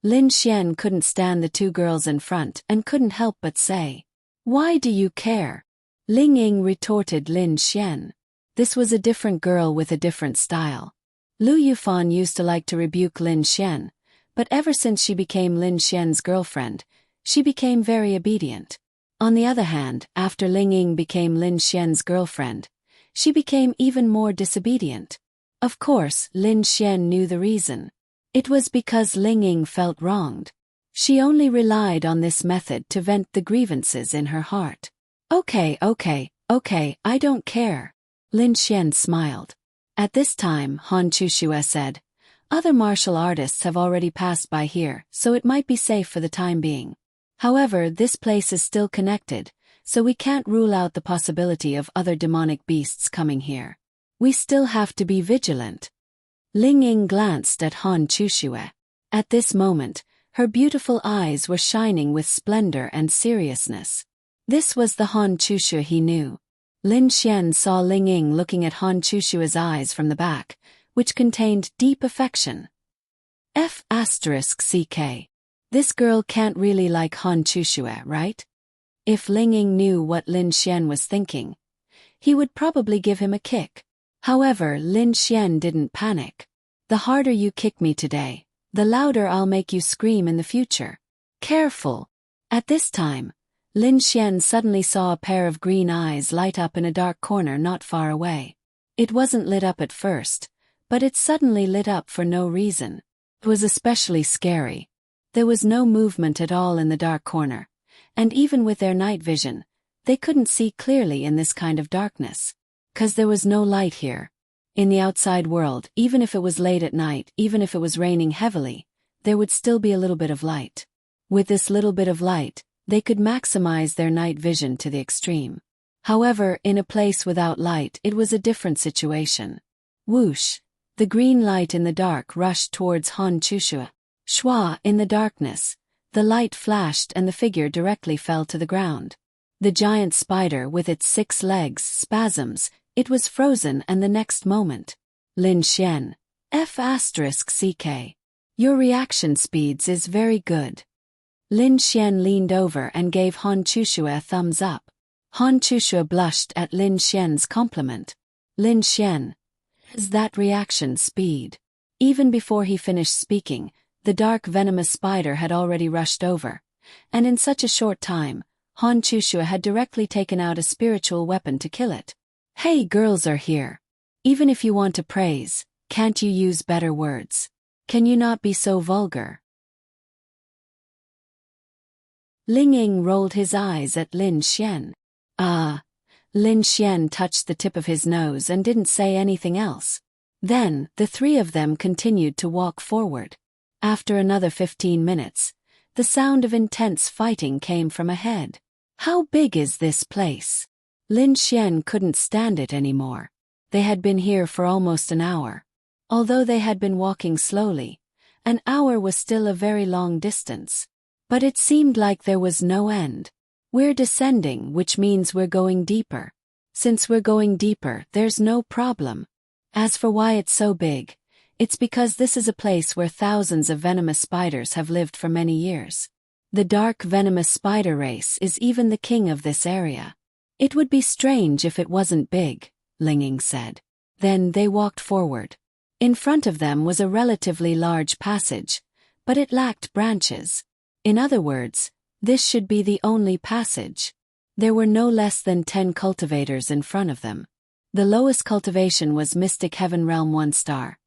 Speaker 1: Lin Xian couldn't stand the two girls in front and couldn't help but say. Why do you care? Ling Ying retorted Lin Xian. This was a different girl with a different style. Lu Yufan used to like to rebuke Lin Xian, but ever since she became Lin Xian's girlfriend, she became very obedient. On the other hand, after Ling Ying became Lin Xian's girlfriend, she became even more disobedient. Of course, Lin Xian knew the reason. It was because Ling Ying felt wronged. She only relied on this method to vent the grievances in her heart. Okay, I don't care. Lin Xian smiled. At this time, Han Chushue said, other martial artists have already passed by here, so it might be safe for the time being. However, this place is still connected, so we can't rule out the possibility of other demonic beasts coming here. We still have to be vigilant. Ling Ying glanced at Han Chushue. At this moment, her beautiful eyes were shining with splendor and seriousness. This was the Han Chushue he knew. Lin Xian saw Ling Ying looking at Han Chushue's eyes from the back, which contained deep affection. F***CK. This girl can't really like Han Chushue, right? If Ling Ying knew what Lin Xian was thinking, he would probably give him a kick. However, Lin Xian didn't panic. The harder you kick me today, the louder I'll make you scream in the future. Careful. At this time, Lin Xian suddenly saw a pair of green eyes light up in a dark corner not far away. It wasn't lit up at first, but it suddenly lit up for no reason. It was especially scary. There was no movement at all in the dark corner, and even with their night vision, they couldn't see clearly in this kind of darkness. 'Cause there was no light here. In the outside world, even if it was late at night, even if it was raining heavily, there would still be a little bit of light. With this little bit of light, they could maximize their night vision to the extreme. However, in a place without light, it was a different situation. Whoosh! The green light in the dark rushed towards Han Chushue. Shwa! In the darkness, the light flashed and the figure directly fell to the ground. The giant spider with its 6 legs spasms, it was frozen and the next moment. Lin Xian. F***ck. Your reaction speeds is very good. Lin Xian leaned over and gave Han Chushue a thumbs up. Han Chushue blushed at Lin Xian's compliment. Lin Xian, is that reaction speed? Even before he finished speaking, the dark venomous spider had already rushed over, and in such a short time, Han Chushue had directly taken out a spiritual weapon to kill it. Hey, girls are here. Even if you want to praise, can't you use better words? Can you not be so vulgar? Ling Ying rolled his eyes at Lin Xian. Lin Xian touched the tip of his nose and didn't say anything else. Then, the three of them continued to walk forward. After another 15 minutes, the sound of intense fighting came from ahead. How big is this place? Lin Xian couldn't stand it anymore. They had been here for almost an hour. Although they had been walking slowly, an hour was still a very long distance. But it seemed like there was no end. We're descending, which means we're going deeper. Since we're going deeper, there's no problem. As for why it's so big, it's because this is a place where thousands of venomous spiders have lived for many years. The dark venomous spider race is even the king of this area. It would be strange if it wasn't big, Ling Ying said. Then they walked forward. In front of them was a relatively large passage, but it lacked branches. In other words, this should be the only passage. There were no less than 10 cultivators in front of them. The lowest cultivation was Mystic Heaven Realm 1 star,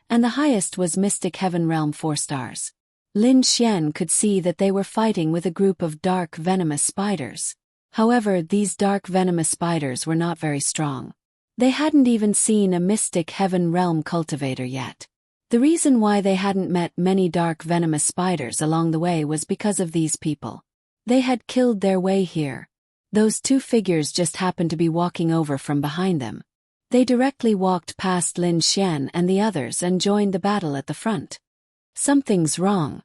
Speaker 1: and the highest was Mystic Heaven Realm 4 stars. Lin Xian could see that they were fighting with a group of dark venomous spiders. However, these dark venomous spiders were not very strong. They hadn't even seen a Mystic Heaven Realm cultivator yet. The reason why they hadn't met many dark venomous spiders along the way was because of these people. They had killed their way here. Those two figures just happened to be walking over from behind them. They directly walked past Lin Xian and the others and joined the battle at the front. Something's wrong,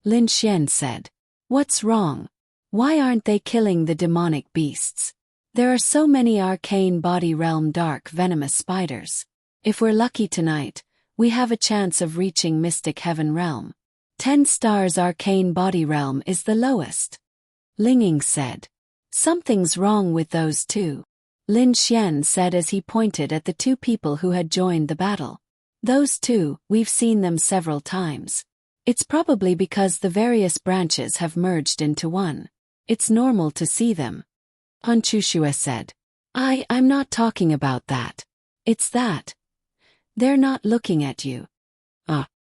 Speaker 1: Lin Xian said. What's wrong? Why aren't they killing the demonic beasts? There are so many arcane body realm dark venomous spiders. If we're lucky tonight, we have a chance of reaching Mystic Heaven Realm. 10 stars arcane body realm is the lowest. Ling Ying said. Something's wrong with those two, Lin Xian said as he pointed at the two people who had joined the battle. Those two, we've seen them several times. It's probably because the various branches have merged into one. It's normal to see them. Han Chushue said. I'm not talking about that. It's that. They're not looking at you.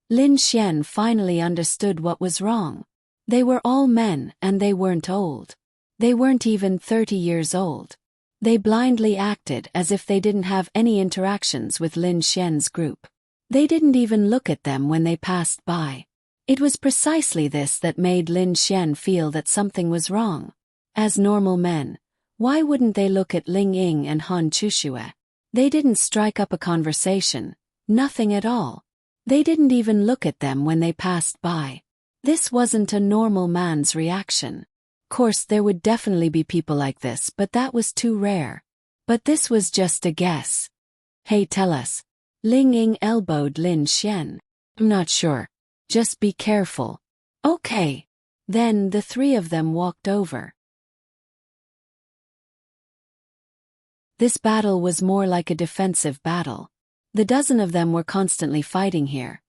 Speaker 1: Lin Xian finally understood what was wrong. They were all men and they weren't old. They weren't even 30 years old. They blindly acted as if they didn't have any interactions with Lin Xian's group. They didn't even look at them when they passed by. It was precisely this that made Lin Xian feel that something was wrong. As normal men, why wouldn't they look at Ling Ying and Han Chushue? They didn't strike up a conversation, nothing at all. They didn't even look at them when they passed by. This wasn't a normal man's reaction. Of course, there would definitely be people like this, but that was too rare. But this was just a guess. Hey, tell us. Ling Ying elbowed Lin Xian. I'm not sure. Just be careful. Okay. Then the three of them walked over. This battle was more like a defensive battle. The dozen of them were constantly fighting here,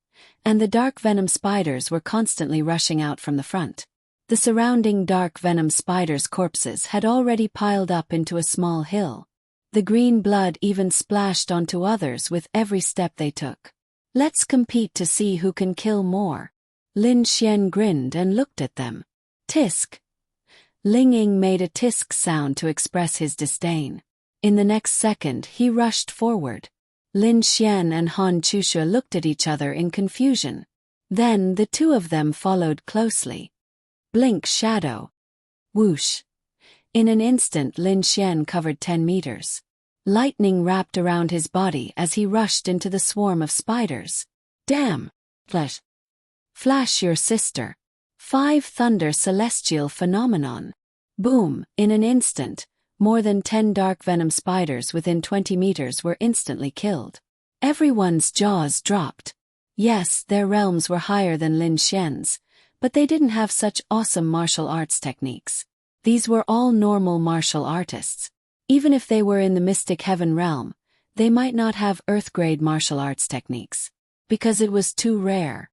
Speaker 1: and the dark venom spiders were constantly rushing out from the front. The surrounding dark venom spiders' corpses had already piled up into a small hill. The green blood even splashed onto others with every step they took. Let's compete to see who can kill more. Lin Xian grinned and looked at them. Tisk. Ling Ying made a tisk sound to express his disdain. In the next second, he rushed forward. Lin Xian and Han Chushue looked at each other in confusion. Then the two of them followed closely. Blink shadow. Whoosh. In an instant, Lin Xian covered 10 meters. Lightning wrapped around his body as he rushed into the swarm of spiders. Damn. Flash. Flash your sister. 5 thunder celestial phenomenon. Boom. In an instant, more than 10 dark venom spiders within 20 meters were instantly killed. Everyone's jaws dropped. Yes, their realms were higher than Lin Xian's, but they didn't have such awesome martial arts techniques. These were all normal martial artists. Even if they were in the mystic heaven realm, they might not have earth-grade martial arts techniques, because it was too rare.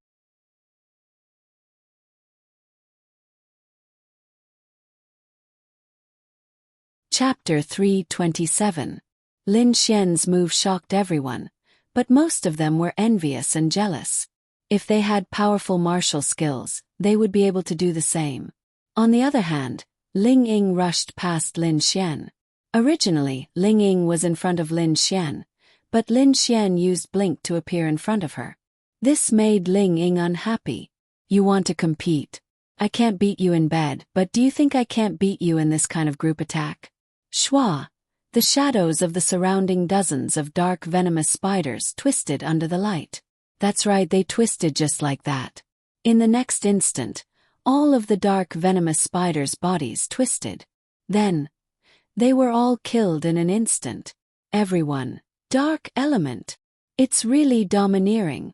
Speaker 1: Chapter 327. Lin Xian's move shocked everyone, but most of them were envious and jealous. If they had powerful martial skills, they would be able to do the same. On the other hand, Ling Ying rushed past Lin Xian. Originally, Ling Ying was in front of Lin Xian, but Lin Xian used blink to appear in front of her. This made Ling Ying unhappy. You want to compete. I can't beat you in bed, but do you think I can't beat you in this kind of group attack? Shwa! The shadows of the surrounding dozens of dark venomous spiders twisted under the light. That's right, they twisted just like that. In the next instant, all of the dark venomous spiders' bodies twisted. Then, they were all killed in an instant. Everyone. Dark element. It's really domineering.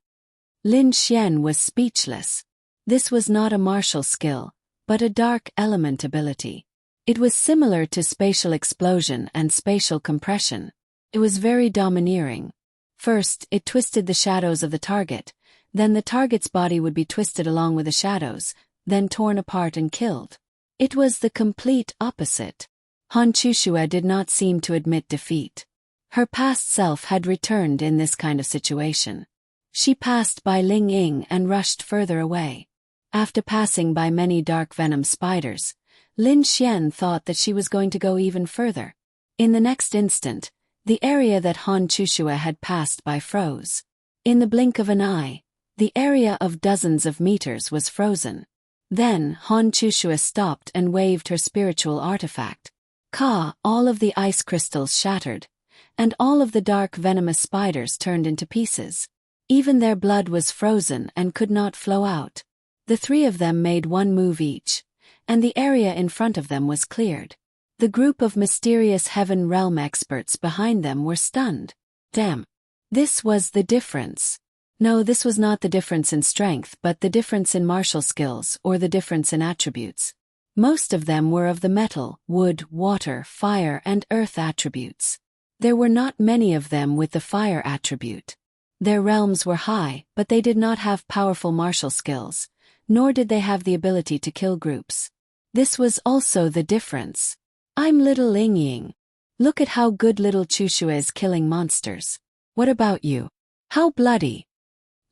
Speaker 1: Lin Xian was speechless. This was not a martial skill, but a dark element ability. It was similar to spatial explosion and spatial compression. It was very domineering. First, it twisted the shadows of the target, then the target's body would be twisted along with the shadows, then torn apart and killed. It was the complete opposite. Han Chushue did not seem to admit defeat. Her past self had returned in this kind of situation. She passed by Ling Ying and rushed further away. After passing by many dark venom spiders, Lin Xian thought that she was going to go even further. In the next instant, the area that Han Chushue had passed by froze. In the blink of an eye, the area of dozens of meters was frozen. Then Han Chushue stopped and waved her spiritual artifact. All of the ice crystals shattered, and all of the dark venomous spiders turned into pieces. Even their blood was frozen and could not flow out. The three of them made one move each, and the area in front of them was cleared. The group of mysterious heaven realm experts behind them were stunned. Damn. This was the difference. No, this was not the difference in strength, but the difference in martial skills or the difference in attributes. Most of them were of the metal, wood, water, fire, and earth attributes. There were not many of them with the fire attribute. Their realms were high, but they did not have powerful martial skills, nor did they have the ability to kill groups. This was also the difference. I'm little Ling Ying. Look at how good little Chushue is killing monsters. What about you? How bloody?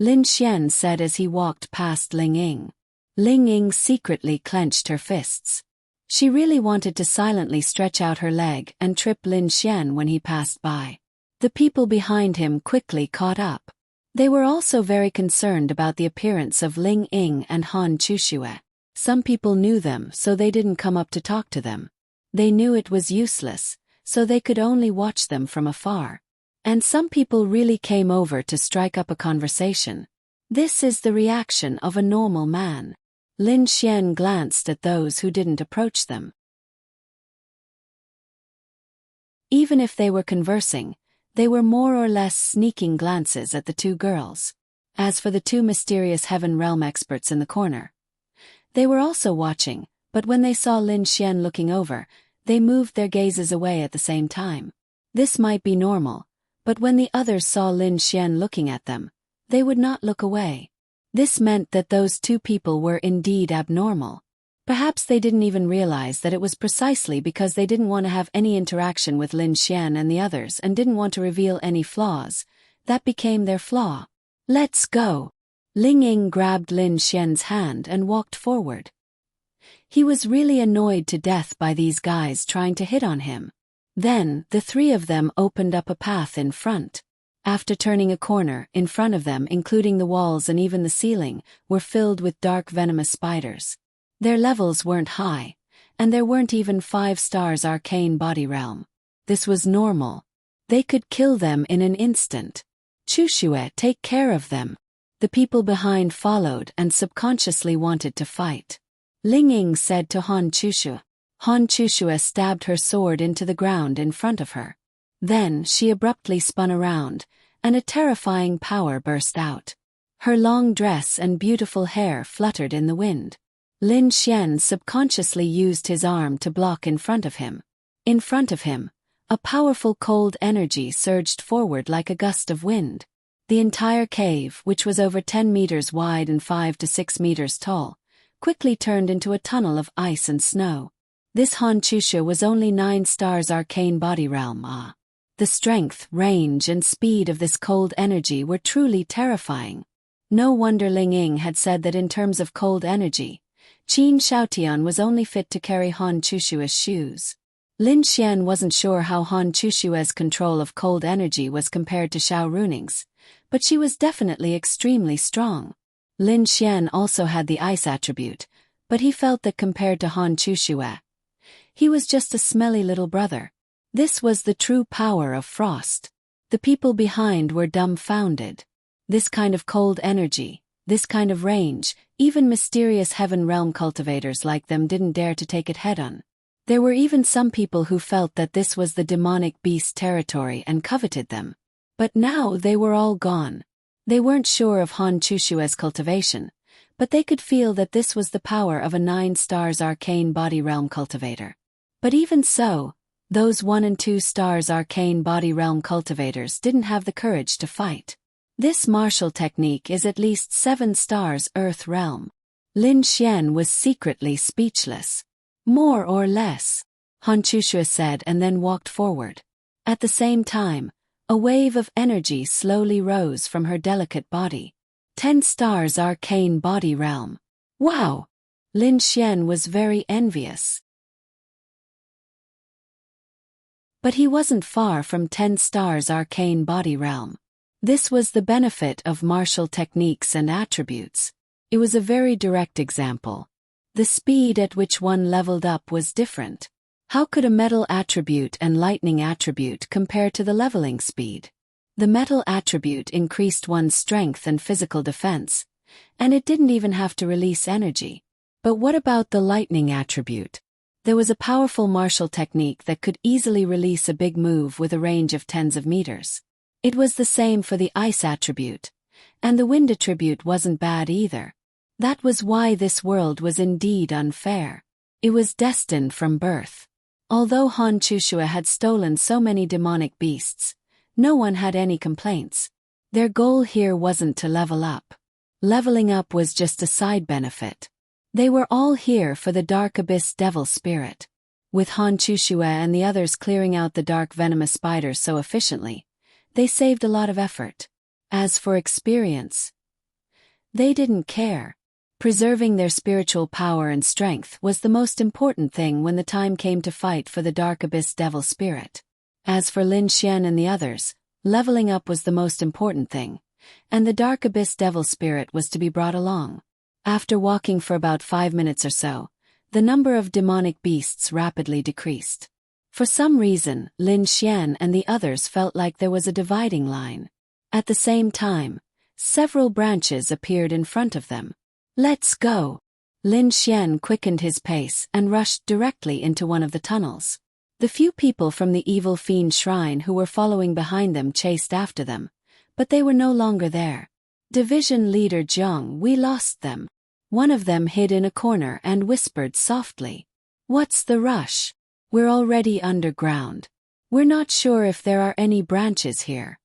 Speaker 1: Lin Xian said as he walked past Ling Ying. Ling Ying secretly clenched her fists. She really wanted to silently stretch out her leg and trip Lin Xian when he passed by. The people behind him quickly caught up. They were also very concerned about the appearance of Ling Ying and Han Chushue. Some people knew them, so they didn't come up to talk to them. They knew it was useless, so they could only watch them from afar. And some people really came over to strike up a conversation. This is the reaction of a normal man. Lin Xian glanced at those who didn't approach them. Even if they were conversing, they were more or less sneaking glances at the two girls. As for the two mysterious heaven realm experts in the corner, they were also watching, but when they saw Lin Xian looking over, they moved their gazes away at the same time. This might be normal, but when the others saw Lin Xian looking at them, they would not look away. This meant that those two people were indeed abnormal. Perhaps they didn't even realize that it was precisely because they didn't want to have any interaction with Lin Xian and the others and didn't want to reveal any flaws. That became their flaw. Let's go. Ling Ying grabbed Lin Xian's hand and walked forward. He was really annoyed to death by these guys trying to hit on him. Then, the three of them opened up a path in front. After turning a corner, in front of them, including the walls and even the ceiling, were filled with dark venomous spiders. Their levels weren't high, and there weren't even 5 stars arcane body realm. This was normal. They could kill them in an instant. Chushue, take care of them. The people behind followed and subconsciously wanted to fight. Ling Ying said to Han Chushue. Han Chushue stabbed her sword into the ground in front of her. Then she abruptly spun around, and a terrifying power burst out. Her long dress and beautiful hair fluttered in the wind. Lin Xian subconsciously used his arm to block in front of him. In front of him, a powerful cold energy surged forward like a gust of wind. The entire cave, which was over 10 meters wide and 5 to 6 meters tall, quickly turned into a tunnel of ice and snow. This Han Chusha was only 9 stars arcane body realm. The strength, range, and speed of this cold energy were truly terrifying. No wonder Ling Ying had said that in terms of cold energy, Qin Shaotian was only fit to carry Han Chushua's shoes. Lin Xian wasn't sure how Han Chushua's control of cold energy was compared to Xiao Runing's, but she was definitely extremely strong. Lin Xian also had the ice attribute, but he felt that compared to Han Chushue, he was just a smelly little brother. This was the true power of frost. The people behind were dumbfounded. This kind of cold energy, this kind of range, even mysterious heaven realm cultivators like them didn't dare to take it head-on. There were even some people who felt that this was the demonic beast territory and coveted them. But now they were all gone. They weren't sure of Han Chushue's cultivation, but they could feel that this was the power of a 9 stars arcane body realm cultivator. But even so, those 1 and 2 stars arcane body realm cultivators didn't have the courage to fight. This martial technique is at least 7 stars earth realm. Lin Xian was secretly speechless. More or less, Han Chushue said and then walked forward. At the same time, a wave of energy slowly rose from her delicate body. 10 stars arcane body realm. Wow! Lin Xian was very envious. But he wasn't far from 10 stars arcane body realm. This was the benefit of martial techniques and attributes. It was a very direct example. The speed at which one leveled up was different. How could a metal attribute and lightning attribute compare to the leveling speed? The metal attribute increased one's strength and physical defense, and it didn't even have to release energy. But what about the lightning attribute? There was a powerful martial technique that could easily release a big move with a range of tens of meters. It was the same for the ice attribute, and the wind attribute wasn't bad either. That was why this world was indeed unfair. It was destined from birth. Although Han Chushue had stolen so many demonic beasts, no one had any complaints. Their goal here wasn't to level up. Leveling up was just a side benefit. They were all here for the Dark Abyss Devil Spirit. With Han Chushue and the others clearing out the dark venomous spiders so efficiently, they saved a lot of effort. As for experience, they didn't care. Preserving their spiritual power and strength was the most important thing when the time came to fight for the Dark Abyss Devil Spirit. As for Lin Xian and the others, leveling up was the most important thing, and the Dark Abyss Devil Spirit was to be brought along. After walking for about 5 minutes or so, the number of demonic beasts rapidly decreased. For some reason, Lin Xian and the others felt like there was a dividing line. At the same time, several branches appeared in front of them. Let's go! Lin Xian quickened his pace and rushed directly into one of the tunnels. The few people from the Evil Fiend Shrine who were following behind them chased after them, but they were no longer there. Division Leader Jiang, we lost them. One of them hid in a corner and whispered softly. What's the rush? We're already underground. We're not sure if there are any branches here.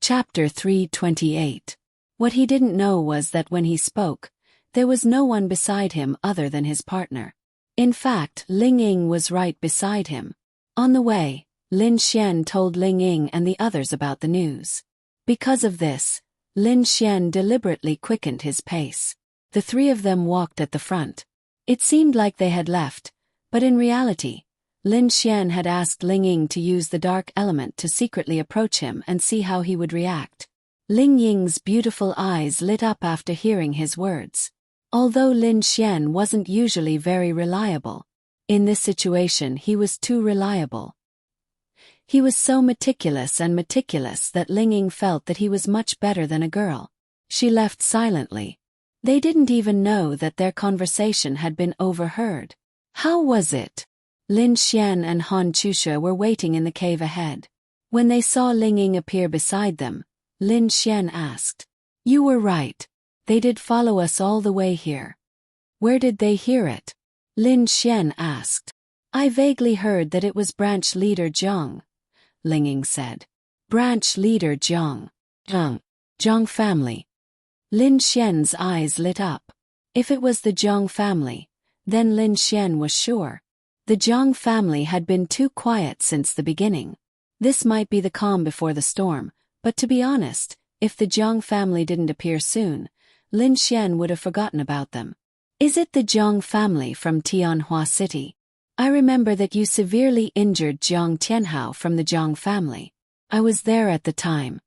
Speaker 1: Chapter 328. What he didn't know was that when he spoke, there was no one beside him other than his partner. In fact, Ling Ying was right beside him. On the way, Lin Xian told Ling Ying and the others about the news. Because of this, Lin Xian deliberately quickened his pace. The 3 of them walked at the front. It seemed like they had left, but in reality, Lin Xian had asked Ling Ying to use the dark element to secretly approach him and see how he would react. Ling Ying's beautiful eyes lit up after hearing his words. Although Lin Xian wasn't usually very reliable, in this situation he was too reliable. He was so meticulous that Ling Ying felt that he was much better than a girl. She left silently. They didn't even know that their conversation had been overheard. How was it? Lin Xian and Han Chusha were waiting in the cave ahead. When they saw Ling Ying appear beside them, Lin Xian asked, "You were right. They did follow us all the way here." "Where did they hear it?" Lin Xian asked. "I vaguely heard that it was branch leader Zhang," Ling Ying said. "Branch leader Zhang. Zhang family." Lin Xian's eyes lit up. If it was the Zhang family, then Lin Xian was sure. The Zhang family had been too quiet since the beginning. This might be the calm before the storm, but to be honest, if the Zhang family didn't appear soon, Lin Xian would have forgotten about them. "Is it the Zhang family from Tianhua City? I remember that you severely injured Jiang Tianhao from the Zhang family. I was there at the time."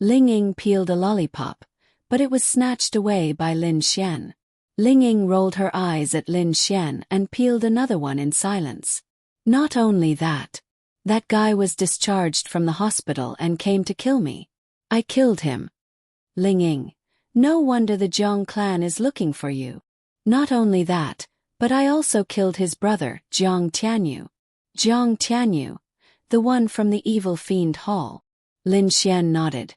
Speaker 1: Ling Ying peeled a lollipop, but it was snatched away by Lin Xian. Ling Ying rolled her eyes at Lin Xian and peeled another one in silence. "Not only that. That guy was discharged from the hospital and came to kill me. I killed him." Ling Ying, "No wonder the Zhang clan is looking for you. Not only that, but I also killed his brother, Jiang Tianyu." "Jiang Tianyu? The one from the evil fiend hall?" Lin Xian nodded.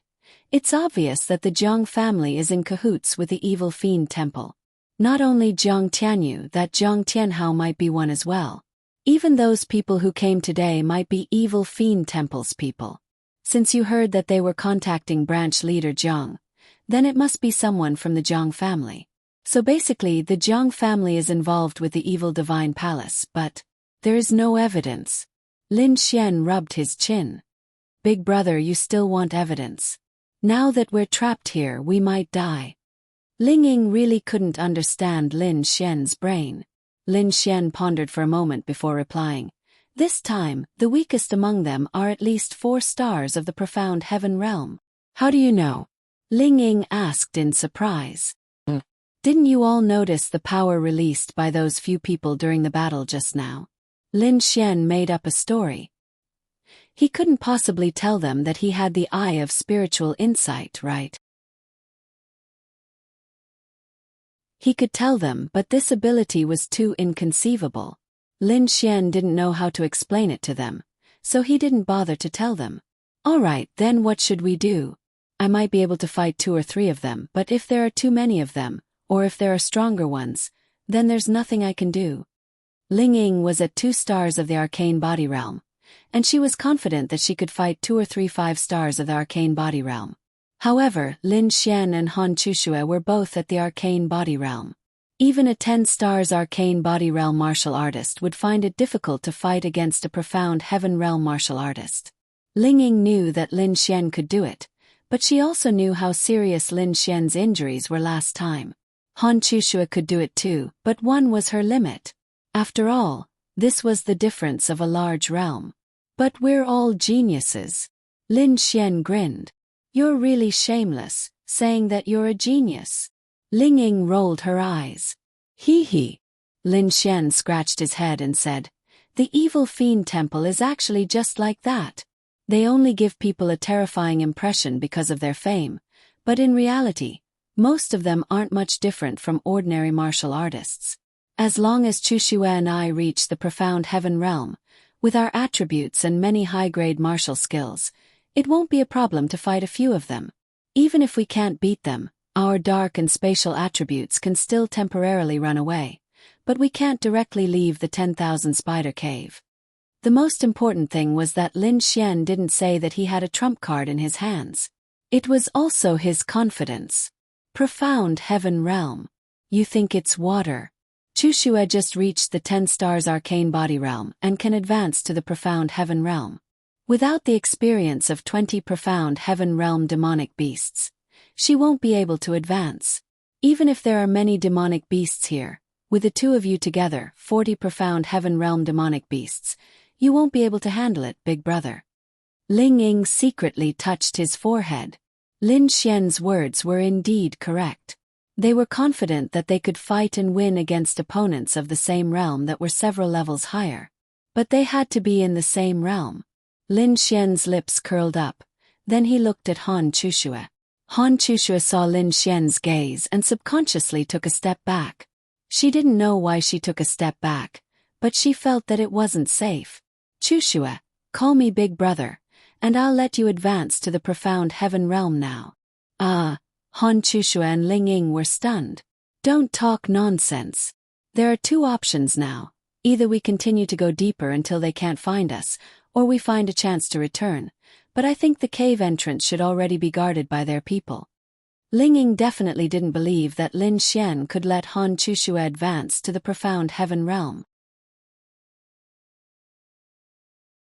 Speaker 1: "It's obvious that the Zhang family is in cahoots with the evil fiend temple. Not only Jiang Tianyu, that Jiang Tianhao might be one as well. Even those people who came today might be evil fiend temple's people. Since you heard that they were contacting branch leader Jiang, then it must be someone from the Jiang family. So basically the Jiang family is involved with the evil divine palace, but there is no evidence." Lin Xian rubbed his chin. "Big brother, you still want evidence. Now that we're trapped here, we might die." Ling Ying really couldn't understand Lin Xian's brain. Lin Xian pondered for a moment before replying. "This time, the weakest among them are at least 4 stars of the profound heaven realm." "How do you know?" Ling Ying asked in surprise. "Didn't you all notice the power released by those few people during the battle just now?" Lin Xian made up a story. He couldn't possibly tell them that he had the eye of spiritual insight, right? He could tell them, but this ability was too inconceivable. Lin Xian didn't know how to explain it to them, so he didn't bother to tell them. "All right, then what should we do? I might be able to fight 2 or 3 of them, but if there are too many of them, or if there are stronger ones, then there's nothing I can do." Ling Ying was at 2 stars of the arcane body realm, and she was confident that she could fight 2 or 3 5 stars of the arcane body realm. However, Lin Xian and Han Chushue were both at the arcane body realm. Even a 10 stars arcane body realm martial artist would find it difficult to fight against a profound heaven realm martial artist. Ling Ying knew that Lin Xian could do it, but she also knew how serious Lin Xian's injuries were last time. Han Chushue could do it too, but one was her limit. After all, this was the difference of a large realm. "But we're all geniuses." Lin Xian grinned. "You're really shameless, saying that you're a genius." Ling Ying rolled her eyes. "Hee hee." Lin Xian scratched his head and said, "The evil fiend temple is actually just like that. They only give people a terrifying impression because of their fame, but in reality, most of them aren't much different from ordinary martial artists. As long as Chushue and I reach the profound heaven realm, with our attributes and many high-grade martial skills, it won't be a problem to fight a few of them. Even if we can't beat them, our dark and spatial attributes can still temporarily run away, but we can't directly leave the 10,000 spider cave." The most important thing was that Lin Xian didn't say that he had a trump card in his hands. It was also his confidence. "Profound heaven realm. You think it's water?" Chushue just reached the 10 stars arcane body realm and can advance to the profound heaven realm. Without the experience of 20 profound heaven realm demonic beasts, she won't be able to advance. Even if there are many demonic beasts here, with the 2 of you together, 40 profound heaven realm demonic beasts, you won't be able to handle it, big brother. Ling Ying secretly touched his forehead. Lin Xian's words were indeed correct. They were confident that they could fight and win against opponents of the same realm that were several levels higher. But they had to be in the same realm. Lin Xian's lips curled up, then he looked at Han Chushue. Han Chushue saw Lin Xian's gaze and subconsciously took a step back. She didn't know why she took a step back, but she felt that it wasn't safe. Chushue, call me big brother, and I'll let you advance to the profound heaven realm now. Ah, Han Chushue and Ling Ying were stunned. Don't talk nonsense. There are two options now. Either we continue to go deeper until they can't find us, or we find a chance to return, but I think the cave entrance should already be guarded by their people. Ling Ying definitely didn't believe that Lin Xian could let Han Chushue advance to the profound heaven realm.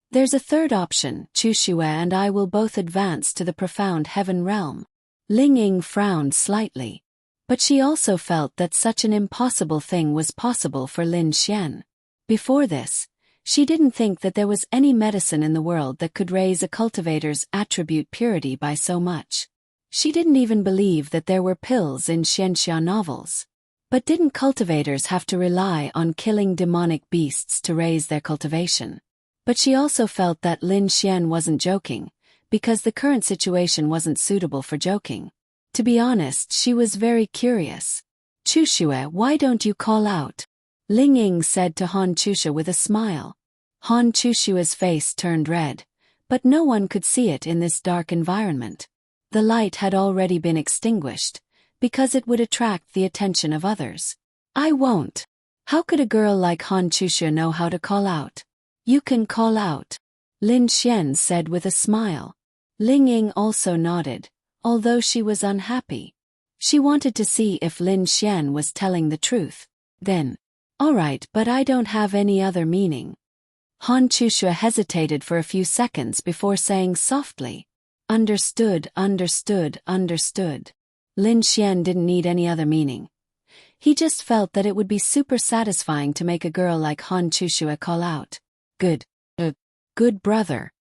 Speaker 1: There's a third option. Chushue and I will both advance to the profound heaven realm. Ling Ying frowned slightly. But she also felt that such an impossible thing was possible for Lin Xian. Before this, she didn't think that there was any medicine in the world that could raise a cultivator's attribute purity by so much. She didn't even believe that there were pills in Xianxia novels. But didn't cultivators have to rely on killing demonic beasts to raise their cultivation? But she also felt that Lin Xian wasn't joking, because the current situation wasn't suitable for joking. To be honest, she was very curious. Chushue, why don't you call out? Ling Ying said to Han Chushue with a smile. Han Chushue's face turned red, but no one could see it in this dark environment. The light had already been extinguished, because it would attract the attention of others. I won't. How could a girl like Han Chushue know how to call out? You can call out, Lin Xian said with a smile. Ling Ying also nodded, although she was unhappy. She wanted to see if Lin Xian was telling the truth. Then, all right, but I don't have any other meaning. Han Chushue hesitated for a few seconds before saying softly, understood, understood, understood. Lin Xian didn't need any other meaning. He just felt that it would be super satisfying to make a girl like Han Chushue call out, good brother.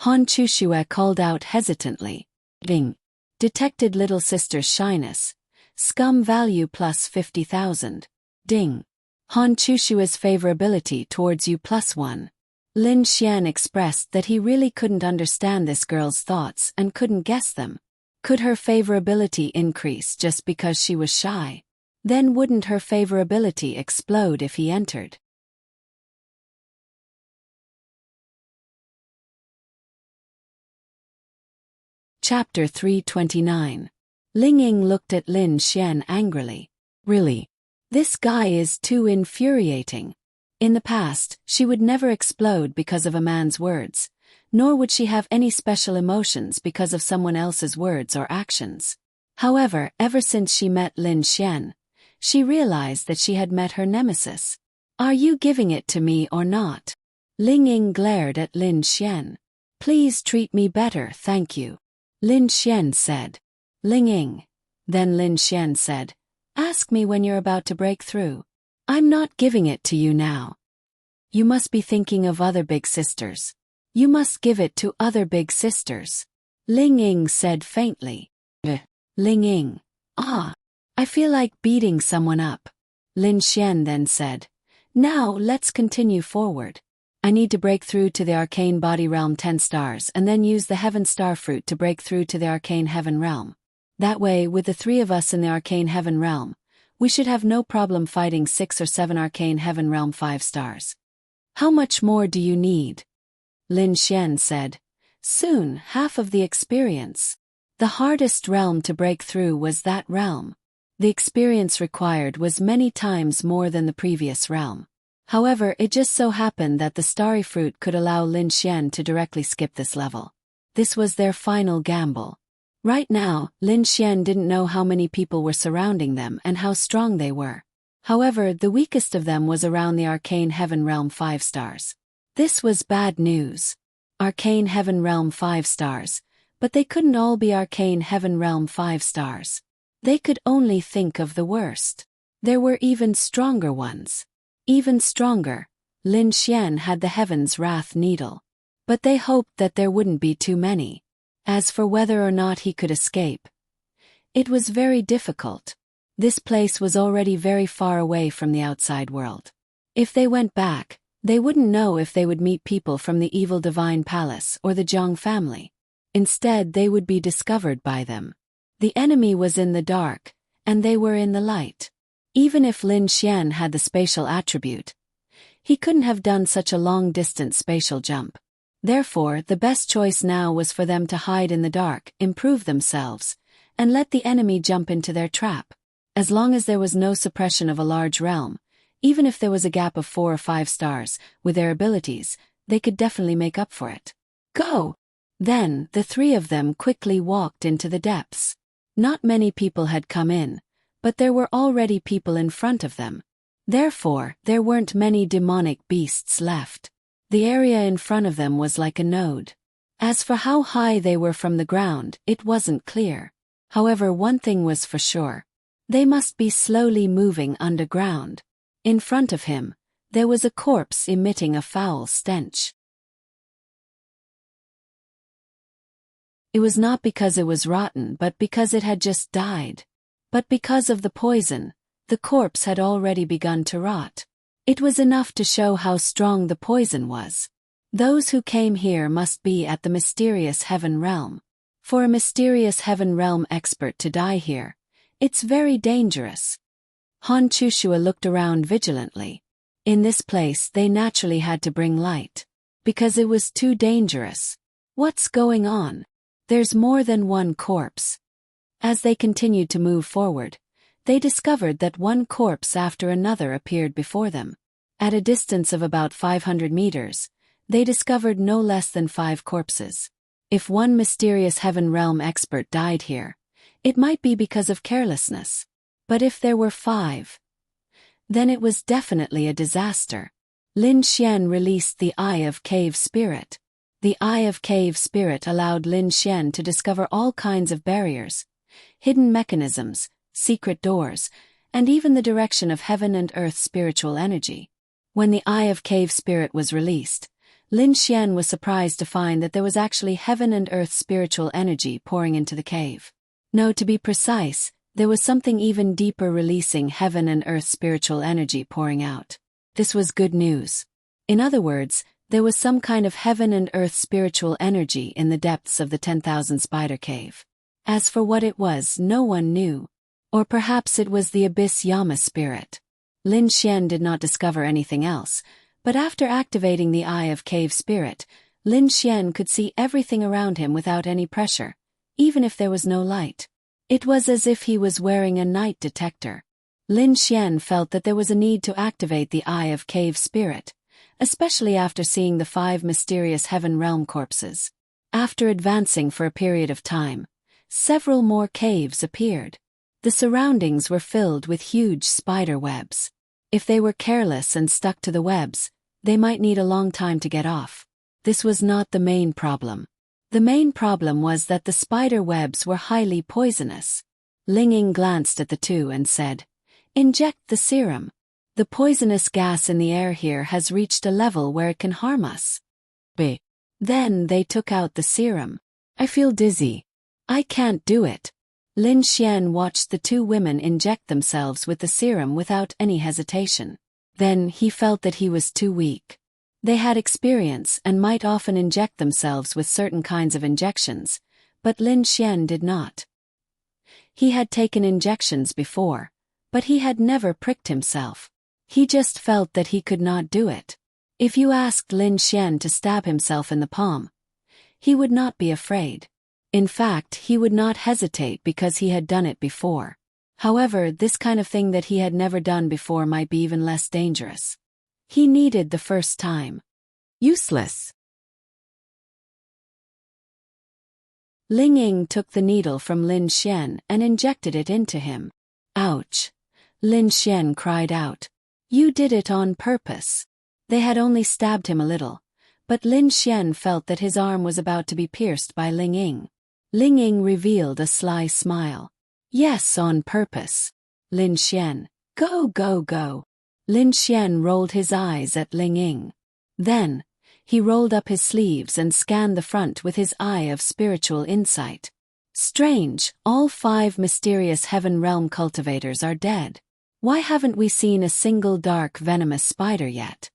Speaker 1: Han Chushue called out hesitantly, ding. Detected little sister's shyness. Scum value plus 50,000. Ding. Han Chushue's favorability towards you +1. Lin Xian expressed that he really couldn't understand this girl's thoughts and couldn't guess them. Could her favorability increase just because she was shy? Then wouldn't her favorability explode if he entered? Chapter 329. Ling Ying looked at Lin Xian angrily. Really? This guy is too infuriating. In the past, she would never explode because of a man's words, nor would she have any special emotions because of someone else's words or actions. However, ever since she met Lin Xian, she realized that she had met her nemesis. Are you giving it to me or not? Ling Ying glared at Lin Xian. Please treat me better, thank you. Lin Xian said. Ling Ying. Then Lin Xian said, ask me when you're about to break through. I'm not giving it to you now. You must be thinking of other big sisters. You must give it to other big sisters. Ling Ying said faintly. Ling Ying. Ah. I feel like beating someone up. Lin Xian then said. Now let's continue forward. I need to break through to the arcane body realm 10 stars and then use the heaven star fruit to break through to the arcane heaven realm. That way, with the 3 of us in the arcane heaven realm, we should have no problem fighting 6 or 7 arcane heaven realm 5 stars. How much more do you need? Lin Xian said. Soon, half of the experience. The hardest realm to break through was that realm. The experience required was many times more than the previous realm. However, it just so happened that the starry fruit could allow Lin Xian to directly skip this level. This was their final gamble. Right now, Lin Xian didn't know how many people were surrounding them and how strong they were. However, the weakest of them was around the arcane heaven realm 5 stars. This was bad news. Arcane heaven realm 5 stars, but they couldn't all be arcane heaven realm 5 stars. They could only think of the worst. There were even stronger ones. Even stronger, Lin Xian had the Heaven's Wrath Needle. But they hoped that there wouldn't be too many. As for whether or not he could escape, it was very difficult. This place was already very far away from the outside world. If they went back, they wouldn't know if they would meet people from the evil divine palace or the Zhang family. Instead, they would be discovered by them. The enemy was in the dark, and they were in the light. Even if Lin Xian had the spatial attribute, He couldn't have done such a long-distance spatial jump. Therefore, the best choice now was for them to hide in the dark, improve themselves, and let the enemy jump into their trap. As long as there was no suppression of a large realm, even if there was a gap of 4 or 5 stars, with their abilities, they could definitely make up for it. Go! Then, the 3 of them quickly walked into the depths. Not many people had come in, but there were already people in front of them. Therefore, there weren't many demonic beasts left. The area in front of them was like a node. As for how high they were from the ground, it wasn't clear. However, one thing was for sure. They must be slowly moving underground. In front of him, there was a corpse emitting a foul stench. It was not because it was rotten but because it had just died. But because of the poison, the corpse had already begun to rot. It was enough to show how strong the poison was. Those who came here must be at the mysterious heaven realm. For a mysterious heaven realm expert to die here, it's very dangerous. Han Chushua looked around vigilantly. In this place they naturally had to bring light. Because it was too dangerous. What's going on? There's more than one corpse. As they continued to move forward, they discovered that one corpse after another appeared before them. At a distance of about 500 meters, they discovered no less than 5 corpses. If one mysterious heaven realm expert died here, it might be because of carelessness. But if there were 5, then it was definitely a disaster. Lin Xian released the Eye of Cave Spirit. The Eye of Cave Spirit allowed Lin Xian to discover all kinds of barriers, hidden mechanisms, secret doors, and even the direction of heaven and earth spiritual energy. When the Eye of Cave Spirit was released, Lin Xian was surprised to find that there was actually heaven and earth spiritual energy pouring into the cave. No, to be precise, there was something even deeper releasing heaven and earth spiritual energy pouring out. This was good news. In other words, there was some kind of heaven and earth spiritual energy in the depths of the 10,000 Spider Cave. As for what it was, no one knew. Or perhaps it was the Abyss Yama spirit. Lin Xian did not discover anything else, but after activating the Eye of Cave Spirit, Lin Xian could see everything around him without any pressure, even if there was no light. It was as if he was wearing a night detector. Lin Xian felt that there was a need to activate the Eye of Cave Spirit, especially after seeing the 5 mysterious heaven realm corpses. After advancing for a period of time, several more caves appeared. The surroundings were filled with huge spider webs. If they were careless and stuck to the webs, they might need a long time to get off. This was not the main problem. The main problem was that the spider webs were highly poisonous. Ling Ying glanced at the 2 and said, "Inject the serum. The poisonous gas in the air here has reached a level where it can harm us." B. Then they took out the serum. "I feel dizzy. I can't do it." Lin Xian watched the 2 women inject themselves with the serum without any hesitation. Then he felt that he was too weak. They had experience and might often inject themselves with certain kinds of injections, but Lin Xian did not. He had taken injections before, but he had never pricked himself. He just felt that he could not do it. If you asked Lin Xian to stab himself in the palm, he would not be afraid. In fact, he would not hesitate because he had done it before. However, this kind of thing that he had never done before might be even less dangerous. He needed the first time. Useless. Ling Ying took the needle from Lin Xian and injected it into him. Ouch! Lin Xian cried out. You did it on purpose. They had only stabbed him a little, but Lin Xian felt that his arm was about to be pierced by Ling Ying. Ling Ying revealed a sly smile. Yes, on purpose. Lin Xian, go, go, go. Lin Xian rolled his eyes at Ling Ying. Then, he rolled up his sleeves and scanned the front with his eye of spiritual insight. Strange, all 5 mysterious heaven realm cultivators are dead. Why haven't we seen a single dark venomous spider yet?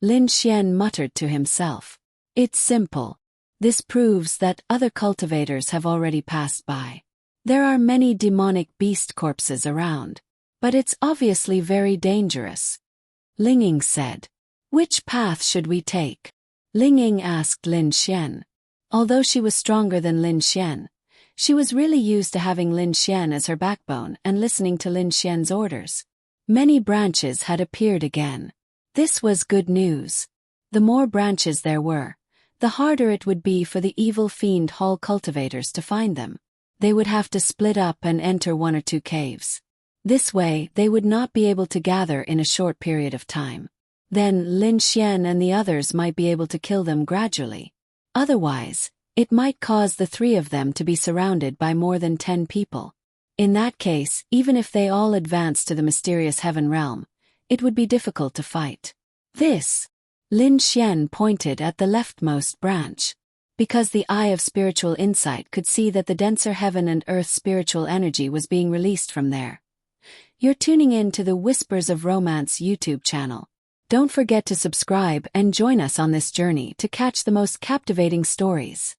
Speaker 1: Lin Xian muttered to himself. It's simple. This proves that other cultivators have already passed by. There are many demonic beast corpses around, but it's obviously very dangerous. Ling Ying said. Which path should we take? Ling Ying asked Lin Xian. Although she was stronger than Lin Xian, she was really used to having Lin Xian as her backbone and listening to Lin Xian's orders. Many branches had appeared again. This was good news. The more branches there were, the harder it would be for the evil fiend hall cultivators to find them. They would have to split up and enter 1 or 2 caves. This way, they would not be able to gather in a short period of time. Then Lin Xian and the others might be able to kill them gradually. Otherwise, it might cause the 3 of them to be surrounded by more than 10 people. In that case, even if they all advanced to the mysterious heaven realm, it would be difficult to fight. This, Lin Xian pointed at the leftmost branch. Because the eye of spiritual insight could see that the denser heaven and earth spiritual energy was being released from there. You're tuning in to the Whispers of Romance YouTube channel. Don't forget to subscribe and join us on this journey to catch the most captivating stories.